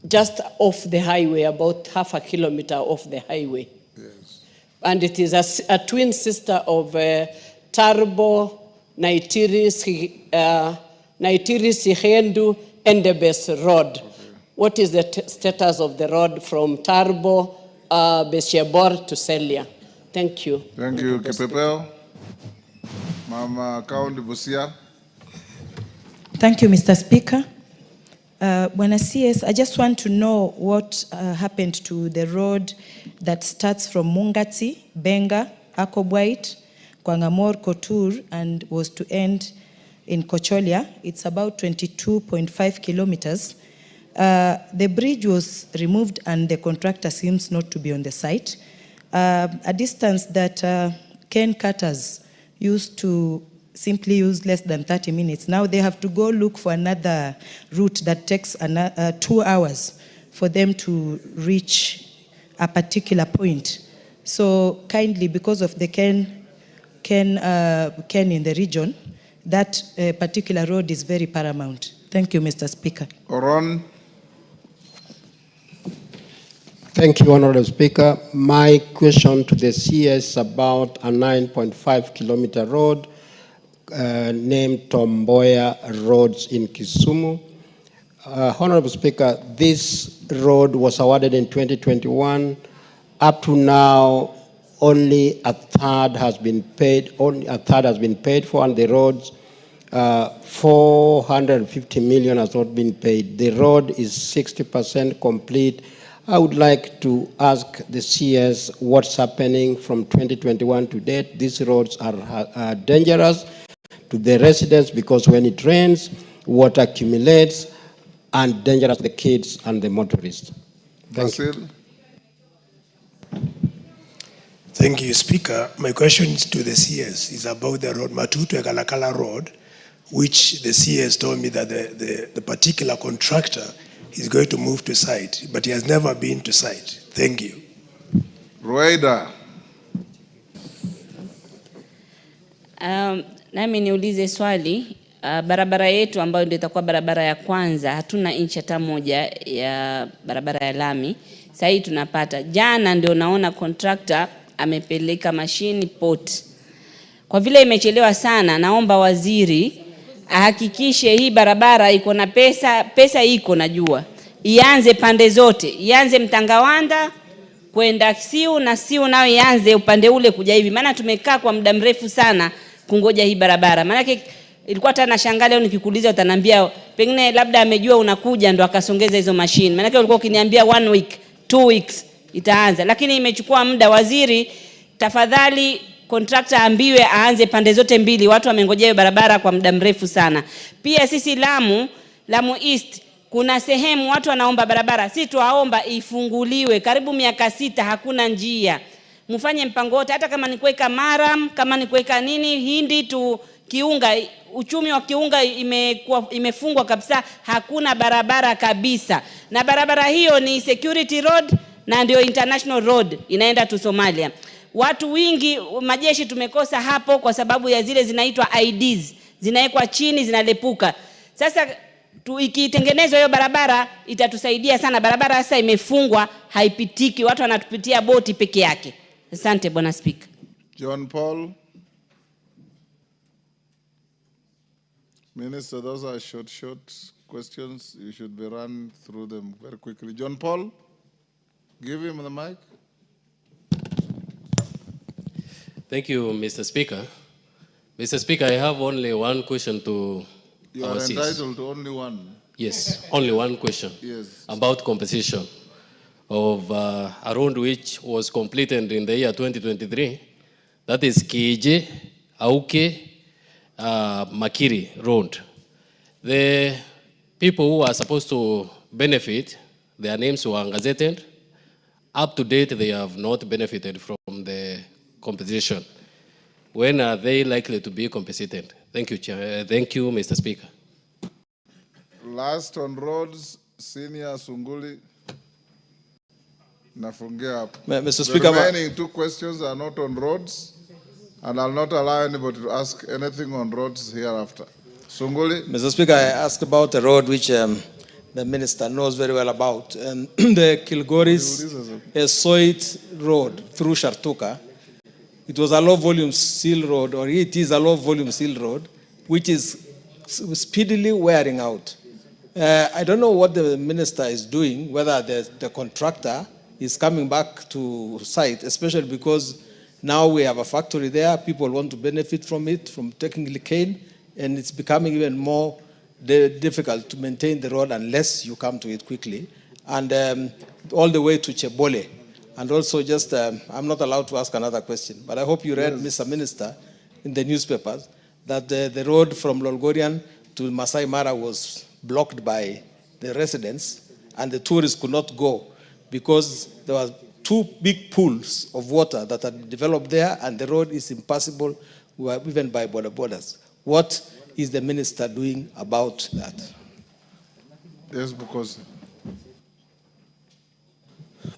Just off the highway, about half a kilometer off the highway. Yes. And it is a twin sister of Turbo, Naitiri, Sihendu, Endebes Road. Okay. What is the status of the road from Turbo, Beshabor to Celia? Thank you. Thank you, Kipepeo. Mama Kaundi Busia. Thank you, Mr. Speaker. Bwana CS, I just want to know what happened to the road that starts from Mungati, Benga, Akobwait, Kwangamor, Kotur, and was to end in Kocholia. It's about 22.5 kilometers. The bridge was removed and the contractor seems not to be on the site. A distance that Ken cutters used to simply use less than 30 minutes. Now they have to go look for another route that takes 2 hours for them to reach a particular point. So kindly, because of the Ken in the region, that particular road is very paramount. Thank you, Mr. Speaker. Oron. Thank you, Honorable Speaker. My question to the CS about a 9.5 kilometer road named Tomboya Roads in Kisumu. Honorable Speaker, this road was awarded in 2021. Up to now, only a third has been paid. Only a third has been paid for, and the roads, 450 million has not been paid. The road is 60% complete. I would like to ask the CS what's happening from 2021 to date. These roads are dangerous to the residents because when it rains, water accumulates, and dangerous to the kids and the motorists. Thank you. Thank you, Speaker. My question to the CS is about the road, Matutu-Ekalakala Road, which the CS told me that the particular contractor is going to move to site, but he has never been to site. Thank you. Rueda. Nami niulize swali. Barabara yetu ambayo ndio itakuwa barabara ya kwanza, hatuna inchi hata moja ya barabara ya lami. Sasa hii tunapata. Jana ndio naona contractor amepeleka mashini port. Kwa vile imechelewa sana, naomba waziri ahakikishe hii barabara iko na pesa iko najua. Ianze pande zote, ianze Mtangawanda kwenda Siu na Siu nao ianze upande ule kuja hivi. Maana tumekaa kwa muda mrefu sana kungoja hii barabara. Maana ilikuwa hata nashangaa leo nikikuuliza utaniambia pengine labda amejua unakuja ndo akasongeza hizo mashine. Maana ulikuwa ukiniambia 1 week, 2 weeks itaanza. Lakini imechukua muda. Waziri, tafadhali contractor ambiwe aanze pande zote mbili. Watu wamengojea hiyo barabara kwa muda mrefu sana. Pia sisi Lamu East kuna sehemu watu wanaomba barabara. Sisi tuwaomba ifunguliwe. Karibu miaka 6 hakuna njia. Mfanye mpango wote, hata kama ni kuweka maram, kama ni kuweka nini, hindi tu kiunga. Uchumi wa kiunga imefungwa kabisa, hakuna barabara kabisa. Na barabara hiyo ni security road na ndio international road inaenda tu Somalia. Watu wingi majeshi tumekosa hapo kwa sababu ya zile zinaitwa IDs, zinawekwa chini zinalepuka. Sasa ikitengenezwa hiyo barabara itatusaidia sana. Barabara sasa imefungwa, haipitiki, watu wanatupitia boti peke yake. Asante Bwana Speaker. John Paul. Minister, those are short questions. You should be run through them very quickly. John Paul, give him the mic. Thank you, Mr. Speaker. Mr. Speaker, I have only one question to You are entitled to only one. Yes, only one question. Yes. About compensation of a road which was completed in the year 2023. That is Kije, Auke, Makiri Road. The people who are supposed to benefit, their names were gazetted. Up to date, they have not benefited from the compensation. When are they likely to be compensated? Thank you, Chair. Thank you, Mr. Speaker. Last on roads, Senior Sunguli. Nafungia. Mr. Speaker, the remaining 2 questions are not on roads, and I'll not allow anybody to ask anything on roads hereafter. Sunguli. Mr. Speaker, I asked about a road which the minister knows very well about. The Kilgoris Soit Road through Shartuka. It was a low-volume seal road, or it is a low-volume seal road, which is speedily wearing out. I don't know what the minister is doing, whether the contractor is coming back to site, especially because now we have a factory there. People want to benefit from it, from taking the cane, and it's becoming even more difficult to maintain the road unless you come to it quickly. And all the way to Chebole. And also just, I'm not allowed to ask another question, but I hope you read, Mr. Minister, in the newspapers, that the road from Lolgorian to Masai Mara was blocked by the residents, and the tourists could not go because there were 2 big pools of water that had developed there, and the road is impassable even by border borders. What is the minister doing about that? Yes, because.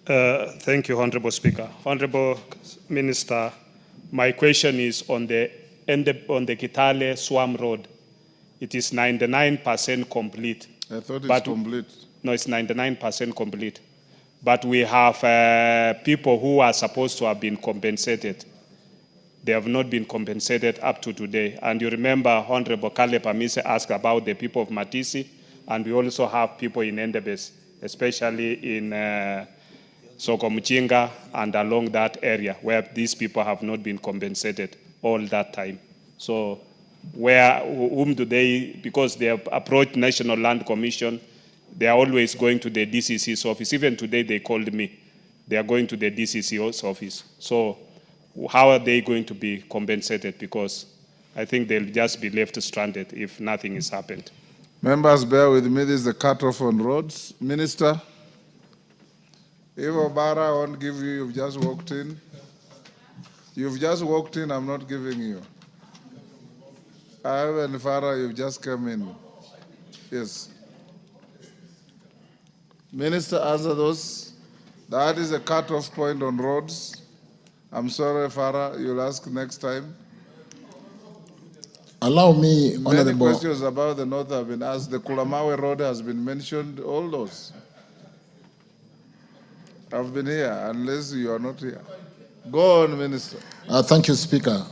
Thank you, Honorable Speaker. Honorable Minister, my question is on the Kitale Swam Road. It is 99% complete. I thought it's complete. No, it's 99% complete. But we have people who are supposed to have been compensated. They have not been compensated up to today. And you remember Honorable Kale Pamise asked about the people of Matisi. And we also have people in Endebess, especially in Sokomuchinga and along that area where these people have not been compensated all that time. So whom do they, because they have approached National Land Commission, they are always going to the DCC's office. Even today they called me. They are going to the DCC's office. So how are they going to be compensated? Because I think they'll just be left stranded if nothing is happened. Members, bear with me. This is the cutoff on roads. Minister, if Obara won't give you, you've just walked in. You've just walked in, I'm not giving you. Ivan Farah, you've just come in. Yes. Minister, answer those. That is a cutoff point on roads. I'm sorry, Farah, you'll ask next time. Allow me, Many Honorable. questions about the north have been asked. The Kulamawe Road has been mentioned, all those. I've been here, unless you are not here. Go on, Minister. Thank you, Speaker.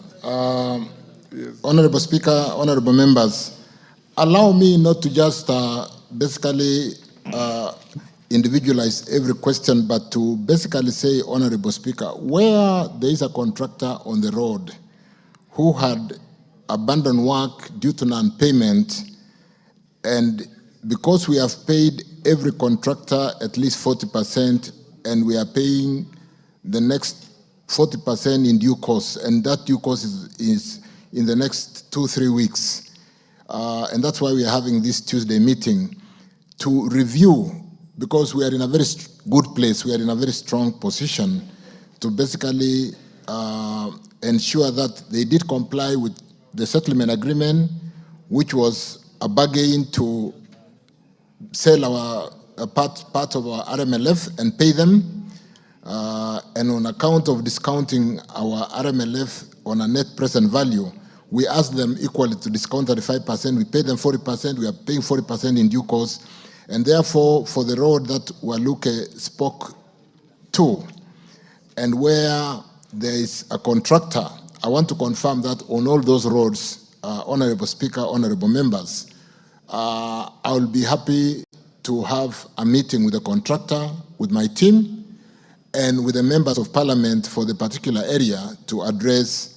Honorable Speaker, honorable members, allow me not to just basically individualize every question, but to basically say, Honorable Speaker, where there is a contractor on the road who had abandoned work due to non-payment, and because we have paid every contractor at least 40%, and we are paying the next 40% in due course, and that due course is in the next 2-3 weeks. And that's why we are having this Tuesday meeting to review, because we are in a very good place, we are in a very strong position to basically ensure that they did comply with the settlement agreement, which was a bargain to sell a part of our RMLF and pay them. And on account of discounting our RMLF on a net present value, we asked them equally to discount 35%. We paid them 40%. We are paying 40% in due course. And therefore, for the road that Waluke spoke to, and where there is a contractor, I want to confirm that on all those roads, Honorable Speaker, honorable members, I will be happy to have a meeting with the contractor, with my team, and with the members of parliament for the particular area to address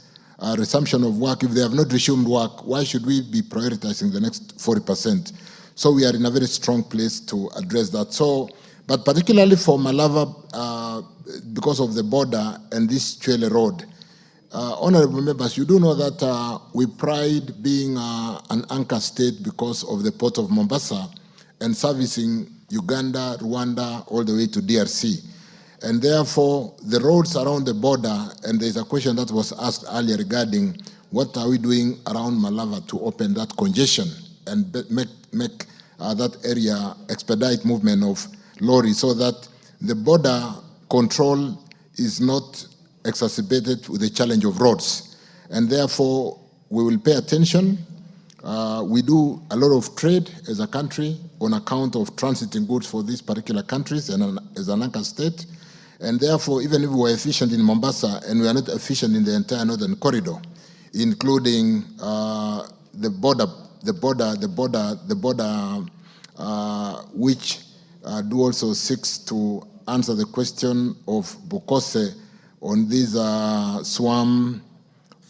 resumption of work. If they have not resumed work, why should we be prioritizing the next 40%? So we are in a very strong place to address that. So, but particularly for Malava, because of the border and this Chwele Road, honorable members, you do know that we pride being an anchor state because of the port of Mombasa and servicing Uganda, Rwanda, all the way to DRC. And therefore, the roads around the border, and there's a question that was asked earlier regarding what are we doing around Malava to open that congestion and make that area expedite movement of lorries so that the border control is not exacerbated with the challenge of roads. And therefore, we will pay attention. We do a lot of trade as a country on account of transiting goods for these particular countries and as an anchor state. And therefore, even if we are efficient in Mombasa and we are not efficient in the entire northern corridor, including the border, which do also seeks to answer the question of Bokose on this swamp,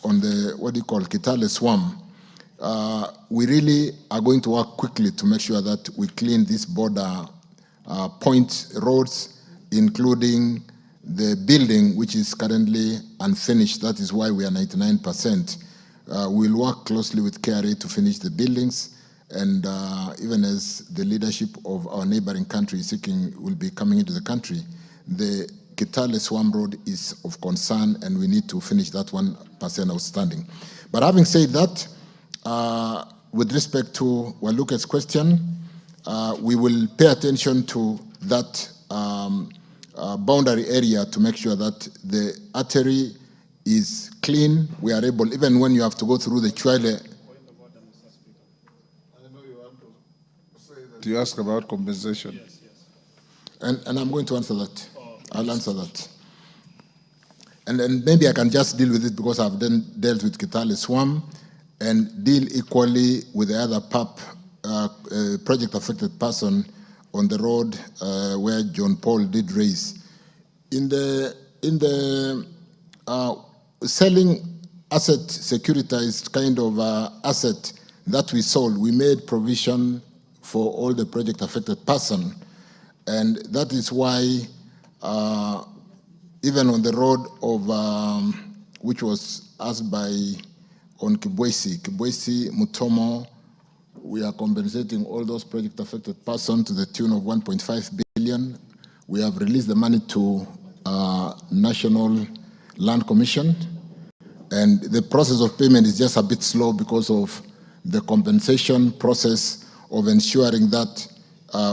on the, what do you call, Kitale swamp. We really are going to work quickly to make sure that we clean these border point roads, including the building, which is currently unfinished. That is why we are 99%. We'll work closely with KRA to finish the buildings, and even as the leadership of our neighboring country will be coming into the country, the Kitale Swamp Road is of concern, and we need to finish that 1% outstanding. But having said that, with respect to Waluke's question, we will pay attention to that boundary area to make sure that the artery is clean. We are able, even when you have to go through the Chwele. Do you ask about compensation? Yes. And I'm going to answer that. I'll answer that. And maybe I can just deal with it because I've then dealt with Kitale Swamp and deal equally with the other PAP project affected person on the road where John Paul did raise. In the selling asset securitized kind of asset that we sold, we made provision for all the project affected person, and that is why even on the road of which was asked by on Kibwesi Mutomo, we are compensating all those project affected persons to the tune of 1.5 billion. We have released the money to National Land Commission, and the process of payment is just a bit slow because of the compensation process of ensuring that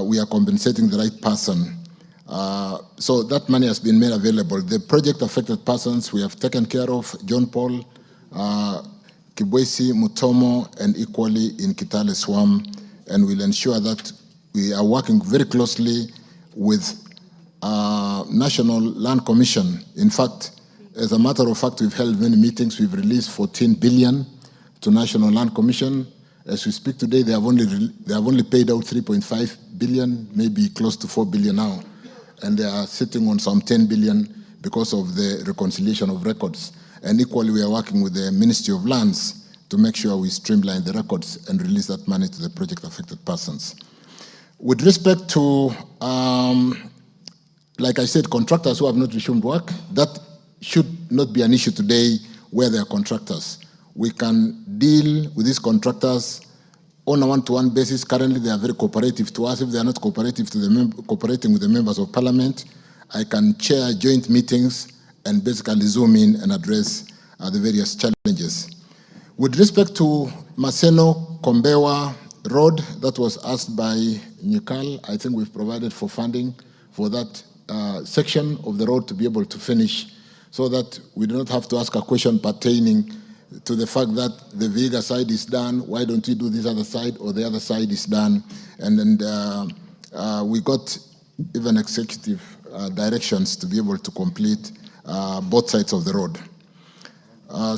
we are compensating the right person. So that money has been made available. The project affected persons we have taken care of, John Paul, Kibwesi, Mutomo, and equally in Kitale Swam, and we'll ensure that we are working very closely with National Land Commission. In fact, as a matter of fact, we've held many meetings. We've released 14 billion to National Land Commission. As we speak today, they have only paid out 3.5 billion, maybe close to 4 billion now, and they are sitting on some 10 billion because of the reconciliation of records. And equally, we are working with the Ministry of Lands to make sure we streamline the records and release that money to the project affected persons. With respect to, like I said, contractors who have not resumed work, that should not be an issue today where they are contractors. We can deal with these contractors on a one-to-one basis. Currently, they are very cooperative to us. If they are not cooperative to cooperating with the members of parliament, I can chair joint meetings and basically zoom in and address the various challenges. With respect to Maseno Kombewa Road, that was asked by Nyikal, I think we've provided for funding for that section of the road to be able to finish, so that we do not have to ask a question pertaining to the fact that the Vihiga side is done, why don't we do this other side, or the other side is done. And then we got even executive directions to be able to complete both sides of the road.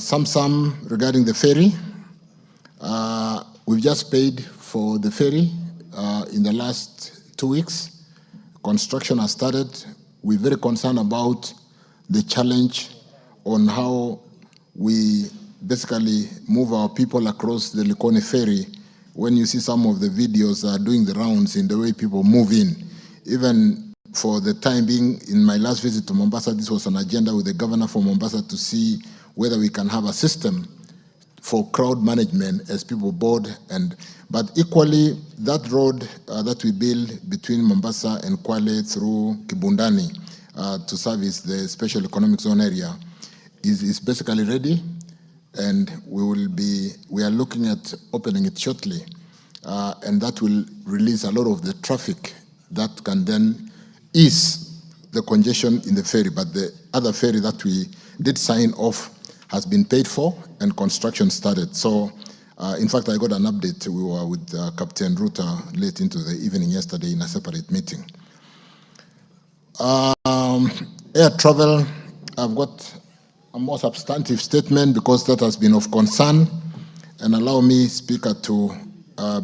Some regarding the ferry. We've just paid for the ferry in the last 2 weeks. Construction has started. We're very concerned about the challenge on how we basically move our people across the Likoni ferry. When you see some of the videos doing the rounds in the way people move in, even for the time being, in my last visit to Mombasa, this was an agenda with the governor for Mombasa to see whether we can have a system for crowd management as people board. But equally, that road that we build between Mombasa and Kwale through Kibundani to service the special economic zone area is basically ready, and we are looking at opening it shortly, and that will release a lot of the traffic that can then ease the congestion in the ferry. But the other ferry that we did sign off has been paid for and construction started. So in fact, I got an update. We were with Captain Ruta late into the evening yesterday in a separate meeting. Air travel, I've got a more substantive statement because that has been of concern, and allow me, Speaker, to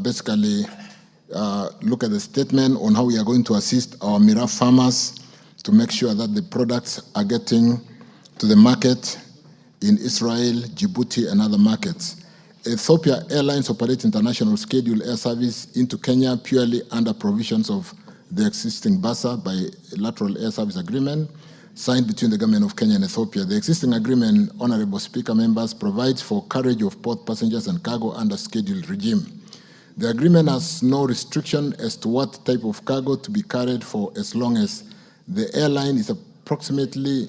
basically look at the statement on how we are going to assist our Mira farmers to make sure that the products are getting to the market in Israel, Djibouti, and other markets. Ethiopia Airlines operate international scheduled air service into Kenya purely under provisions of the existing BASA bilateral air service agreement signed between the government of Kenya and Ethiopia. The existing agreement, Honorable Speaker, members, provides for carriage of both passengers and cargo under scheduled regime. The agreement has no restriction as to what type of cargo to be carried for as long as the airline is approximately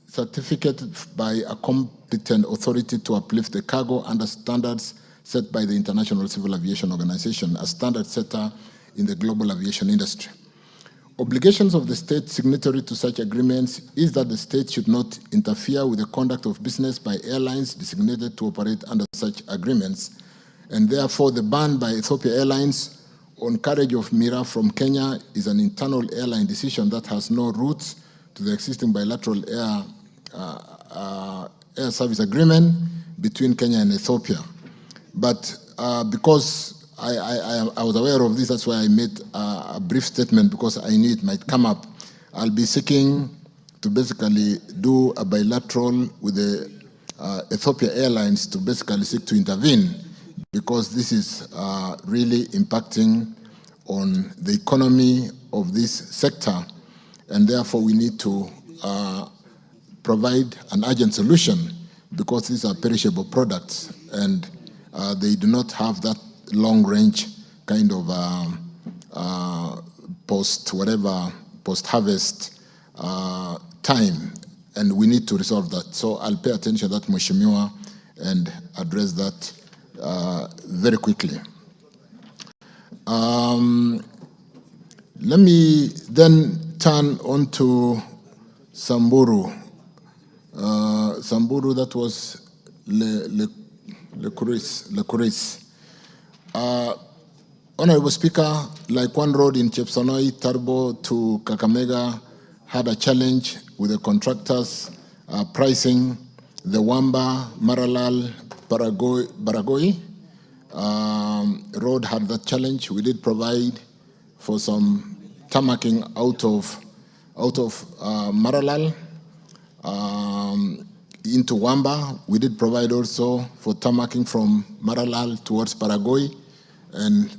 certificated by a competent authority to uplift the cargo under standards set by the International Civil Aviation Organization, a standard setter in the global aviation industry. Obligations of the state signatory to such agreements is that the state should not interfere with the conduct of business by airlines designated to operate under such agreements, and therefore the ban by Ethiopia Airlines on carriage of Mira from Kenya is an internal airline decision that has no roots to the existing bilateral air service agreement between Kenya and Ethiopia. But because I was aware of this, that's why I made a brief statement, because I knew it might come up. I'll be seeking to basically do a bilateral with the Ethiopia Airlines to basically seek to intervene, because this is really impacting on the economy of this sector, and therefore we need to provide an urgent solution, because these are perishable products and they do not have that long-range kind of post-harvest time, and we need to resolve that. So I'll pay attention to that, Mheshimiwa, and address that very quickly. Let me then turn on to Samburu. Samburu, that was Le Kuris. Honorable Speaker, like one road in Chepsonoi, Turbo to Kakamega had a challenge with the contractors pricing. The Wamba, Maralal, Baragoi road had that challenge. We did provide for some tarmacking out of Maralal into Wamba. We did provide also for tarmacking from Maralal towards Baragoi. And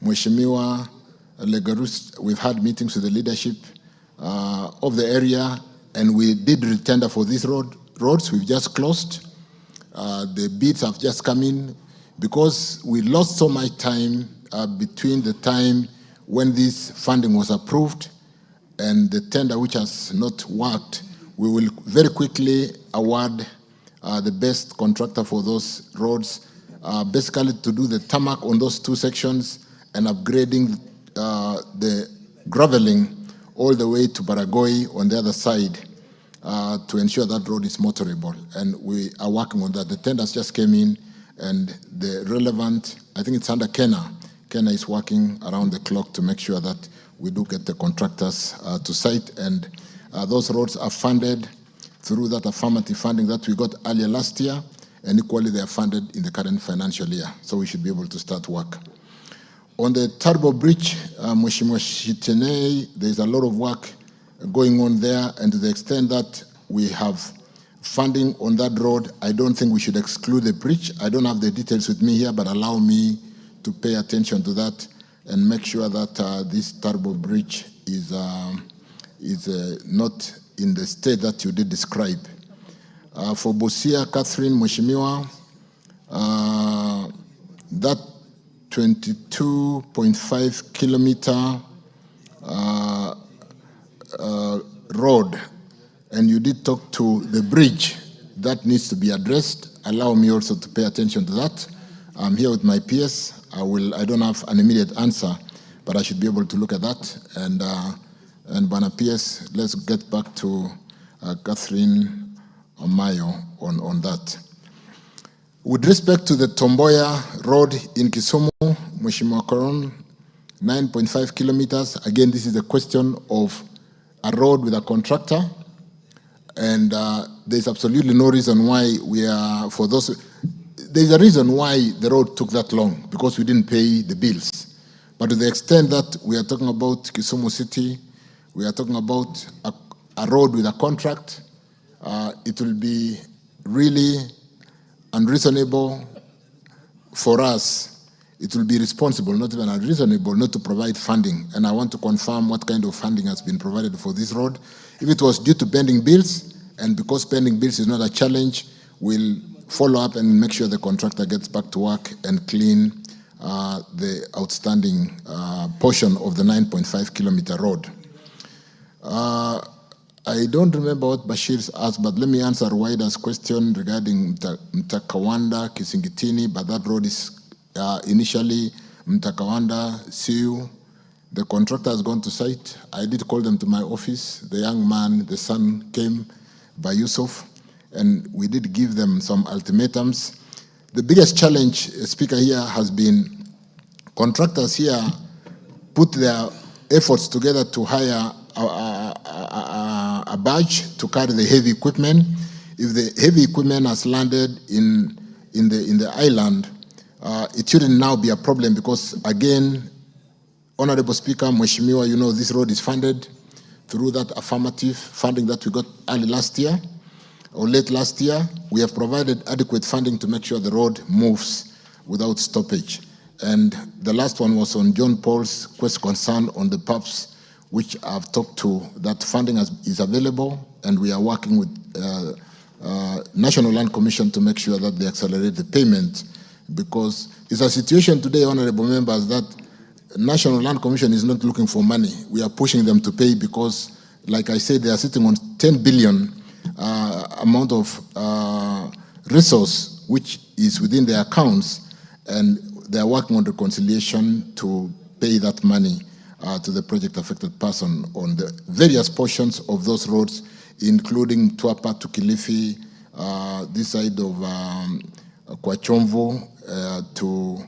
Mheshimiwa Legarus, we've had meetings with the leadership of the area, and we did retender for these roads. We've just closed. The bids have just come in, because we lost so much time between the time when this funding was approved and the tender, which has not worked. We will very quickly award the best contractor for those roads, basically to do the tarmac on those two sections and upgrading the graveling all the way to Baragoi on the other side to ensure that road is motorable. And we are working on that. The tenders just came in, and the relevant, I think it's under Kenya. Kenya is working around the clock to make sure that we do get the contractors to site, and those roads are funded through that affirmative funding that we got earlier last year, and equally they are funded in the current financial year. So we should be able to start work. On the Turbo Bridge, Mheshimiwa Shitenei, there's a lot of work going on there, and to the extent that we have funding on that road, I don't think we should exclude the bridge. I don't have the details with me here, but allow me to pay attention to that and make sure that this Turbo Bridge is not in the state that you did describe. For Busia, Catherine, Mheshimiwa, that 22.5 kilometer road, and you did talk to the bridge, that needs to be addressed. Allow me also to pay attention to that. I'm here with my PS. I don't have an immediate answer, but I should be able to look at that. And Bana PS, let's get back to Catherine Amayo on that. With respect to the Tomboya Road in Kisumu, Mheshimiwa Koron, 9.5 kilometers. Again, this is a question of a road with a contractor, and there's absolutely no reason why we are, for those, there's a reason why the road took that long, because we didn't pay the bills. But to the extent that we are talking about Kisumu City, we are talking about a road with a contract, it will be really unreasonable for us. It will be responsible, not even unreasonable, not to provide funding. And I want to confirm what kind of funding has been provided for this road. If it was due to pending bills, and because pending bills is not a challenge, we'll follow up and make sure the contractor gets back to work and clean the outstanding portion of the 9.5 kilometer road. I don't remember what Bashir's asked, but let me answer Waida's question regarding Mtakawanda, Kisingitini, but that road is initially Mtakawanda, Siu. The contractor has gone to site. I did call them to my office. The young man, the son, came by Yusuf, and we did give them some ultimatums. The biggest challenge, Speaker, here has been contractors here put their efforts together to hire a barge to carry the heavy equipment. if the heavy equipment has landed in the island, it shouldn't now be a problem because, again, Honorable Speaker, Mheshimiwa, you know this road is funded through that affirmative funding that we got early last year or late last year. We have provided adequate funding to make sure the road moves without stoppage. And the last one was on John Paul's concern on the PUPs, which I've talked to. That funding is available, and we are working with National Land Commission to make sure that they accelerate the payment, because it's a situation today, honorable members, that National Land Commission is not looking for money. We are pushing them to pay because, like I said, they are sitting on 10 billion amount of resource which is within their accounts, and they are working on reconciliation to pay that money to the project affected person on the various portions of those roads, including Tuapa to Kilifi, this side of Kwachomvo to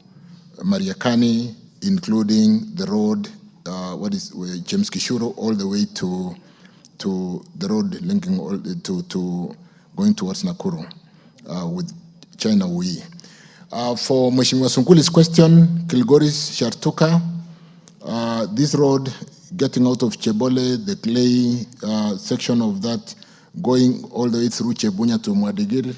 Mariakani, including the road, James Kishuro, all the way to the road linking to going towards Nakuru with China Wui. For Mheshimiwa Sunkuli's question, Kilgoris Shartuka, this road getting out of Chebole, the clay section of that, going all the way through Chebunya to Mwadigir,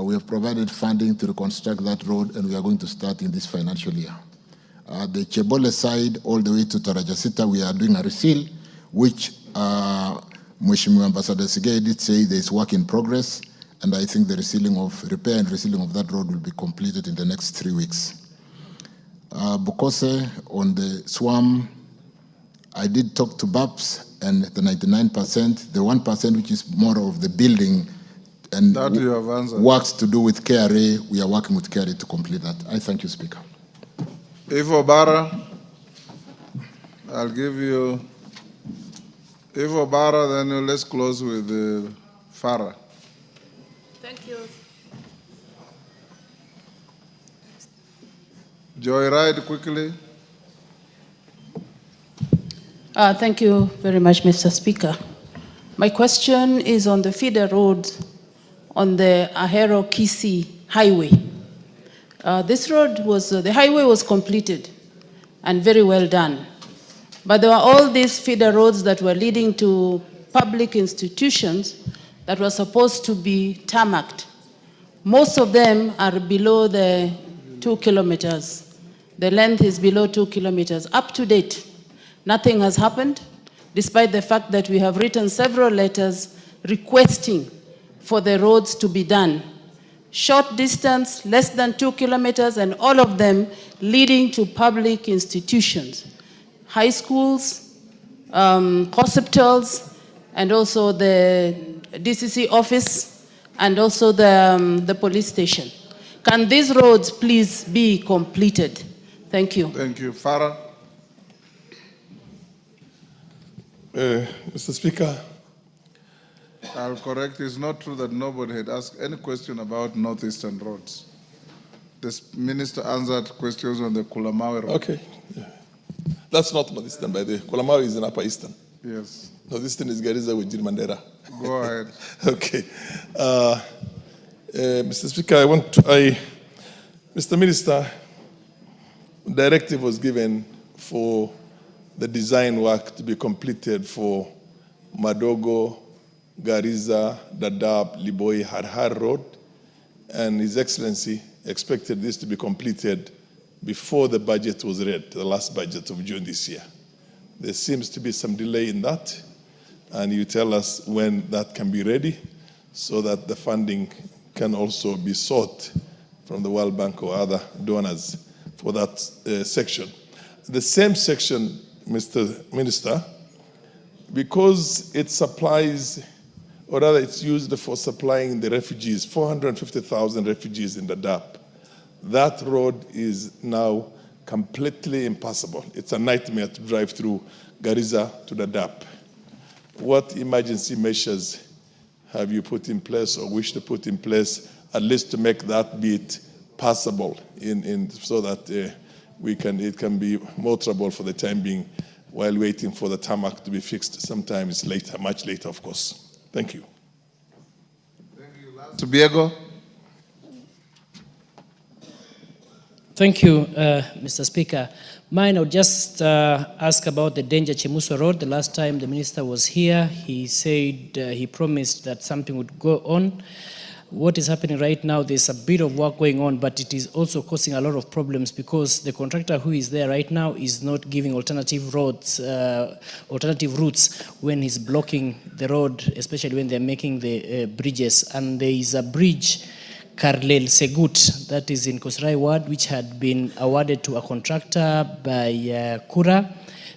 we have provided funding to reconstruct that road, and we are going to start in this financial year. The Chebole side, all the way to Tarajasita, we are doing a reseal, which Mheshimiwa Ambassador Sigei did say there is work in progress, and I think the repair and resealing of that road will be completed in the next 3 weeks. Bukose, on the SWAM, I did talk to BAPS, and the 99%, the 1% which is more of the building and that you have answered. Works to do with KRA, we are working with KRA to complete that. I thank you, Speaker. Ivo Bara, I'll give you Ivo Bara, then let's close with Farah. Thank you. Joyride, quickly. Thank you very much, Mr. Speaker. My question is on the feeder road on the Ahero-Kisii highway. This road was, the highway was completed and very well done. But there were all these feeder roads that were leading to public institutions that were supposed to be tarmacked. Most of them are below the 2 kilometers. The length is below 2 kilometers. Up to date, nothing has happened, despite the fact that we have written several letters requesting for the roads to be done. Short distance, less than 2 kilometers, and all of them leading to public institutions, high schools, hospitals, and also the DCC office, and also the police station. Can these roads please be completed? Thank you. Thank you. Farah. Mr. Speaker, I'll correct, it's not true that nobody had asked any question about northeastern roads. The minister answered questions on the Kulamawe road. Okay. Yeah. That's not northeastern, by the way. Kulamawe is in upper eastern. Yes. Northeastern is Garissa with Jirmandera. Go ahead. Okay. Mr. Speaker, Mr. Minister, directive was given for the design work to be completed for Madogo, Garissa, Dadaab, Liboi, Harhar Road, and His Excellency expected this to be completed before the budget was read, the last budget of June this year. There seems to be some delay in that, and you tell us when that can be ready so that the funding can also be sought from the World Bank or other donors for that section. The same section, Mr. Minister, because it supplies, or rather it's used for supplying the refugees, 450,000 refugees in Dadaab. That road is now completely impassable. It's a nightmare to drive through Garissa to Dadaab. What emergency measures have you put in place or wish to put in place, at least to make that bit passable so that it can be motorable for the time being while waiting for the tarmac to be fixed? Sometimes later, much later, of course. Thank you. to Biego. Thank you, Mr. Speaker. Mine, I would just ask about the Danger Chemuswa Road. The last time the minister was here, he said he promised that something would go on. What is happening right now, there's a bit of work going on, but it is also causing a lot of problems because the contractor who is there right now is not giving alternative routes when he's blocking the road, especially when they're making the bridges. And there is a bridge, Karlel Segut, that is in Kosrai Ward, which had been awarded to a contractor by Kura.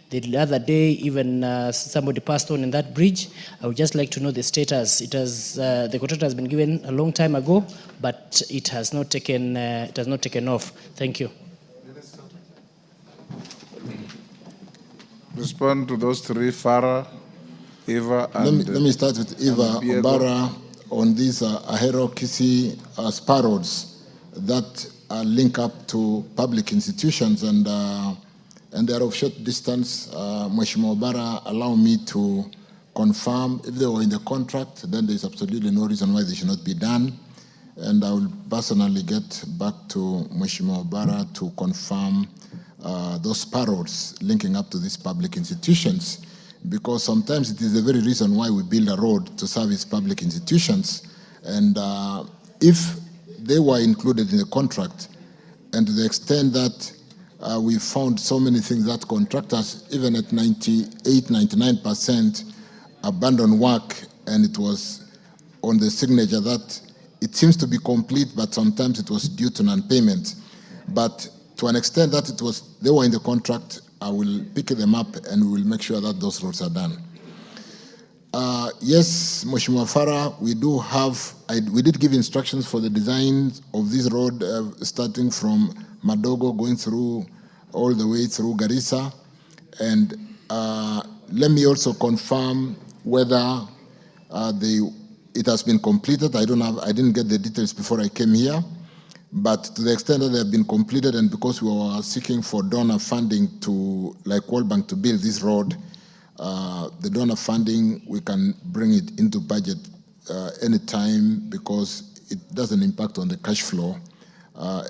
The other day, even somebody passed on in that bridge. I would just like to know the status. It has the contract has been given a long time ago, but it has not taken off. Thank you. Respond to those three, Farah, Eva, and let me start with Eva Obara on these Ahero Kisi spar roads that link up to public institutions and they are of short distance. Mheshimiwa Obara, allow me to confirm if they were in the contract, then there is absolutely no reason why they should not be done. And I will personally get back to Mheshimiwa Obara to confirm those spar roads linking up to these public institutions, because sometimes it is the very reason why we build a road to service public institutions. And if they were included in the contract, and to the extent that we found so many things that contractors, even at 98, 99%, abandoned work, and it was on the signature that it seems to be complete, but sometimes it was due to non-payment. But to an extent that they were in the contract, I will pick them up and we will make sure that those roads are done. Yes, Mheshimiwa Farah, we did give instructions for the design of this road, starting from Madogo, going through all the way through Garissa. And let me also confirm whether it has been completed. I didn't get the details before I came here, but to the extent that they have been completed, and because we were seeking for donor funding like World Bank to build this road, the donor funding, we can bring it into budget anytime because it doesn't impact on the cash flow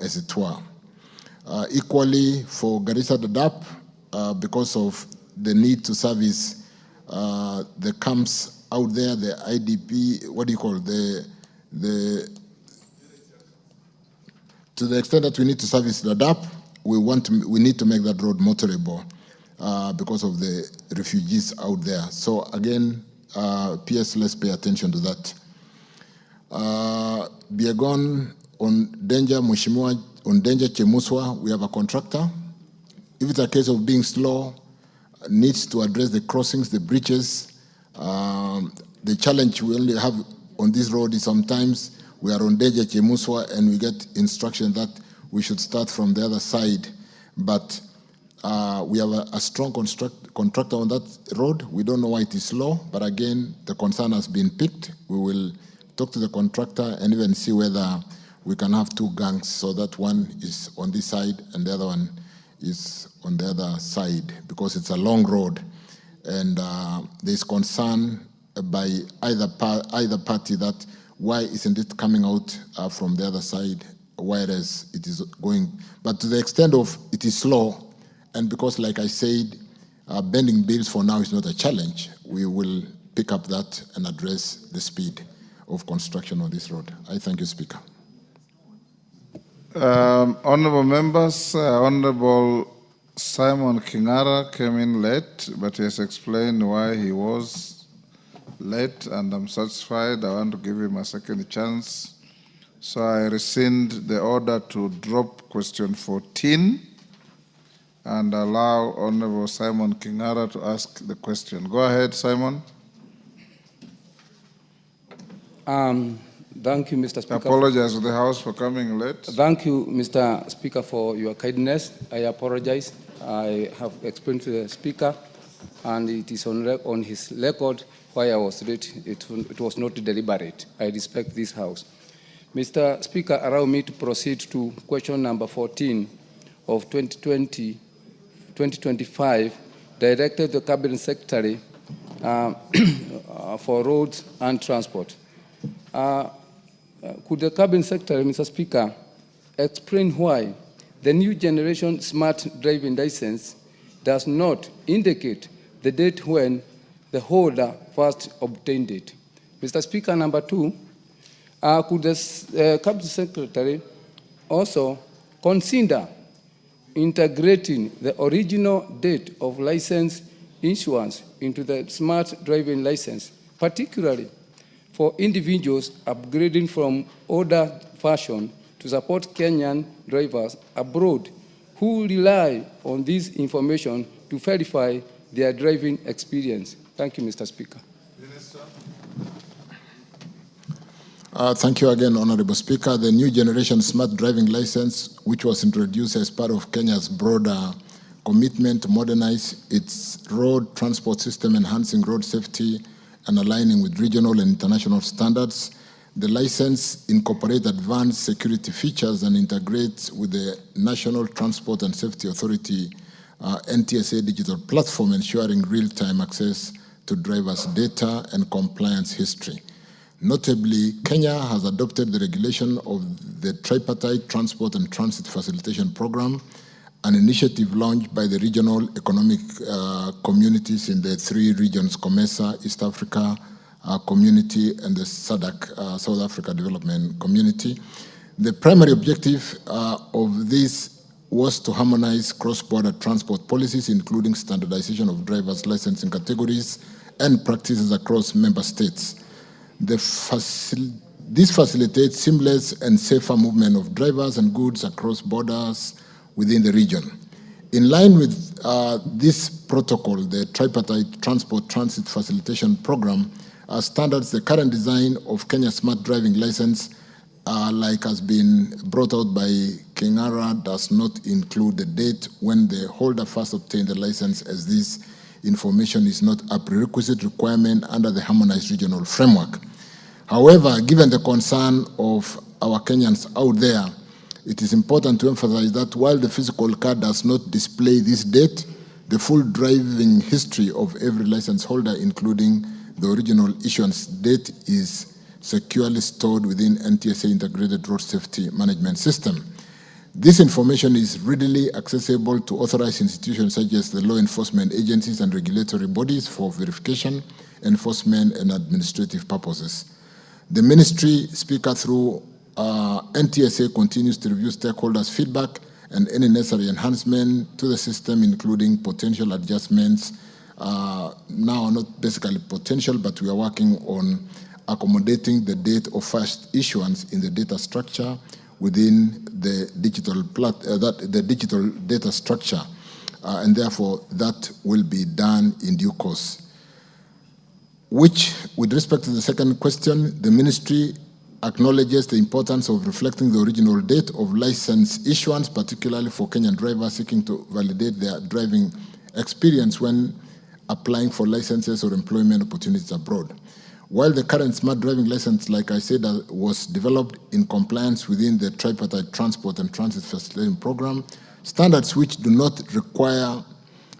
as it were. Equally for Garissa Dadaab, because of the need to service the camps out there, the IDP, to the extent that we need to service Dadaab, we need to make that road motorable because of the refugees out there. So again, PS, let's pay attention to that. Biegon on Danger, Mheshimiwa, on Danger Chemuswa, we have a contractor. If it's a case of being slow, needs to address the crossings, the bridges. The challenge we only have on this road is sometimes we are on Danger Chemuswa and we get instruction that we should start from the other side. But we have a strong contractor on that road. We don't know why it is slow, but again, the concern has been picked. We will talk to the contractor and even see whether we can have two gangs so that one is on this side and the other one is on the other side, because it's a long road. And there's concern by either party that why isn't it coming out from the other side, whereas it is going. But to the extent of it is slow, and because, like I said, bending bills for now is not a challenge, we will pick up that and address the speed of construction on this road. I thank you, Speaker. Honorable members, Honorable Simon Kingara came in late, but he has explained why he was late, and I'm satisfied. I want to give him a second chance. So I rescind the order to drop question 14 and allow Honorable Simon Kingara to ask the question. Go ahead, Simon. Thank you, Mr. Speaker. I apologize to the House for coming late. Thank you, Mr. Speaker, for your kindness. I apologize. I have explained to the Speaker, and it is on his record why I was late. It was not deliberate. I respect this House. Mr. Speaker, allow me to proceed to question number 14 of 2025, directed to the Cabinet Secretary for Roads and Transport. Could the Cabinet Secretary, Mr. Speaker, explain why the new generation smart driving license does not indicate the date when the holder first obtained it? Mr. Speaker, number two, could the Cabinet Secretary also consider integrating the original date of license issuance into the smart driving license, particularly for individuals upgrading from older version to support Kenyan drivers abroad who rely on this information to verify their driving experience? Thank you, Mr. Speaker. Thank you again, Honorable Speaker. The new generation smart driving license, which was introduced as part of Kenya's broader commitment to modernize its road transport system, enhancing road safety and aligning with regional and international standards. The license incorporates advanced security features and integrates with the National Transport and Safety Authority NTSA digital platform, ensuring real-time access to drivers' data and compliance history. Notably, Kenya has adopted the regulation of the Tripartite Transport and Transit Facilitation Program, an initiative launched by the regional economic communities in the three regions, COMESA, East Africa Community, and the SADC, South Africa Development Community. The primary objective of this was to harmonize cross-border transport policies, including standardization of drivers' licensing categories and practices across member states. This facilitates seamless and safer movement of drivers and goods across borders within the region. In line with this protocol, the Tripartite Transport Transit Facilitation Program standards, the current design of Kenya's smart driving license, like has been brought out by Kingara, does not include the date when the holder first obtained the license, as this information is not a prerequisite requirement under the harmonized regional framework. However, given the concern of our Kenyans out there, it is important to emphasize that while the physical card does not display this date, the full driving history of every license holder, including the original issuance date, is securely stored within NTSA Integrated Road Safety Management System. This information is readily accessible to authorized institutions such as the law enforcement agencies and regulatory bodies for verification, enforcement, and administrative purposes. The Ministry, Speaker, through NTSA continues to review stakeholders' feedback and any necessary enhancement to the system, including potential adjustments. Now, not basically potential, but we are working on accommodating the date of first issuance in the data structure within the digital data structure, and therefore that will be done in due course. Which, with respect to the second question, the Ministry acknowledges the importance of reflecting the original date of license issuance, particularly for Kenyan drivers seeking to validate their driving experience when applying for licenses or employment opportunities abroad. While the current smart driving license, like I said, was developed in compliance within the Tripartite Transport and Transit Facilitation Program, standards which do not require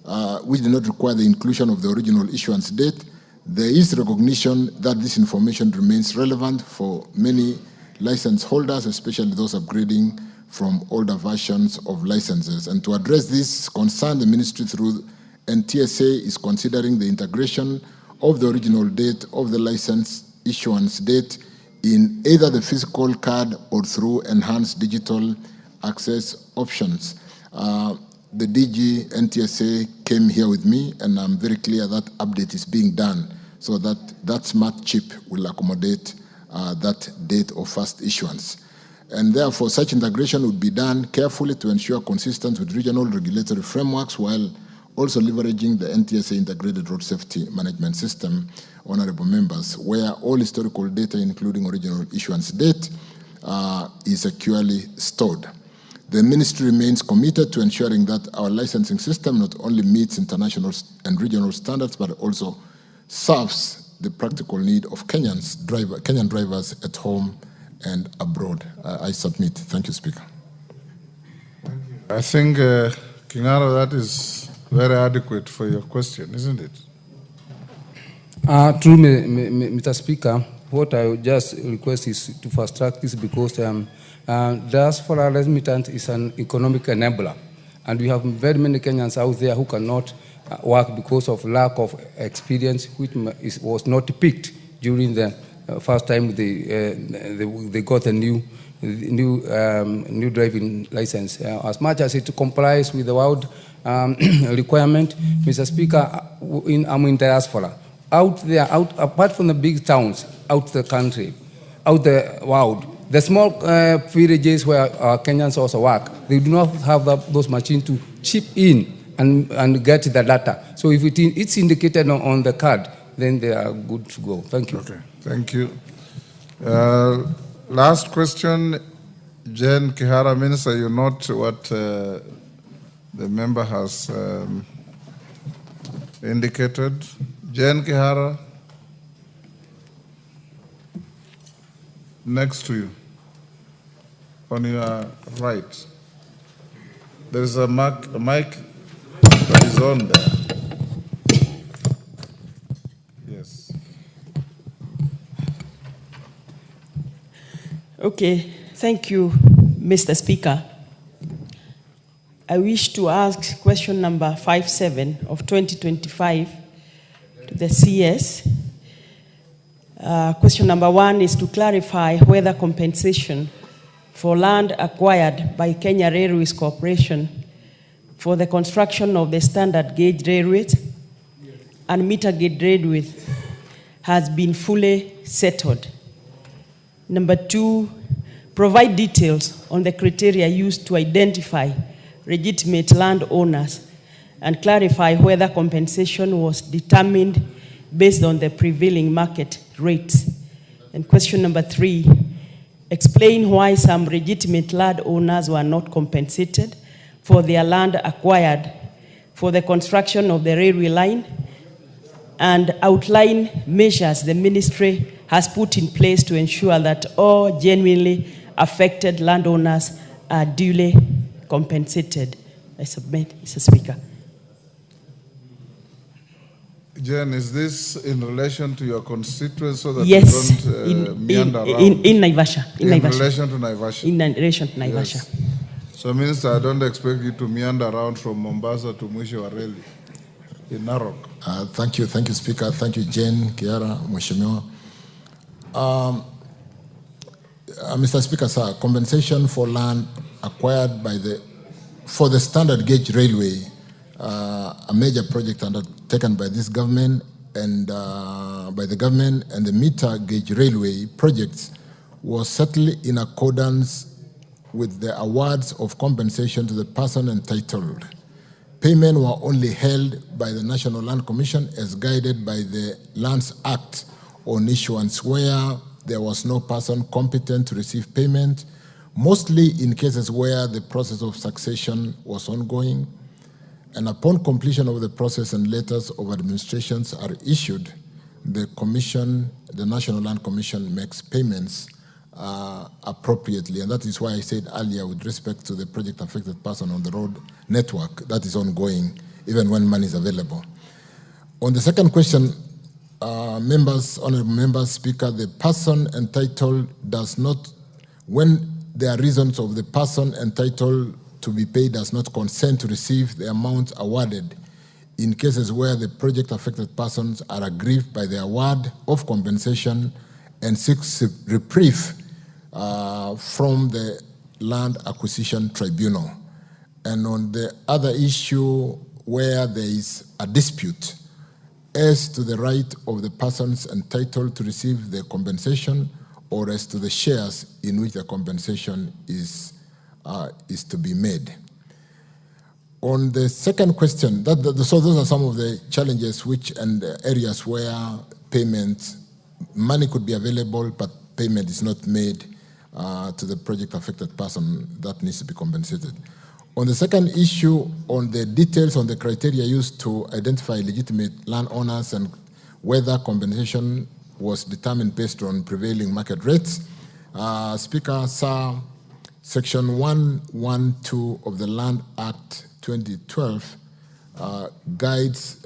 the inclusion of the original issuance date, there is recognition that this information remains relevant for many license holders, especially those upgrading from older versions of licenses. And to address this concern, the Ministry through NTSA is considering the integration of the original date of the license issuance date in either the physical card or through enhanced digital access options. The DG NTSA came here with me, and I'm very clear that update is being done so that that smart chip will accommodate that date of first issuance. And therefore, such integration would be done carefully to ensure consistent with regional regulatory frameworks while also leveraging the NTSA Integrated Road Safety Management System, honorable members, where all historical data, including original issuance date, is securely stored. The Ministry remains committed to ensuring that our licensing system not only meets international and regional standards, but also serves the practical need of Kenyan drivers at home and abroad. I submit. Thank you, Speaker. I think, Kingara, that is very adequate for your question, isn't it? True, Mr. Speaker. what I would just request is to fast track this because diaspora remittance is an economic enabler. And we have very many Kenyans out there who cannot work because of lack of experience, which was not picked during the first time they got a new driving license. As much as it complies with the world requirement, Mr. Speaker, I'm in diaspora. Out there, apart from the big towns, out the country, out the world, the small villages where our Kenyans also work, they do not have those machines to chip in and get the data. So if it's indicated on the card, then they are good to go. Thank you. Okay, thank you. Last question, Jen Kihara. Minister, you note what the member has indicated. Jen Kihara, next to you, on your right. There is a mic that is on there. Yes. Okay, thank you, Mr. Speaker. I wish to ask question number 57 of 2025 to the CS. Question number 1 is to clarify whether compensation for land acquired by Kenya Railways Corporation for the construction of the standard gauge railways and meter gauge railways has been fully settled. Number 2, provide details on the criteria used to identify legitimate landowners and clarify whether compensation was determined based on the prevailing market rates. And question number 3, explain why some legitimate landowners were not compensated for their land acquired for the construction of the railway line, and outline measures the ministry has put in place to ensure that all genuinely affected landowners are duly compensated. I submit, Mr. Speaker. Jen, is this in relation to your constituents so that Yes, you don't meander around? in Naivasha. In relation to Naivasha? In relation to Naivasha. Yes. So, Minister, I don't expect you to meander around from Mombasa to Mwisho wa Reli in Narok. Thank you, Speaker. Thank you, Jane, Kiara, Mheshimiwa. Mr. Speaker, sir, compensation for land acquired for the standard gauge railway, a major project undertaken by this government and by the government, and the meter gauge railway projects was settled in accordance with the awards of compensation to the person entitled. Payment were only held by the National Land Commission as guided by the Lands Act on issuance, where there was no person competent to receive payment, mostly in cases where the process of succession was ongoing. And upon completion of the process and letters of administrations are issued, the Commission, the National Land Commission, makes payments appropriately. And that is why I said earlier, with respect to the project affected person on the road network, that is ongoing, even when money is available. On the second question, honorable members, Speaker, the person entitled does not, when there are reasons of the person entitled to be paid does not consent to receive the amount awarded, in cases where the project affected persons are aggrieved by the award of compensation and seeks reprieve from the Land Acquisition Tribunal. And on the other issue where there is a dispute as to the right of the persons entitled to receive the compensation or as to the shares in which the compensation is to be made. On the second question, so those are some of the challenges and areas where money could be available, but payment is not made to the project affected person that needs to be compensated. On the second issue, on the details on the criteria used to identify legitimate landowners and whether compensation was determined based on prevailing market rates, Speaker, sir, Section 112 of the Land Act 2012 guides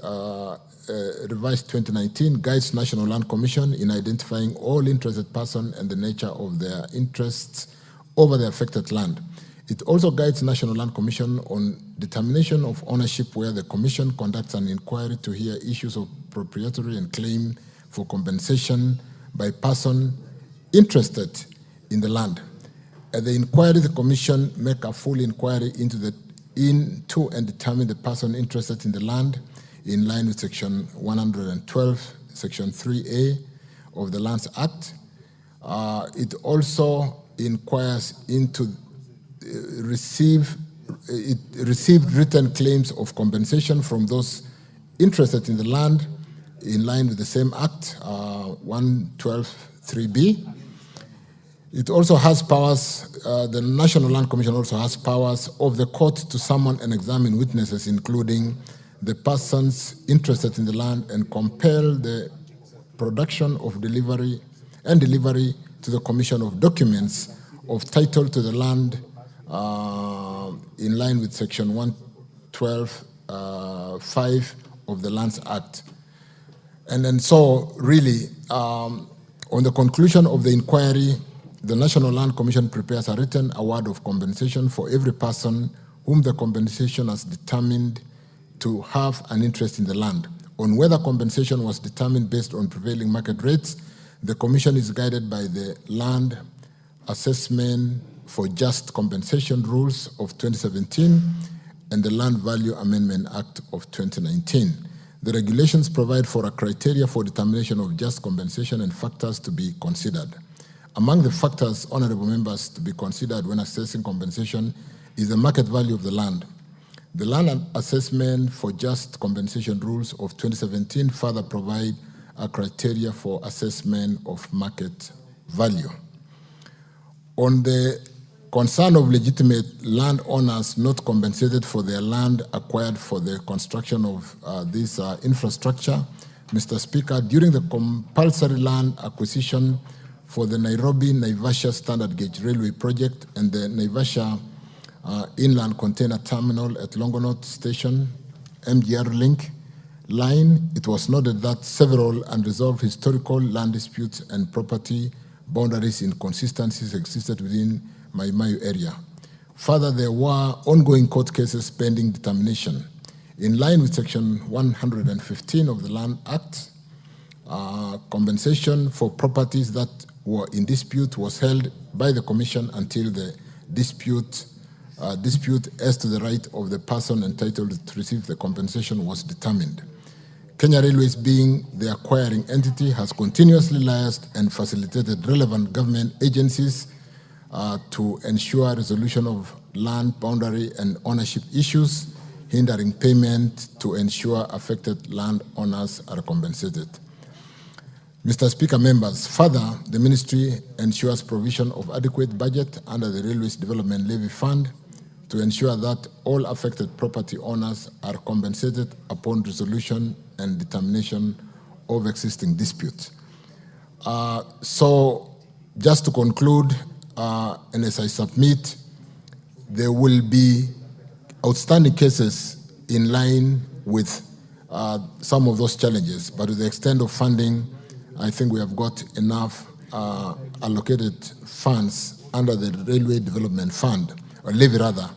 revised 2019 guides National Land Commission in identifying all interested persons and the nature of their interests over the affected land. It also guides National Land Commission on determination of ownership, where the Commission conducts an inquiry to hear issues of proprietary and claim for compensation by person interested in the land. At the inquiry, the Commission make a full inquiry into and determine the person interested in the land in line with Section 112, Section 3A of the Lands Act. It also inquires into received written claims of compensation from those interested in the land in line with the same Act, 112.3b. It also has powers, the National Land Commission also has powers of the court to summon and examine witnesses, including the persons interested in the land, and compel the production of delivery to the Commission of documents of title to the land in line with Section 112.5 of the Lands Act. And then so really, on the conclusion of the inquiry, the National Land Commission prepares a written award of compensation for every person whom the compensation has determined to have an interest in the land. On whether compensation was determined based on prevailing market rates, the Commission is guided by the Land Assessment for Just Compensation Rules of 2017 and the Land Value Amendment Act of 2019. The regulations provide for a criteria for determination of just compensation and factors to be considered. Among the factors, honorable members, to be considered when assessing compensation is the market value of the land. The Land Assessment for Just Compensation Rules of 2017 further provide a criteria for assessment of market value. On the concern of legitimate landowners not compensated for their land acquired for the construction of this infrastructure, Mr. Speaker, during the compulsory land acquisition for the Nairobi-Naivasha Standard Gauge Railway Project and the Naivasha Inland Container Terminal at Longonot Station, MGR Link line, it was noted that several unresolved historical land disputes and property boundaries inconsistencies existed within Mai area. Further, there were ongoing court cases pending determination. In line with Section 115 of the Land Act, compensation for properties that were in dispute was held by the Commission until the dispute as to the right of the person entitled to receive the compensation was determined. Kenya Railways, being the acquiring entity, has continuously liaised and facilitated relevant government agencies to ensure resolution of land boundary and ownership issues hindering payment to ensure affected landowners are compensated. Mr. Speaker, members, further, the Ministry ensures provision of adequate budget under the Railways Development Levy Fund to ensure that all affected property owners are compensated upon resolution and determination of existing disputes. So, just to conclude, and as I submit, there will be outstanding cases in line with some of those challenges, but to the extent of funding, I think we have got enough allocated funds under the Railway Development Fund, or levy rather,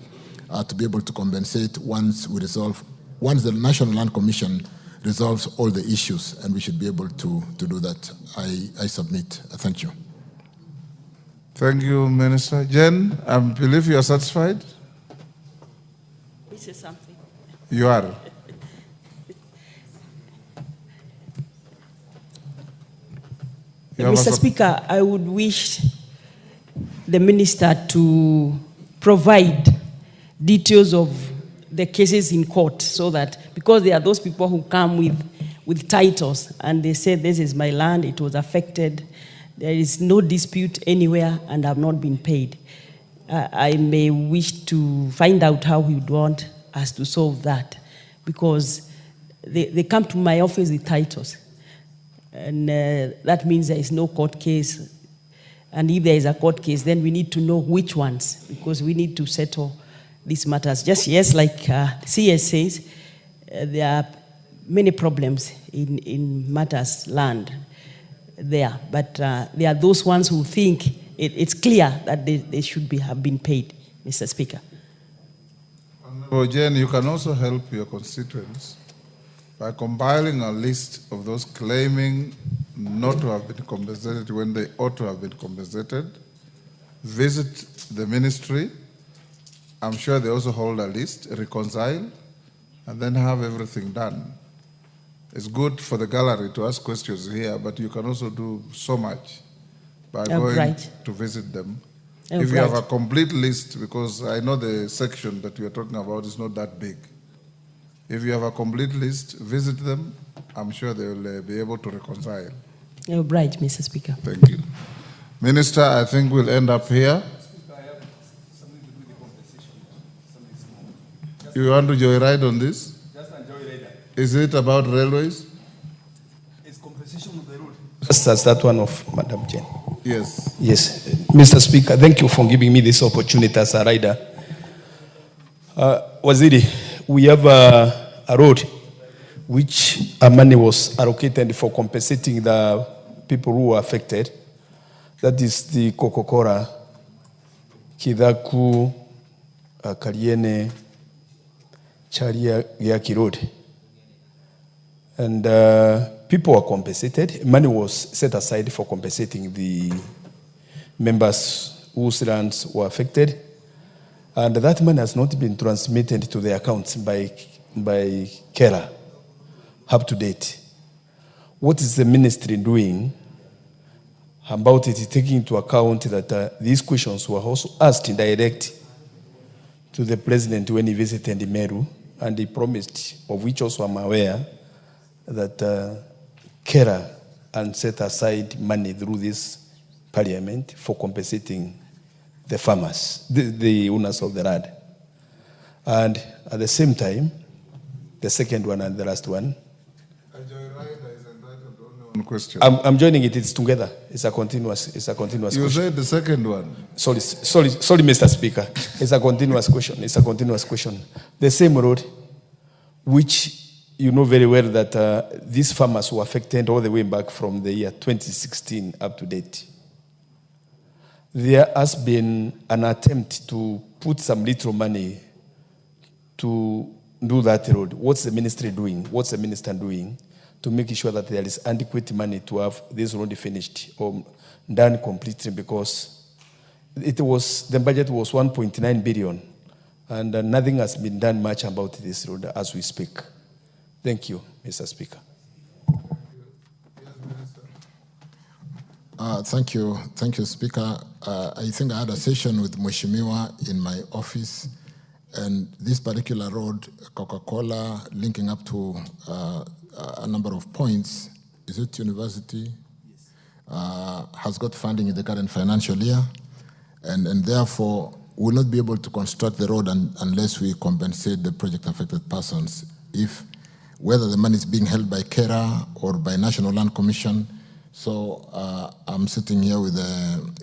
to be able to compensate once the National Land Commission resolves all the issues, and we should be able to do that. I submit. Thank you. Thank you, Minister. Jen, I believe you are satisfied? This is something. You are. Mr. Speaker, I would wish the minister to provide details of the cases in court, so that, because there are those people who come with titles and they say, this is my land, it was affected, there is no dispute anywhere and have not been paid. I may wish to find out how we would want us to solve that, because they come to my office with titles. And that means there is no court case. And if there is a court case, then we need to know which ones, because we need to settle these matters. Just yes, like CS says, there are many problems in matters land there. But there are those ones who think it's clear that they should have been paid, Mr. Speaker. Honorable Jane, you can also help your constituents by compiling a list of those claiming not to have been compensated when they ought to have been compensated. Visit the ministry. I'm sure they also hold a list, reconcile, and then have everything done. It's good for the gallery to ask questions here, but you can also do so much by going to visit them. If you have a complete list, because I know the section that we are talking about is not that big. If you have a complete list, visit them. I'm sure they will be able to reconcile. You're right, Mr. Speaker. Thank you. Minister, I think we'll end up here. You want to joyride on this? Just a joyride. Is it about railways? It's compensation of the road. Just as that one of Madam Jane. Yes. Yes. Mr. Speaker, thank you for giving me this opportunity as a rider. Waziri, we have a road which money was allocated for compensating the people who were affected. That is the Kokokora, Kidaku, Kariene, Yaki Road. And people were compensated. Money was set aside for compensating the members whose lands were affected. And that money has not been transmitted to the accounts by Kera up to date. What is the ministry doing about it, taking into account that these questions were also asked in direct to the president when he visited Meru, and he promised, of which also I'm aware, that Kera and set aside money through this parliament for compensating the farmers, the owners of the land. And at the same time, the second one and the last one, question. I'm joining it. It's together. It's a continuous. It's a continuous. You question. said the second one. Sorry, Mr. Speaker. It's a continuous question. It's a continuous question. The same road, which you know very well that these farmers were affected all the way back from the year 2016 up to date. There has been an attempt to put some little money to do that road. What's the ministry doing? What's the minister doing to make sure that there is adequate money to have this road finished or done completely? Because the budget was 1.9 billion and nothing has been done much about this road as we speak. Thank you, Mr. Speaker. Thank you, Speaker. I think I had a session with Mheshimiwa in my office, and this particular road, Coca-Cola, linking up to a number of points, is it university? Yes. Has got funding in the current financial year, and therefore will not be able to construct the road unless we compensate the project-affected persons. Whether the money is being held by KERA or by National Land Commission. So I'm sitting here with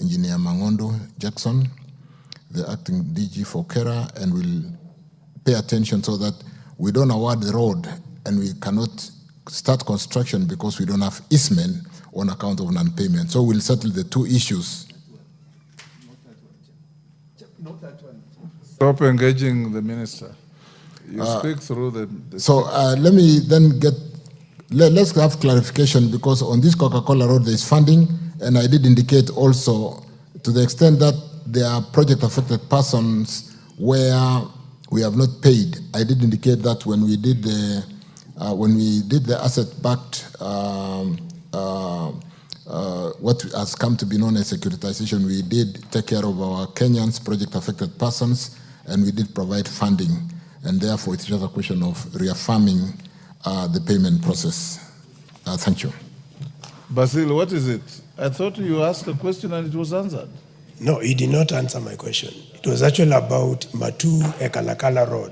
Engineer Mangondo Jackson, the acting DG for KERA, and we'll pay attention so that we don't award the road and we cannot start construction because we don't have easement on account of non-payment. So we'll settle the two issues. Stop engaging the minister. You speak through the So let me then let's have clarification, because on this Coca-Cola road there is funding, and I did indicate also to the extent that there are project-affected persons where we have not paid. I did indicate that when we did the asset-backed, what has come to be known as securitization, we did take care of our Kenyans project-affected persons, and we did provide funding, and therefore it's just a question of reaffirming the payment process. Thank you. Basil, what is it? I thought you asked a question and it was answered. No, he did not answer my question. It was actually about Matu Ekalakala Road,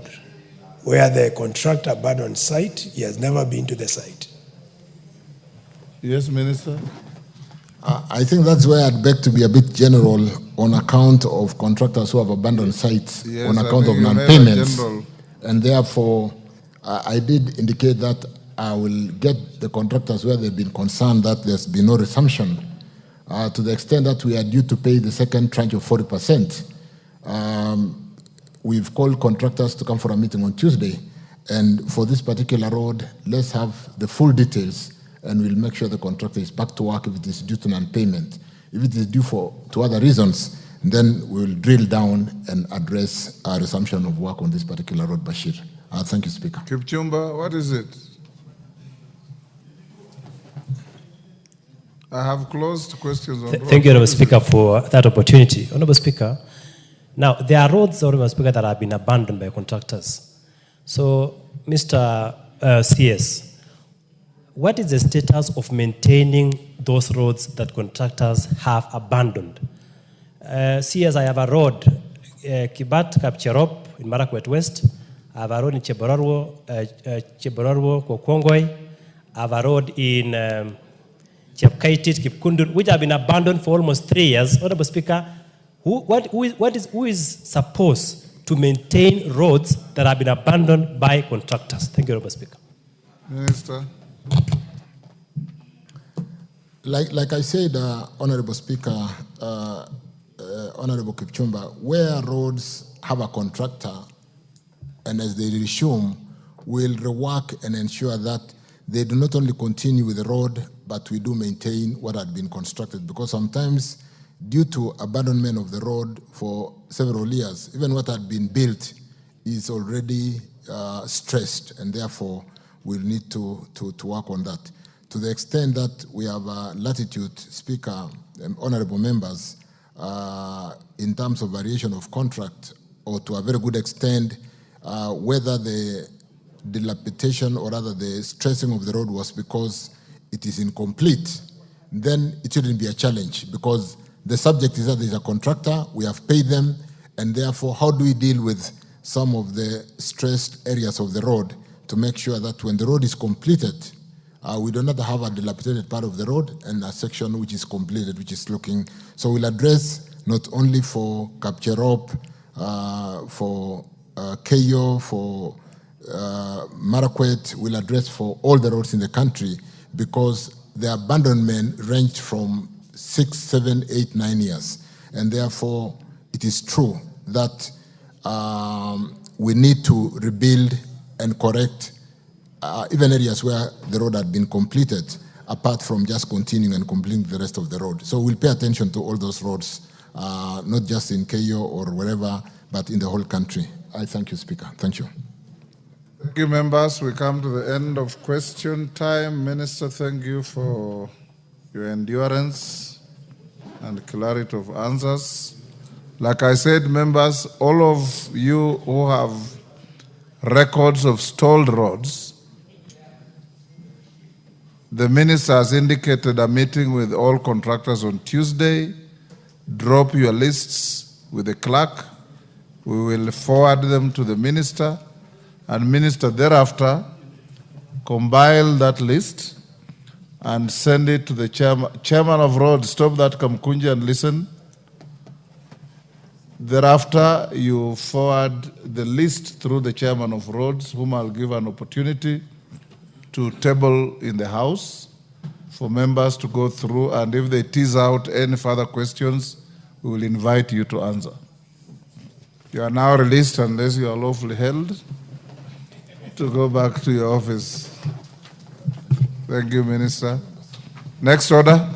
where the contractor abandoned site. He has never been to the site. Yes, Minister? I think that's where I'd beg to be a bit general on account of contractors who have abandoned sites on account of non-payments. And therefore, I did indicate that I will get the contractors where they've been concerned that there's been no resumption to the extent that we are due to pay the second tranche of 40%. We've called contractors to come for a meeting on Tuesday, and for this particular road, let's have the full details, and we'll make sure the contractor is back to work if it is due to non-payment. If it is due to other reasons, then we'll drill down and address a resumption of work on this particular road, Bashir. Thank you, Speaker. Kipchumba, what is it? I have closed questions on Thank you, Honourable Speaker, for that opportunity. Honourable Speaker, now there are roads, Honourable Speaker, that have been abandoned by contractors. So, Mr. CS, what is the status of maintaining those roads that contractors have abandoned? CS, I have a road, Kibat Kapcherop in Marakwet West. I have a road in Chebororwo, Kokwongoi. I have a road in Chepkaitit, Kipkundun, which have been abandoned for almost 3 years. Honourable Speaker, who is supposed to maintain roads that have been abandoned by contractors? Thank you, Honourable Speaker. Minister. Like I said, Honourable Speaker, Honourable Kipchumba, where roads have a contractor and as they resume, we'll rework and ensure that they do not only continue with the road, but we do maintain what had been constructed. Because sometimes, due to abandonment of the road for several years, even what had been built is already stressed, and therefore we'll need to work on that. To the extent that we have latitude, Speaker, honourable members, in terms of variation of contract, or to a very good extent, whether the dilapidation or rather the stressing of the road was because it is incomplete, then it shouldn't be a challenge, because the subject is that there's a contractor, we have paid them, and therefore how do we deal with some of the stressed areas of the road to make sure that when the road is completed, we do not have a dilapidated part of the road and a section which is completed, which is looking. So we'll address not only for Kapcherop, for Keyo, for Marakwet, we'll address for all the roads in the country, because the abandonment ranged from 6, 7, 8, 9 years. And therefore, it is true that we need to rebuild and correct even areas where the road had been completed, apart from just continuing and completing the rest of the road. So we'll pay attention to all those roads, not just in Keyo or wherever, but in the whole country. I thank you, Speaker. Thank you. Thank you, members. We come to the end of question time. Minister, thank you for your endurance and clarity of answers. Like I said, members, all of you who have records of stalled roads, the minister has indicated a meeting with all contractors on Tuesday. Drop your lists with the clerk. We will forward them to the minister, and minister thereafter compile that list and send it to the chairman of roads. Stop that Kamkunja and listen. Thereafter, you forward the list through the chairman of roads, whom I'll give an opportunity to table in the House for members to go through, and if they tease out any further questions, we will invite you to answer. You are now released unless you are lawfully held to go back to your office. Thank you, Minister. Next order.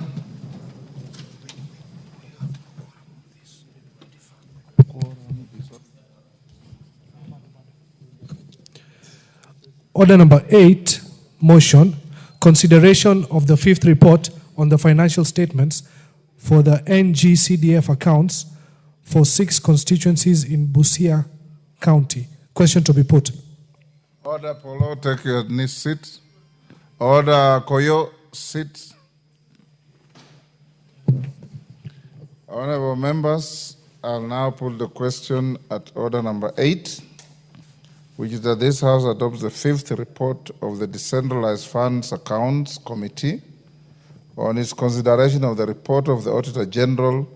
Order number 8, motion, consideration of the 5th report on the financial statements for the NGCDF accounts for 6 constituencies in Busia County. Question to be put. Order, Polo, take your seat. Order, Koyo, sit. Honorable members, I'll now put the question at order number 8, which is that this House adopts the 5th report of the Decentralized Funds Accounts Committee on its consideration of the report of the Auditor General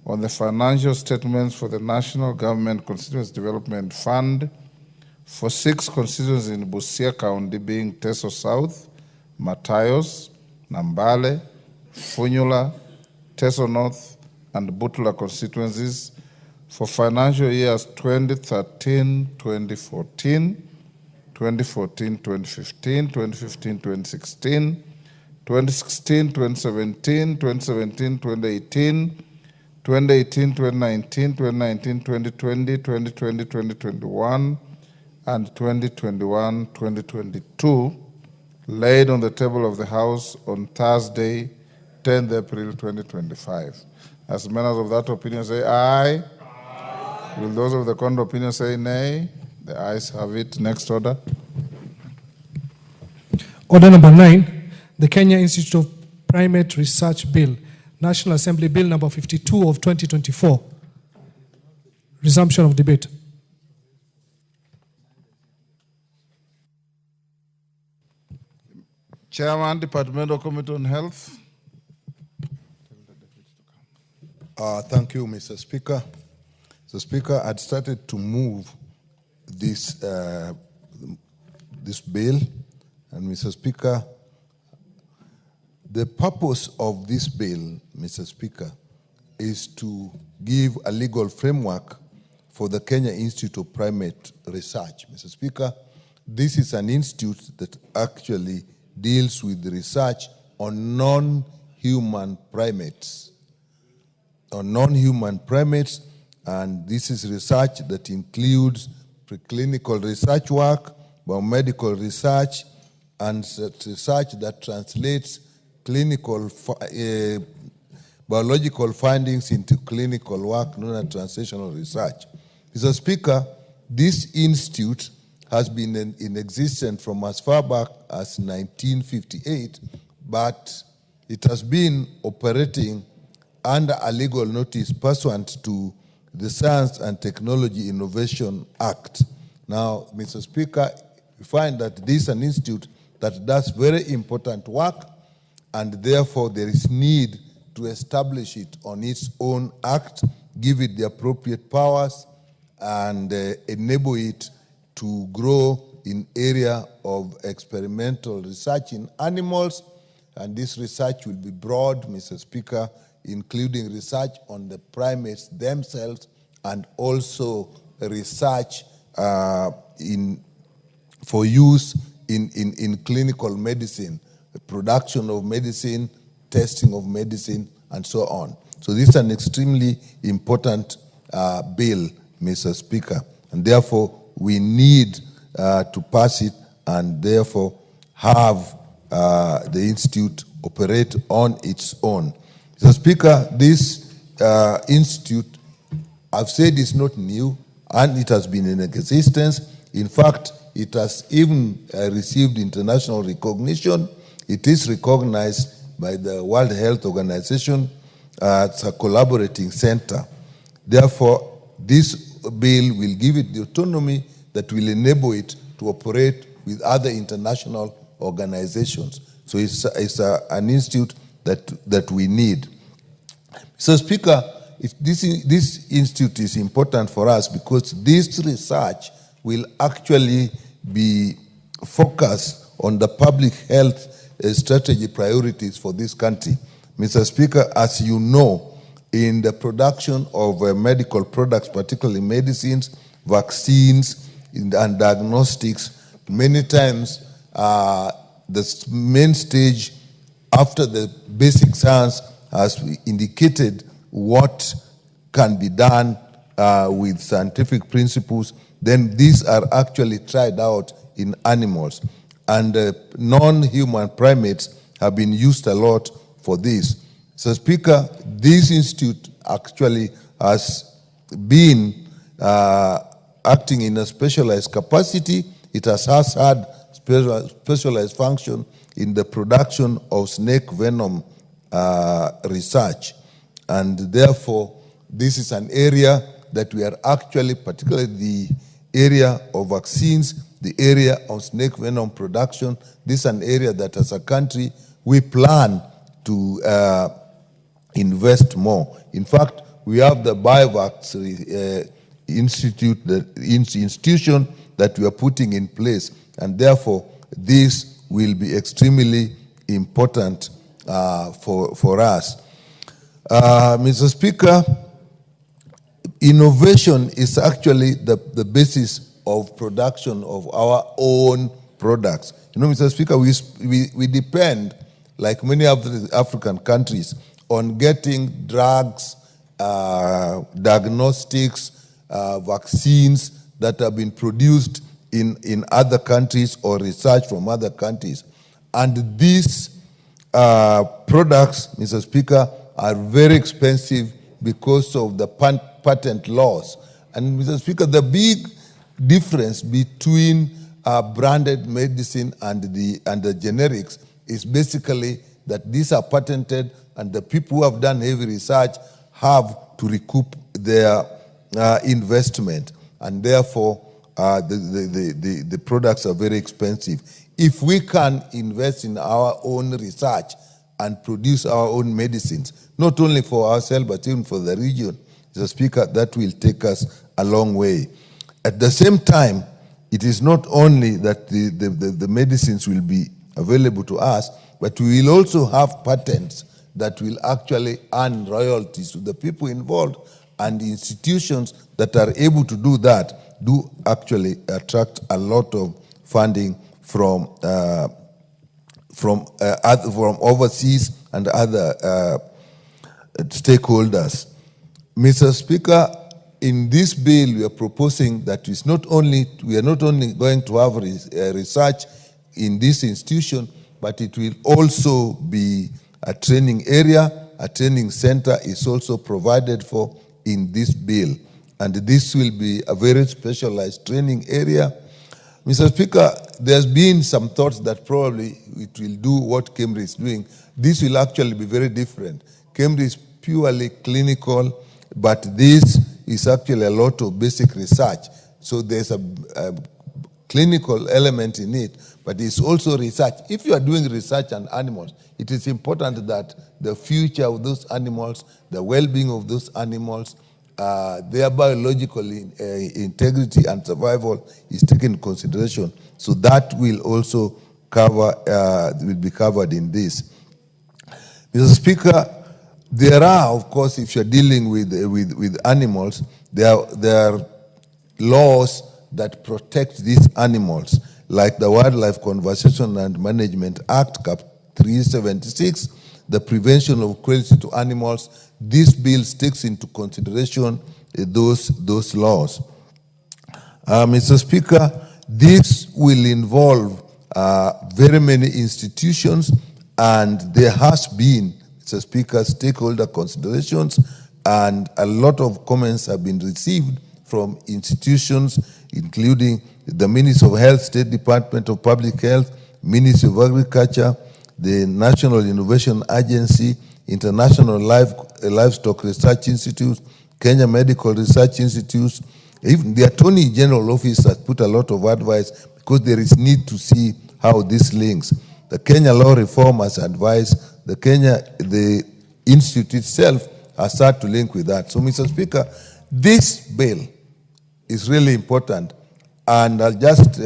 on the financial statements for the National Government Constituency Development Fund for 6 constituencies in Busia County, being Teso South, Matayos, Nambale, Funyula, Teso North, and Butula constituencies for financial years 2013-2014, 2014-2015, 2015-2016, 2016-2017, 2017-2018, 2018-2019, 2019-2020, 2020-2021, and 2021-2022, laid on the table of the House on Thursday, 10th April 2025. As members of that opinion say aye. Aye. Will those of the contrary opinion say nay? The ayes have it. Next order. Order number 9, the Kenya Institute of Primate Research Bill, National Assembly Bill number 52 of 2024. Resumption of debate. Chairman, Departmental Committee on Health. Thank you, Mr. Speaker. Mr. Speaker, I'd started to move this, this bill, and Mr. Speaker, the purpose of this bill, Mr. Speaker, is to give a legal framework for the Kenya Institute of Primate Research. Mr. Speaker, this is an institute that actually deals with research on non-human primates. And this is research that includes preclinical research work, biomedical research, and research that translates clinical biological findings into clinical work, known as translational research. Mr. Speaker, this institute has been in existence from as far back as 1958, but it has been operating under a legal notice pursuant to the Science and Technology Innovation Act. Now, Mr. Speaker, we find that this is an institute that does very important work, and therefore there is need to establish it on its own act, give it the appropriate powers, and enable it to grow in area of experimental research in animals. And this research will be broad, Mr. Speaker, including research on the primates themselves and also research for use in clinical medicine, the production of medicine, testing of medicine, and so on. So this is an extremely important bill, Mr. Speaker, and therefore we need to pass it and therefore have the institute operate on its own. Mr. Speaker, this institute, I've said, is not new, and it has been in existence. In fact, it has even received international recognition. It is recognized by the World Health Organization as a collaborating center. Therefore, this bill will give it the autonomy that will enable it to operate with other international organizations. So it's an institute that we need. So, Speaker, this institute is important for us because this research will actually be focused on the public health strategy priorities for this country. Mr. Speaker, as you know, in the production of medical products, particularly medicines, vaccines, and diagnostics, many times the main stage after the basic science has indicated what can be done with scientific principles, then these are actually tried out in animals. And non-human primates have been used a lot for this. So, Speaker, this institute actually has been acting in a specialized capacity. It has had specialized function in the production of snake venom research. And therefore, this is an area that we are actually, particularly the area of vaccines, the area of snake venom production, this is an area that as a country we plan to invest more. In fact, we have the Biovax institution that we are putting in place. And therefore, this will be extremely important for us. Mr. Speaker, innovation is actually the basis of production of our own products. You know, Mr. Speaker, we depend, like many of the African countries, on getting drugs, diagnostics, vaccines that have been produced in other countries or research from other countries. And these products, Mr. Speaker, are very expensive because of the patent laws. And Mr. Speaker, the big difference between branded medicine and the generics is basically that these are patented, and the people who have done heavy research have to recoup their investment, and therefore the products are very expensive. If we can invest in our own research and produce our own medicines, not only for ourselves but even for the region, Mr. Speaker, that will take us a long way. At the same time, it is not only that the medicines will be available to us, but we will also have patents that will actually earn royalties to the people involved, and the institutions that are able to do that do actually attract a lot of funding from overseas and other stakeholders. Mr. Speaker, in this bill, we are proposing that we are not only going to have research in this institution, but it will also be a training area. A training center is also provided for in this bill, and this will be a very specialized training area. Mr. Speaker, there's been some thoughts that probably it will do what KEMRI is doing. This will actually be very different. KEMRI is purely clinical, but this is actually a lot of basic research. So there's a clinical element in it, but it's also research. If you are doing research on animals, it is important that the future of those animals, the well-being of those animals, their biological integrity and survival is taken into consideration. So that will also will be covered in this. Mr. Speaker, there are, of course, if you're dealing with animals, there are laws that protect these animals, like the Wildlife Conservation and Management Act, Cap 376, the Prevention of Cruelty to Animals. This bill takes into consideration those laws. Mr. Speaker, this will involve very many institutions, and there has been, Mr. Speaker, stakeholder considerations, and a lot of comments have been received from institutions, including the Ministry of Health, State Department of Public Health, Ministry of Agriculture, the National Innovation Agency, International Livestock Research Institute, Kenya Medical Research Institute. Even the Attorney General Office has put a lot of advice because there is need to see how this links. The Kenya Law Reform has advised, the Institute itself has started to link with that. So, Mr. Speaker, this bill is really important, and I'll just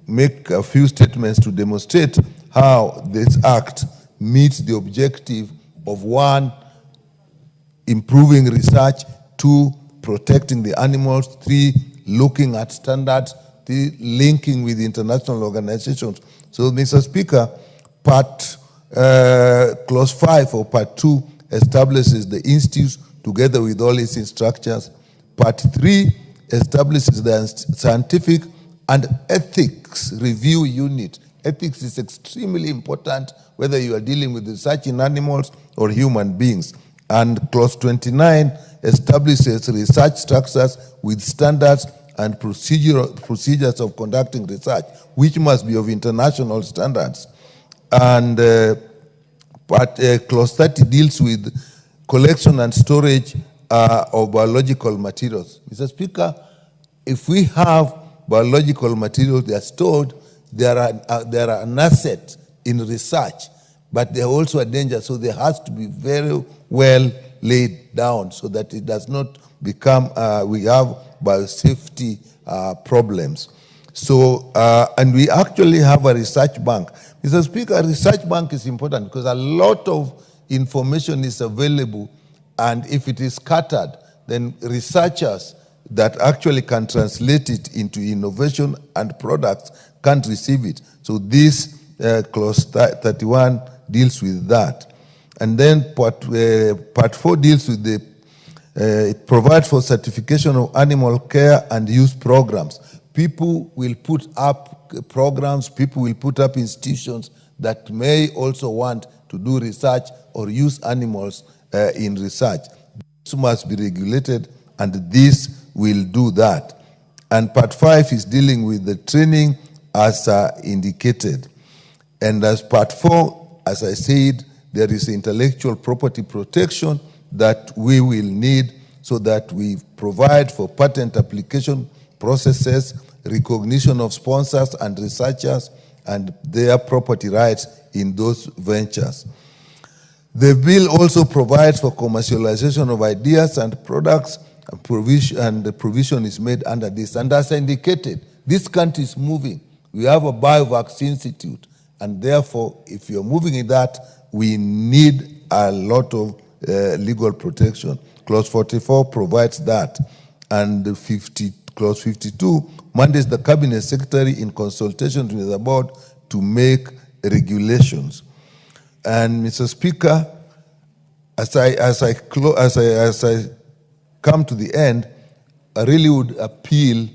make a few statements to demonstrate how this act meets the objective of 1, improving research, 2, protecting the animals, 3, looking at standards, 3, linking with international organizations. So, Mr. Speaker, Clause 5 or Part 2 establishes the institute together with all its structures. Part 3 establishes the scientific and ethics review unit. Ethics is extremely important, whether you are dealing with research in animals or human beings. And Clause 29 establishes research structures with standards and procedures of conducting research, which must be of international standards. And Clause 30 deals with collection and storage of biological materials. Mr. Speaker, if we have biological materials, they are stored, they are an asset in research, but they are also a danger, so they has to be very well laid down so that it does not become, we have biosafety problems. So, and we actually have a research bank. Mr. Speaker, a research bank is important because a lot of information is available, and if it is scattered, then researchers that actually can translate it into innovation and products can't receive it. So this clause 31 deals with that. And then part 4 deals with the, it provides for certification of animal care and use programs. People will put up programs, people will put up institutions that may also want to do research or use animals in research. This must be regulated, and this will do that. And part 5 is dealing with the training as indicated. And as part 4, as I said, there is intellectual property protection that we will need so that we provide for patent application processes, recognition of sponsors and researchers, and their property rights in those ventures. The bill also provides for commercialization of ideas and products, and the provision is made under this. And as indicated, this country is moving. We have a biovaccine institute, and therefore, if you're moving in that, we need a lot of legal protection. Clause 44 provides that, and Clause 52 mandates the Cabinet Secretary in consultation with the board to make regulations. And Mr. Speaker, as I come to the end, I really would appeal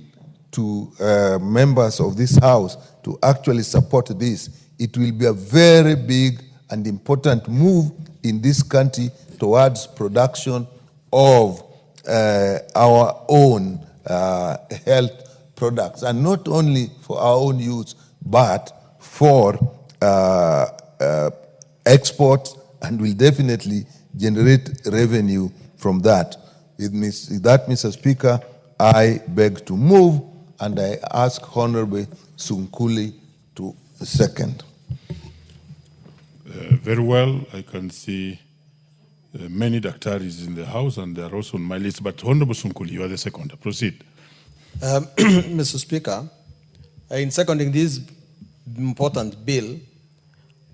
to members of this House to actually support this. It will be a very big and important move in this country towards production of our own health products, and not only for our own use, but for export, and will definitely generate revenue from that. With that, Mr. Speaker, I beg to move, and I ask Honorable Sunkuli to second. Very well. I can see many Daktaris in the House, and they are also on my list. But Honorable Sunkuli, you are the second. Proceed. Mr. Speaker, in seconding this important bill,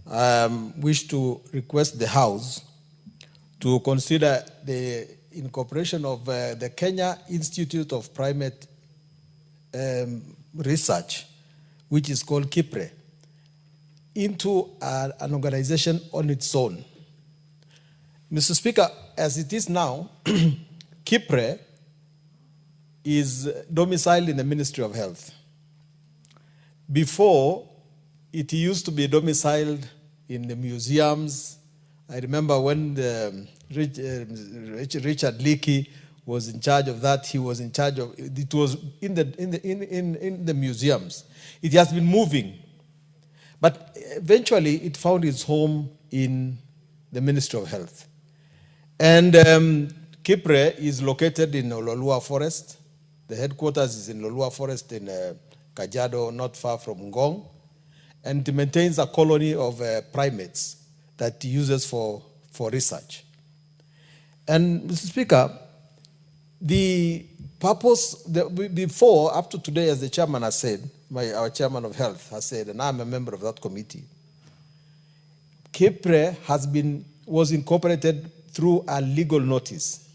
I wish to request the House to consider the incorporation of the Kenya Institute of Primate Research, which is called KIPRE, into an organization on its own. Mr. Speaker, as it is now, KIPRE is domiciled in the Ministry of Health. Before, it used to be domiciled in the museums. I remember when Richard Leakey was in charge of that. He was in charge of it. Was in the museums. It has been moving, but eventually it found its home in the Ministry of Health. And KIPRE is located in Ololua Forest. The headquarters is in Ololua Forest in Kajiado, not far from Ngong, and it maintains a colony of primates that it uses for research. And Mr. Speaker, the purpose, before, up to today, as the chairman has said, our chairman of health has said, and I'm a member of that committee, KIPRE was incorporated through a legal notice,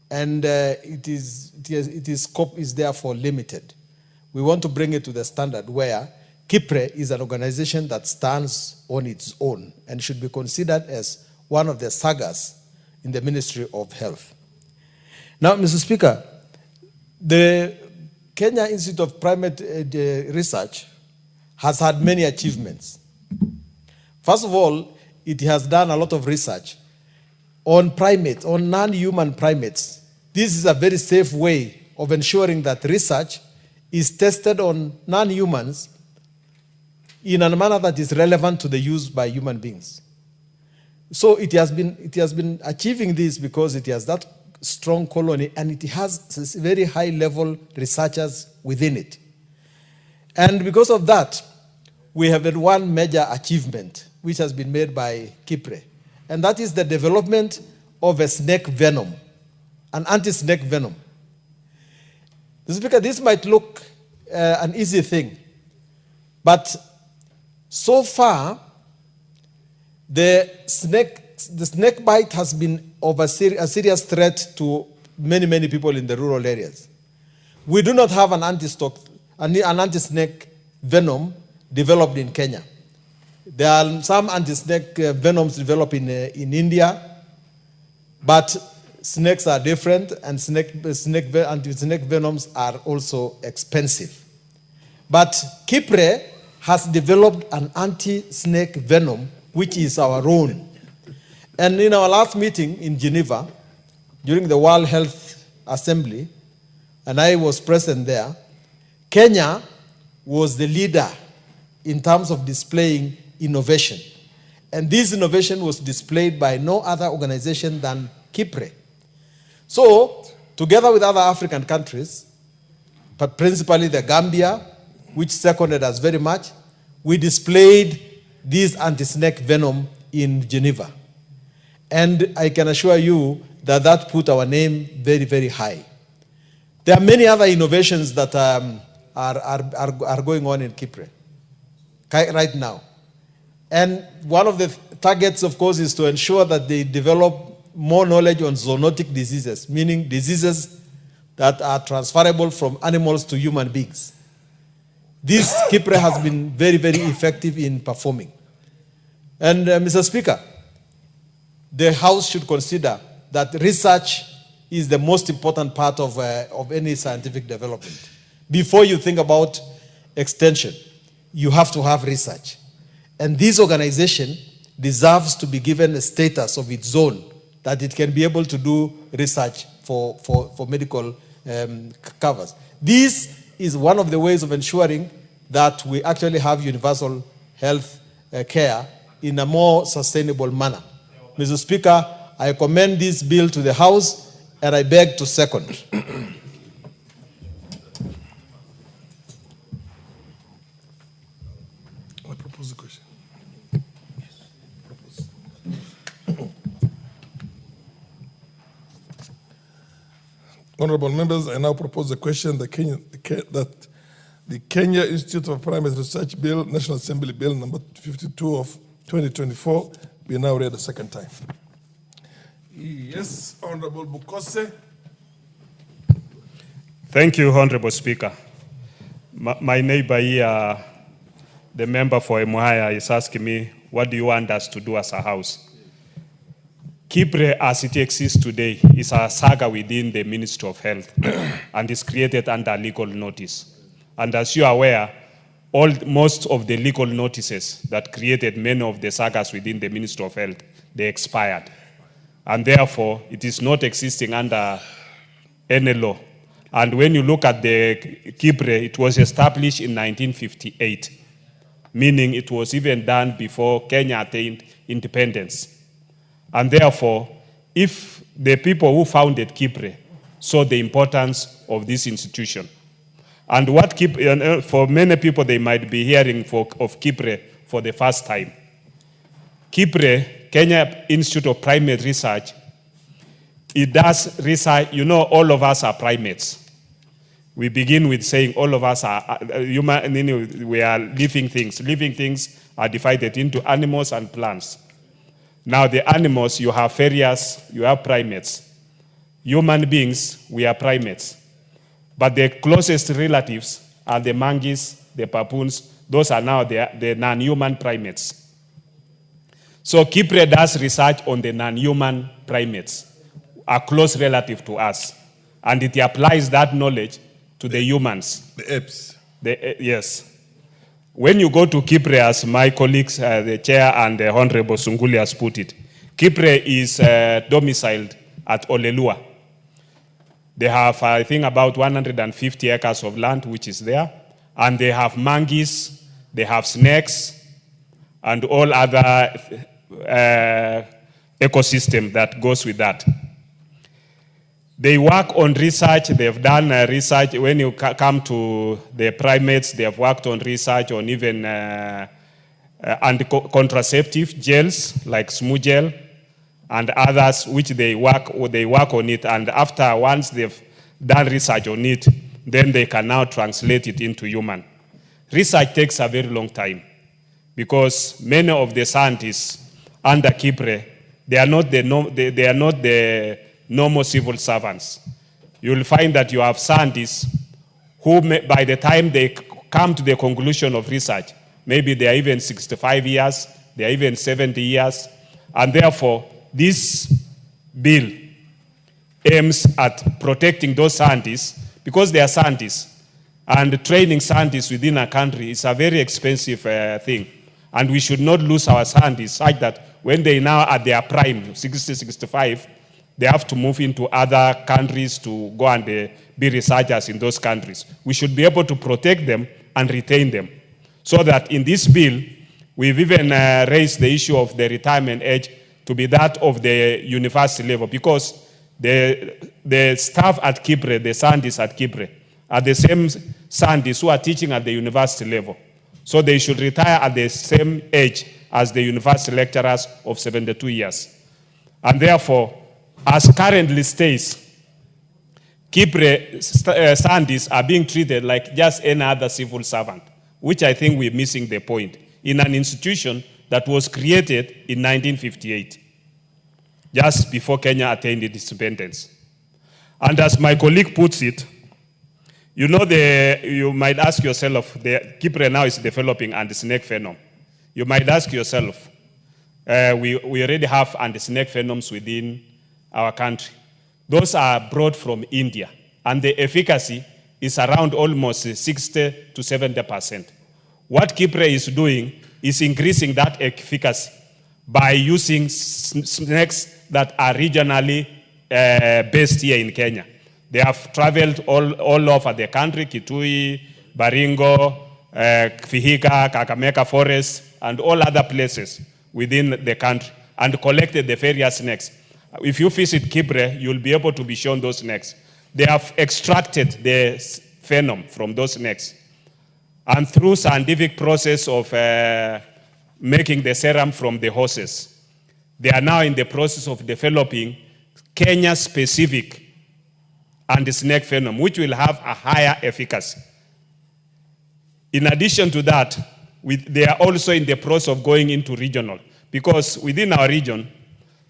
and its scope is therefore limited. We want to bring it to the standard where KIPRE is an organization that stands on its own and should be considered as one of the sagas in the Ministry of Health. Now, Mr. Speaker, the Kenya Institute of Primate Research has had many achievements. First of all, it has done a lot of research on primates, on non-human primates. This is a very safe way of ensuring that research is tested on non-humans in a manner that is relevant to the use by human beings. So it has been achieving this because it has that strong colony, and it has very high-level researchers within it. And because of that, we have had one major achievement which has been made by KIPRE, and that is the development of a snake venom, an anti-snake venom. Mr. Speaker, this might look an easy thing. But so far, the snake bite has been of a serious threat to many, many people in the rural areas. We do not have an anti-snake venom developed in Kenya. There are some anti-snake venoms developed in India, but snakes are different, and anti-snake venoms are also expensive. But Kipre has developed an anti-snake venom, which is our own. And in our last meeting in Geneva, during the World Health Assembly, and I was present there, Kenya was the leader in terms of displaying innovation. And this innovation was displayed by no other organization than Kipre. So, together with other African countries, but principally the Gambia, which seconded us very much, we displayed this anti-snake venom in Geneva. And I can assure you that that put our name very, very high. There are many other innovations that are going on in Kipre right now. And one of the targets, of course, is to ensure that they develop more knowledge on zoonotic diseases, meaning diseases that are transferable from animals to human beings. This Kipre has been very, very effective in performing. And Mr. Speaker, the House should consider that research is the most important part of any scientific development. Before you think about extension, you have to have research. And this organization deserves to be given a status of its own, that it can be able to do research for medical covers. This is one of the ways of ensuring that we actually have universal health care in a more sustainable manner. Mr. Speaker, I commend this bill to the House, and I beg to second. I propose the question. Honorable members, I now propose the question that the Kenya Institute of Primate Research Bill, National Assembly Bill number 52 of 2024, be now read a second time. Yes, Honorable Bukose. Thank you, Honorable Speaker. My neighbor here, the member for Emuhaya, is asking me, what do you want us to do as a house? Kipre, as it exists today, is a saga within the Ministry of Health and is created under legal notice. And as you are aware, most of the legal notices that created many of the sagas within the Ministry of Health, they expired. And therefore, it is not existing under any law. And when you look at the Kipre, it was established in 1958, meaning it was even done before Kenya attained independence. And therefore, if the people who founded Kipre saw the importance of this institution, and what for many people, they might be hearing of Kipre for the first time. Kipre, Kenya Institute of Primate Research, it does research. You know, all of us are primates. We begin with saying all of us are human, we are living things. Living things are divided into animals and plants. Now the animals, you have fairies, you have primates. Human beings, we are primates. But the closest relatives are the monkeys, the baboons. Those are now the non-human primates. So Kipre does research on the non-human primates, a close relative to us. And it applies that knowledge to the humans. The apes. Yes. When you go to Kipre, as my colleagues, the chair and the Honorable Sunguli has put it, Kipre is domiciled at Olelua. They have, I think, about 150 acres of land, which is there. And they have monkeys, they have snakes, and all other ecosystem that goes with that. They work on research. They've done research. When you come to the primates, they have worked on research on even contraceptive gels like smooth gel and others, which they work on it. And after once they've done research on it, then they can now translate it into human. Research takes a very long time because many of the scientists under Kipre, they are not the normal civil servants. You'll find that you have scientists who, by the time they come to the conclusion of research, maybe they are even 65 years, they are even 70 years, and therefore this bill aims at protecting those scientists because they are scientists. And training scientists within a country is a very expensive thing. And we should not lose our scientists such that when they now at their prime, 60, 65, they have to move into other countries to go and be researchers in those countries. We should be able to protect them and retain them. So that in this bill, we've even raised the issue of the retirement age to be that of the university level because the staff at Kipre, the scientists at Kipre, are the same scientists who are teaching at the university level. So they should retire at the same age as the university lecturers of 72 years. And therefore, as currently states, Kipre scientists are being treated like just any other civil servant, which I think we're missing the point, in an institution that was created in 1958, just before Kenya attained its independence. And as my colleague puts it, you know, you might ask yourself, the Kipre now is developing anti-snake venom. You might ask yourself, we already have anti-snake venoms within our country. Those are brought from India, and the efficacy is around almost 60 to 70%. What Kipre is doing is increasing that efficacy by using snakes that are regionally based here in Kenya. They have traveled all over the country, Kitui, Baringo, Vihiga, Kakamega Forest, and all other places within the country, and collected the various snakes. If you visit Kipre, you'll be able to be shown those snakes. They have extracted the venom from those snakes. And through scientific process of making the serum from the horses, they are now in the process of developing Kenya-specific anti-snake venom, which will have a higher efficacy. In addition to that, they are also in the process of going into regional, because within our region,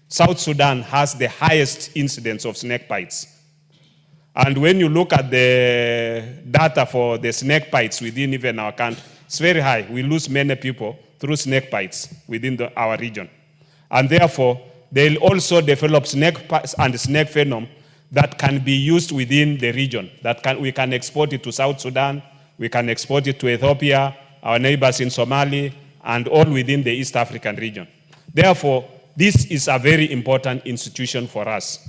South Sudan has the highest incidence of snake bites. And when you look at the data for the snake bites within even our country, it's very high. We lose many people through snake bites within our region. And therefore, they'll also develop snake bites and snake venom that can be used within the region. We can export it to South Sudan, we can export it to Ethiopia, our neighbors in Somalia, and all within the East African region. Therefore, this is a very important institution for us.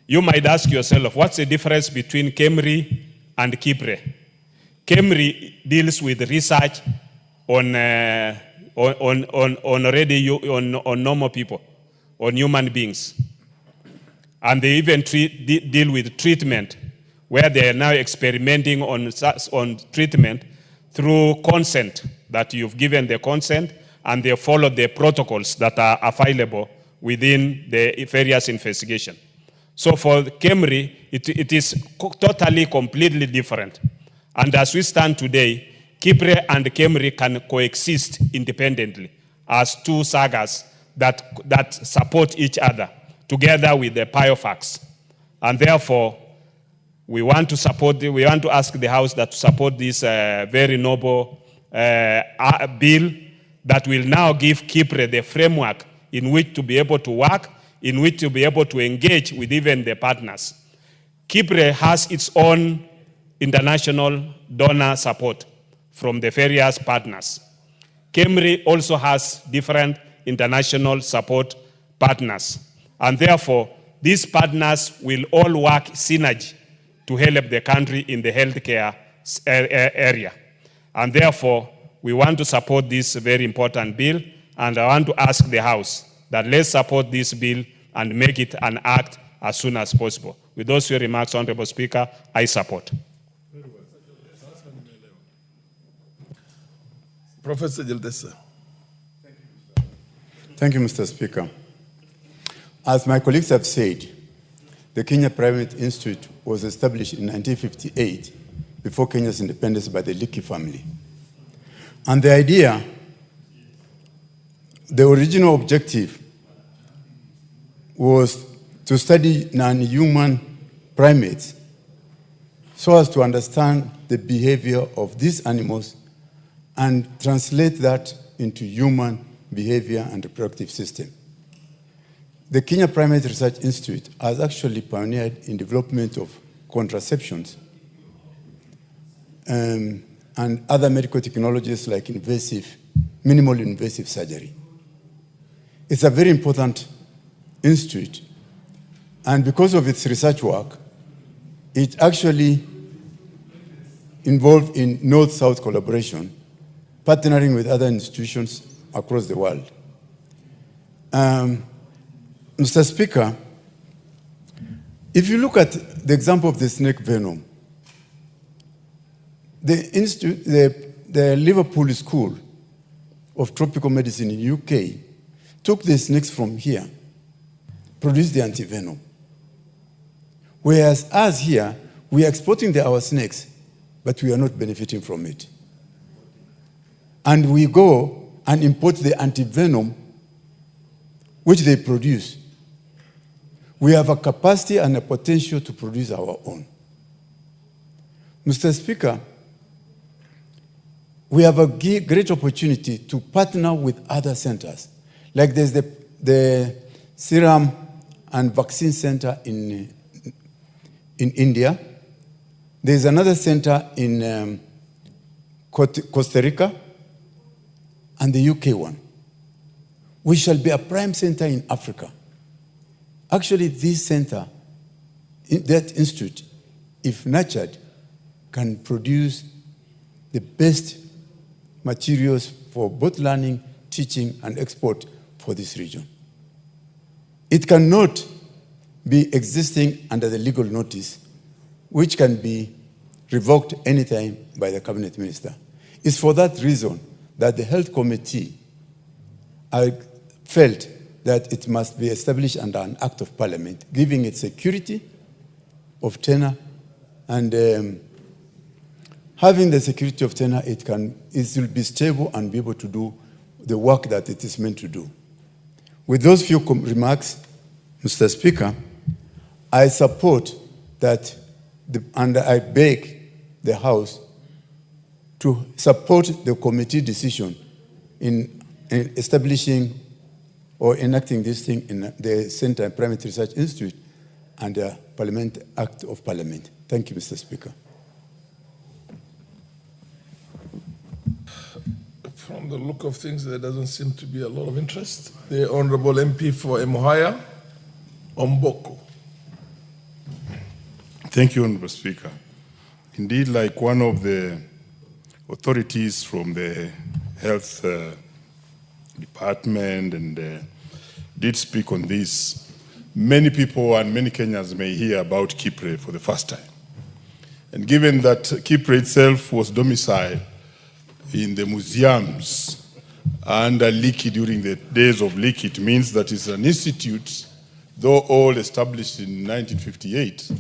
You might ask yourself, what's the difference between KEMRI and Kipre? KEMRI deals with research on normal people, on human beings. And they even deal with treatment, where they are now experimenting on treatment through consent, that you've given the consent, and they follow the protocols that are available within the various investigation. So for KEMRI, it is totally, completely different. And as we stand today, Kipre and KEMRI can coexist independently as two sagas that support each other, together with the PIOFACs. And therefore, we want to ask the House that to support this very noble bill that will now give Kipre the framework in which to be able to work, in which to be able to engage with even the partners. Kipre has its own international donor support from the various partners. KEMRI also has different international support partners. And therefore, these partners will all work synergy to help the country in the healthcare area. And therefore, we want to support this very important bill, and I want to ask the House that let's support this bill and make it an act as soon as possible. With those few remarks, Honorable Speaker, I support. Professor Jildesa. Thank you, Mr. Speaker. As my colleagues have said, the Kenya Private Institute was established in 1958 before Kenya's independence by the Leakey family. And the idea, the original objective was to study non-human primates so as to understand the behavior of these animals and translate that into human behavior and reproductive system. The Kenya Primate Research Institute has actually pioneered in development of contraceptions and other medical technologies like minimally invasive surgery. It's a very important institute, and because of its research work, it actually involved in North-South collaboration, partnering with other institutions across the world. Mr. Speaker, if you look at the example of the snake venom, the Liverpool School of Tropical Medicine in UK took the snakes from here, produced the antivenom. Whereas us here, we are exporting our snakes, but we are not benefiting from it. And we go and import the antivenom which they produce. We have a capacity and a potential to produce our own. Mr. Speaker, we have a great opportunity to partner with other centers. Like there's the Serum and Vaccine Center in India. There's another center in Costa Rica and the UK one. We shall be a prime center in Africa. Actually, this center, that institute, if nurtured, can produce the best materials for both learning, teaching, and export for this region. It cannot be existing under the legal notice, which can be revoked anytime by the cabinet minister. It's for that reason that the health committee felt that it must be established under an act of parliament, giving it security of tenure, and having the security of tenure, it will be stable and be able to do the work that it is meant to do. With those few remarks, Mr. Speaker, I support that, and I beg the House to support the committee decision in establishing or enacting this thing in the Center and Primate Research Institute and the Parliament Act of Parliament. Thank you, Mr. Speaker. From the look of things, there doesn't seem to be a lot of interest. The Honorable MP for Emuhaya, Omboko. Thank you, Honorable Speaker. Indeed, like one of the authorities from the health department and did speak on this, many people and many Kenyans may hear about Kipre for the first time. And given that Kipre itself was domiciled in the museums under Leakey during the days of Leakey, it means that it's an institute, though all established in 1958,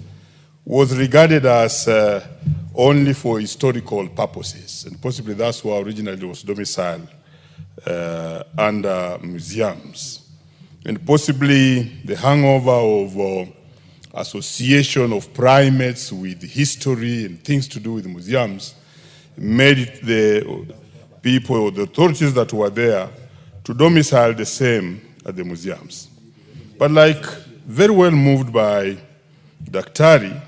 was regarded as only for historical purposes, and possibly that's why originally it was domiciled under museums. And possibly the hangover of association of primates with history and things to do with museums made it the people or the authorities that were there to domicile the same at the museums. But like very well moved by Daktari,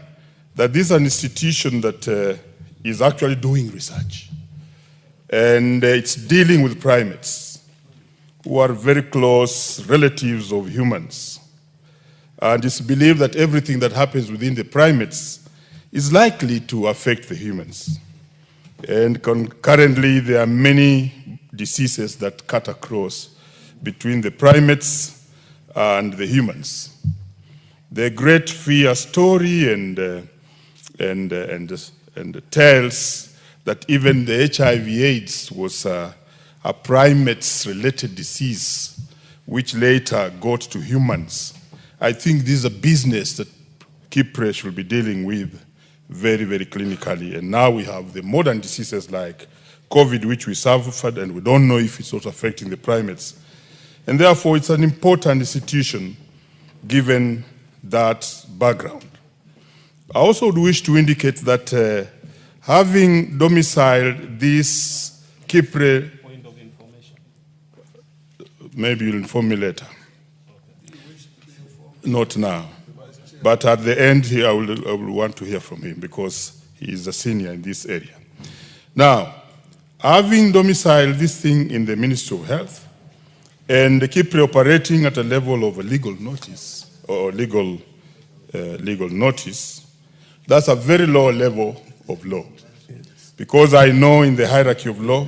that this is an institution that is actually doing research. And it's dealing with primates who are very close relatives of humans. And it's believed that everything that happens within the primates is likely to affect the humans. And concurrently, there are many diseases that cut across between the primates and the humans. The great fear story and tells that even the HIV/AIDS was a primates-related disease, which later got to humans. I think this is a business that Kipre should be dealing with very, very clinically. And now we have the modern diseases like COVID, which we suffered, and we don't know if it's also affecting the primates. And therefore, it's an important institution given that background. I also would wish to indicate that having domiciled this Kipre, maybe you'll inform me later. Not now. But at the end here, I will want to hear from him because he is a senior in this area. Now, having domiciled this thing in the Ministry of Health and Kipre operating at a level of a legal notice or legal notice, that's a very low level of law. Because I know in the hierarchy of law,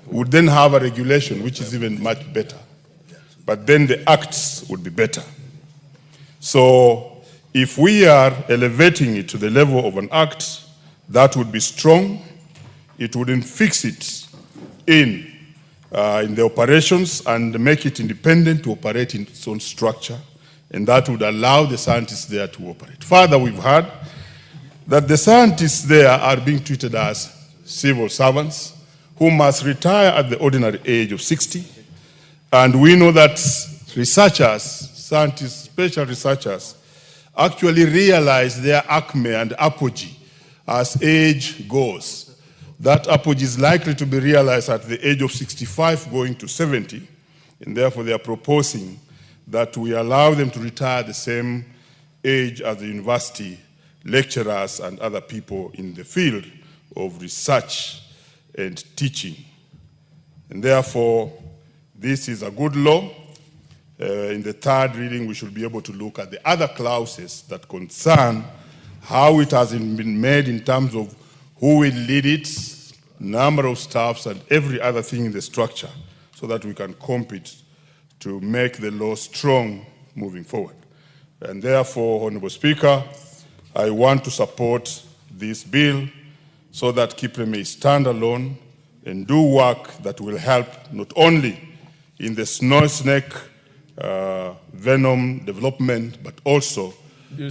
we would then have a regulation which is even much better. But then the acts would be better. So if we are elevating it to the level of an act, that would be strong. It wouldn't fix it in the operations and make it independent to operate in its own structure. And that would allow the scientists there to operate. Further, we've heard that the scientists there are being treated as civil servants who must retire at the ordinary age of 60. And we know that researchers, scientists, special researchers, actually realize their acme and apogee as age goes. That apogee is likely to be realized at the age of 65 going to 70. And therefore, they are proposing that we allow them to retire the same age as the university lecturers and other people in the field of research and teaching. And therefore, this is a good law. In the third reading, we should be able to look at the other clauses that concern how it has been made in terms of who will lead it, number of staffs, and every other thing in the structure so that we can compete to make the law strong moving forward. And therefore, Honorable Speaker, I want to support this bill so that Kipre may stand alone and do work that will help not only in the snow snake venom development, but also to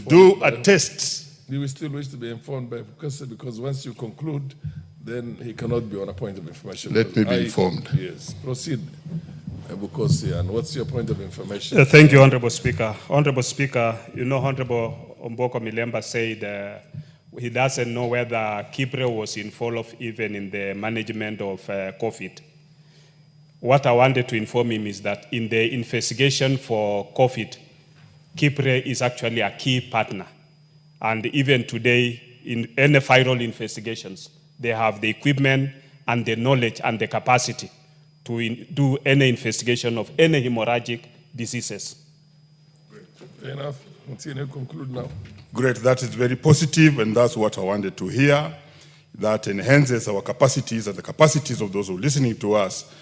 do a test. Do you still wish to be informed by Professor? Because once you conclude, then he cannot be on a point of information. Let me be informed. Yes, proceed. Bukosi, and what's your point of information? Thank you, Honorable Speaker. Honorable Speaker, you know, Honorable Omboko Milemba said he doesn't know whether Kipre was involved even in the management of COVID. What I wanted to inform him is that in the investigation for COVID, Kipre is actually a key partner. And even today, in any viral investigations, they have the equipment and the knowledge and the capacity to do any investigation of any hemorrhagic diseases. Great. Fair enough. Continue, conclude now. Great, that is very positive, and that's what I wanted to hear. That enhances our capacities and the capacities of those who are listening to us.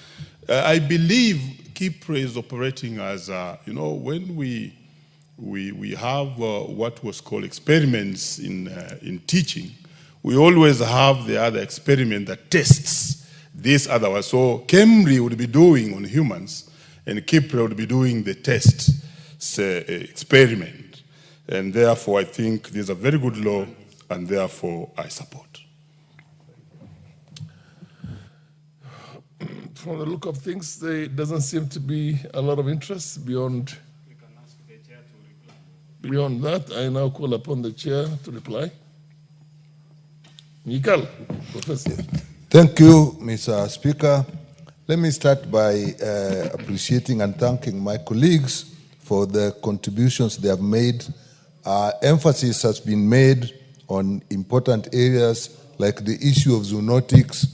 I believe Kipre is operating as, you know, when we have what was called experiments in teaching, we always have the other experiment that tests this otherwise. So Kemri would be doing on humans, and Kipre would be doing the test experiment. And therefore, I think this is a very good law, and therefore I support. From the look of things, there doesn't seem to be a lot of interest beyond. Beyond that, I now call upon the chair to reply. Mikal, Professor. Thank you, Mr. Speaker. Let me start by appreciating and thanking my colleagues for the contributions they have made. Emphasis has been made on important areas like the issue of zoonotics.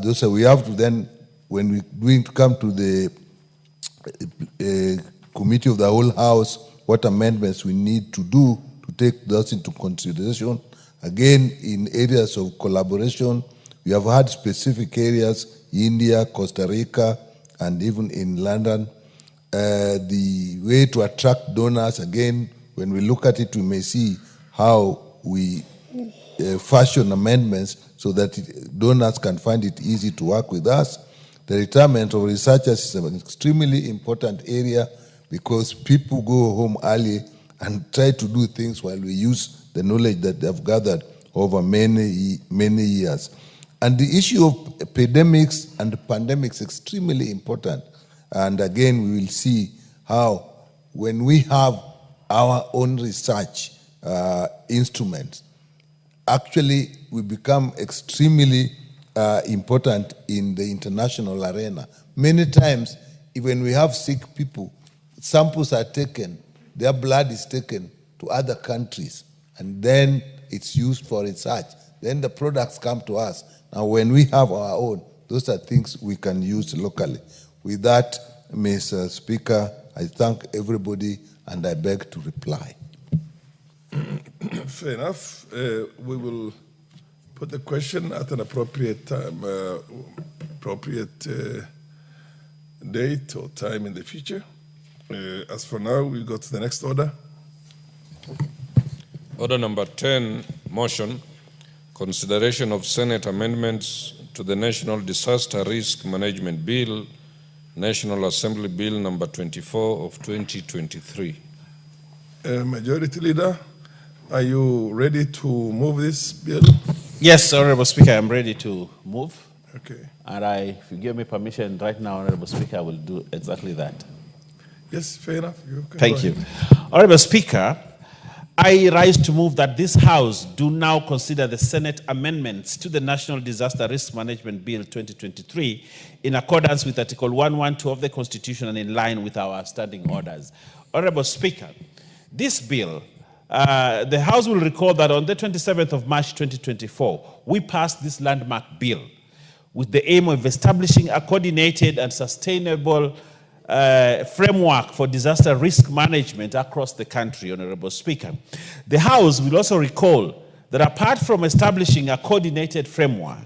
Those are, we have to then, when we're going to come to the committee of the whole House, what amendments we need to do to take those into consideration. Again, in areas of collaboration, we have had specific areas, India, Costa Rica, and even in London. The way to attract donors, again, when we look at it, we may see how we fashion amendments so that donors can find it easy to work with us. The retirement of researchers is an extremely important area because people go home early and try to do things while we use the knowledge that they've gathered over many years. And the issue of epidemics and pandemics is extremely important. And again, we will see how when we have our own research instruments, actually we become extremely important in the international arena. Many times, when we have sick people, samples are taken, their blood is taken to other countries, and then it's used for research. Then the products come to us. Now, when we have our own, those are things we can use locally. With that, Mr. Speaker, I thank everybody and I beg to reply. Fair enough. We will put the question at an appropriate time, appropriate date or time in the future. As for now, we go to the next order. Order number 10, motion, consideration of Senate amendments to the National Disaster Risk Management Bill, National Assembly Bill number 24 of 2023. Majority Leader, are you ready to move this bill? Yes, Honorable Speaker, I'm ready to move. Okay. And if you give me permission right now, Honorable Speaker, I will do exactly that. Yes, fair enough. Thank you. Honorable Speaker, I rise to move that this House do now consider the Senate amendments to the National Disaster Risk Management Bill 2023 in accordance with Article 112 of the Constitution and in line with our standing orders. Honorable Speaker, this bill, the House will recall that on the 27th of March 2024, we passed this landmark bill with the aim of establishing a coordinated and sustainable framework for disaster risk management across the country, Honorable Speaker. The House will also recall that apart from establishing a coordinated framework,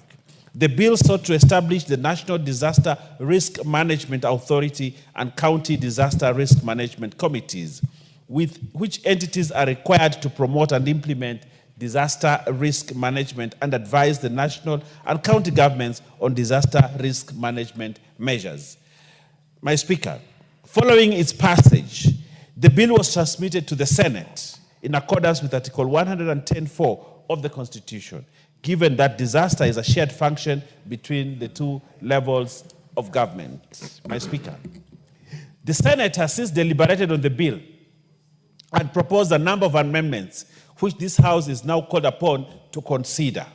the bill sought to establish the National Disaster Risk Management Authority and County Disaster Risk Management Committees, with which entities are required to promote and implement disaster risk management and advise the national and county governments on disaster risk management measures. My Speaker, following its passage, the bill was transmitted to the Senate in accordance with Article 110(4) of the Constitution, given that disaster is a shared function between the two levels of government. My Speaker, the Senate has since deliberated on the bill and proposed a number of amendments which this House is now called upon to consider.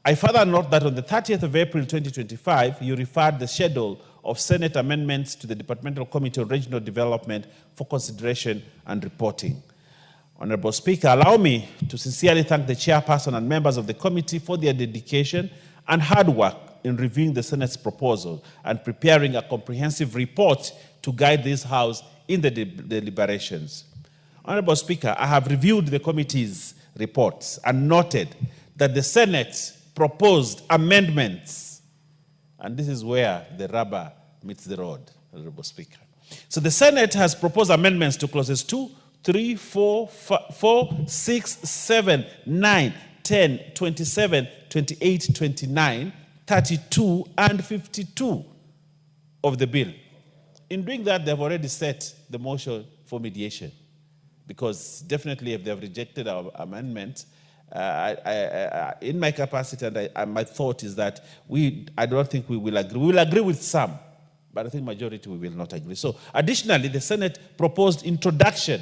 I further note that on the 30th of April 2025, you referred the schedule of Senate amendments to the Departmental Committee on Regional Development for consideration and reporting. Honorable Speaker, allow me to sincerely thank the chairperson and members of the committee for their dedication and hard work in reviewing the Senate's proposal and preparing a comprehensive report to guide this House in the deliberations. Honorable Speaker, I have reviewed the committee's reports and noted that the Senate proposed amendments, and this is where the rubber meets the road, Honorable Speaker. So the Senate has proposed amendments to clauses 2, 3, 4, 6, 7, 9, 10, 27, 28, 29, 32, and 52 of the bill. In doing that, they've already set the motion for mediation, because definitely if they've rejected our amendment, in my capacity and my thought is that I don't think we will agree. We will agree with some, but I think majority we will not agree. So additionally, the Senate proposed introduction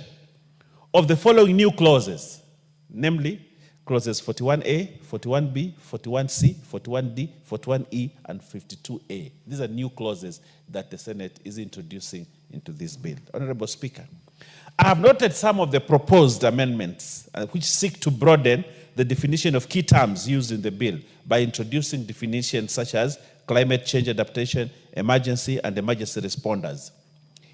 of the following new clauses, namely clauses 41A, 41B, 41C, 41D, 41E, and 52A. These are new clauses that the Senate is introducing into this bill. Honorable Speaker, I have noted some of the proposed amendments which seek to broaden the definition of key terms used in the bill by introducing definitions such as climate change adaptation, emergency, and emergency responders.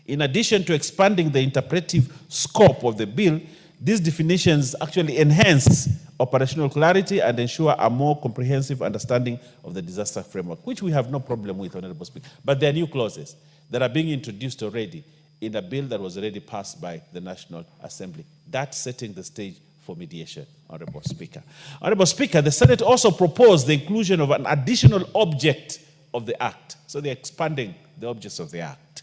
In addition to expanding the interpretive scope of the bill, these definitions actually enhance operational clarity and ensure a more comprehensive understanding of the disaster framework, which we have no problem with, Honorable Speaker. But there are new clauses that are being introduced already in a bill that was already passed by the National Assembly. That's setting the stage for mediation, Honorable Speaker. Honorable Speaker, the Senate also proposed the inclusion of an additional object of the Act. So they're expanding the objects of the Act.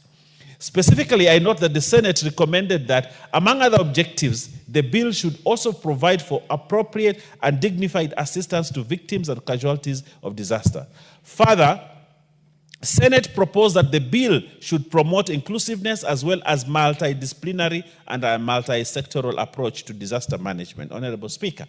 Specifically, I note that the Senate recommended that, among other objectives, the bill should also provide for appropriate and dignified assistance to victims and casualties of disaster. Further, Senate proposed that the bill should promote inclusiveness as well as multidisciplinary and a multi-sectoral approach to disaster management. Honorable Speaker,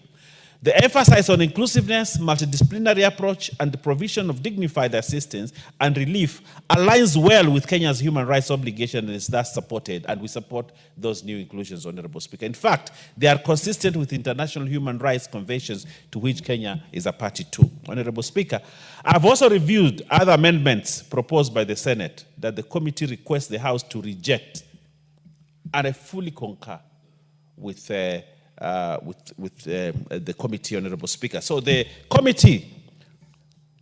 the emphasis on inclusiveness, multidisciplinary approach, and the provision of dignified assistance and relief aligns well with Kenya's human rights obligation and is thus supported, and we support those new inclusions, Honorable Speaker. In fact, they are consistent with international human rights conventions to which Kenya is a party to. Honorable Speaker, I've also reviewed other amendments proposed by the Senate that the committee requests the House to reject, and I fully concur with the committee, Honorable Speaker. So the committee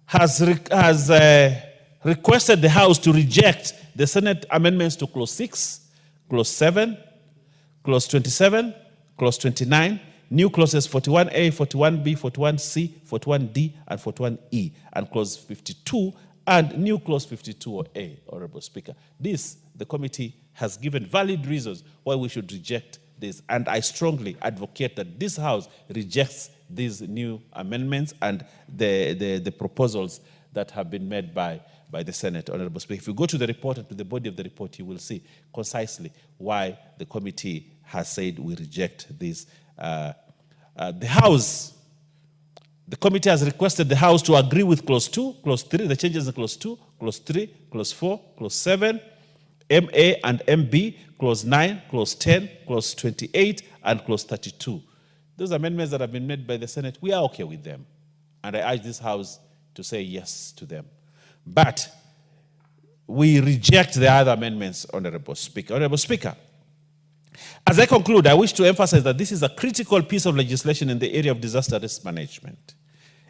has requested the House to reject the Senate amendments to Clause 6, Clause 7, Clause 27, Clause 29, new clauses 41A, 41B, 41C, 41D, and 41E, and Clause 52, and new Clause 52A, Honorable Speaker. This, the committee has given valid reasons why we should reject this, and I strongly advocate that this House rejects these new amendments and the proposals that have been made by the Senate, Honorable Speaker. If you go to the report and to the body of the report, you will see concisely why the committee has said we reject this. The committee has requested the House to agree with Clause 2, Clause 3, the changes in Clause 2, Clause 3, Clause 4, Clause 7, MA and MB, Clause 9, Clause 10, Clause 28, and Clause 32. Those amendments that have been made by the Senate, we are okay with them. And I urge this House to say yes to them. But we reject the other amendments, Honorable Speaker. Honorable Speaker, as I conclude, I wish to emphasize that this is a critical piece of legislation in the area of disaster risk management.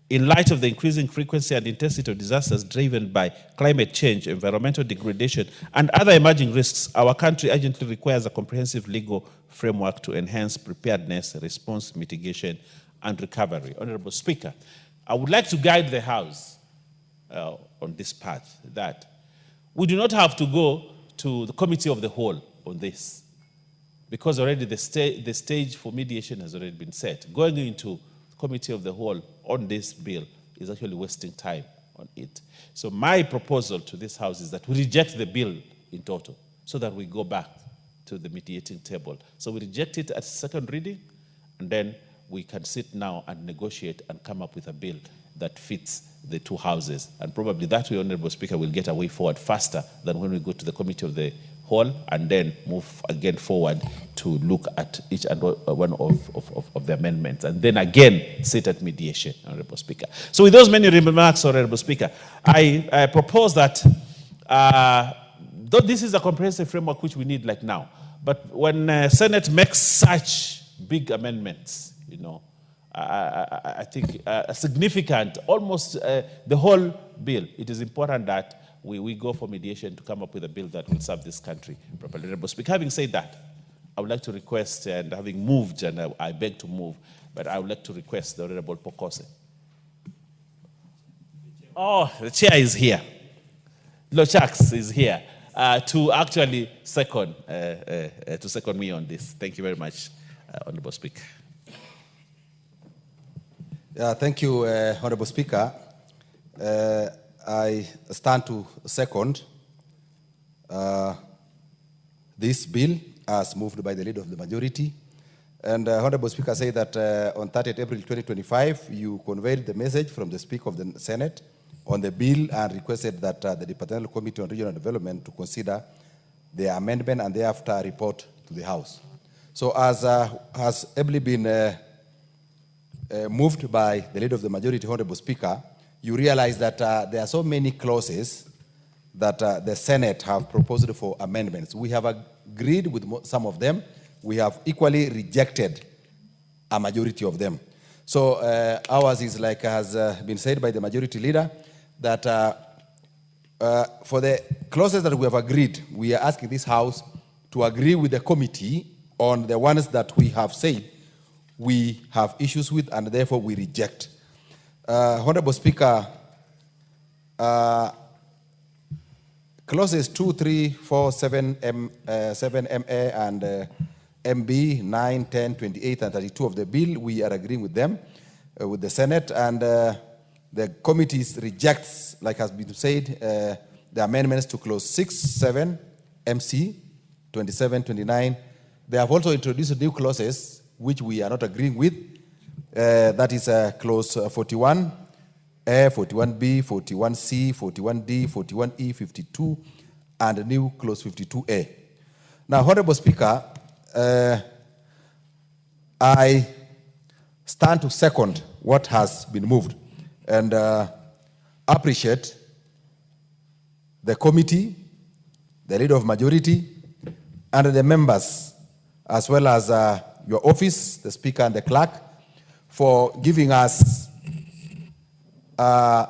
In light of the increasing frequency and intensity of disasters driven by climate change, environmental degradation, and other emerging risks, our country urgently requires a comprehensive legal framework to enhance preparedness, response, mitigation, and recovery. Honorable Speaker, I would like to guide the House on this path, that we do not have to go to the committee of the whole on this, because already the stage for mediation has already been set. Going into committee of the whole on this bill is actually wasting time on it. So my proposal to this House is that we reject the bill in total so that we go back to the mediating table. So we reject it at second reading, and then we can sit now and negotiate and come up with a bill that fits the two houses. And probably that way, Honorable Speaker, will get a way forward faster than when we go to the committee of the whole and then move again forward to look at each and one of the amendments, and then again sit at mediation, Honorable Speaker. So with those many remarks, Honorable Speaker, I propose that, though this is a comprehensive framework which we need like now, but when Senate makes such big amendments, you know, I think significant, almost the whole bill, it is important that we go for mediation to come up with a bill that will serve this country properly. Honorable Speaker, having said that, I would like to request, and having moved, and I beg to move, but I would like to request the Honorable Pokose. Oh, the chair is here. Lochax is here to actually second me on this. Thank you very much, Honorable Speaker. Thank you, Honorable Speaker. I stand to second this bill as moved by the leader of the majority. And Honorable Speaker said that on 30th April 2025, you conveyed the message from the Speaker of the Senate on the bill and requested that the Departmental Committee on Regional Development to consider the amendment and thereafter report to the House. So as has ably been moved by the leader of the majority, Honorable Speaker, you realize that there are so many clauses that the Senate have proposed for amendments. We have agreed with some of them. We have equally rejected a majority of them. So ours is, like has been said by the majority leader, that for the clauses that we have agreed, we are asking this House to agree with the committee on the ones that we have said we have issues with, and therefore we reject. Honorable Speaker, Clauses 2, 3, 4, 7, 7MA and MB 9, 10, 28, and 32 of the bill, we are agreeing with them, with the Senate, and the committee rejects, like has been said, the amendments to clause 6, 7, MC 27, 29. They have also introduced new clauses which we are not agreeing with. That is clause 41, A, 41B, 41C, 41D, 41E, 52, and a new clause 52A. Now, Honorable Speaker, I stand to second what has been moved and appreciate the committee, the leader of majority, and the members, as well as your office, the Speaker and the Clerk, for giving us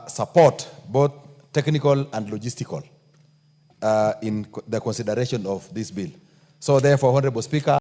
support, both technical and logistical, in the consideration of this bill. So therefore, Honorable Speaker,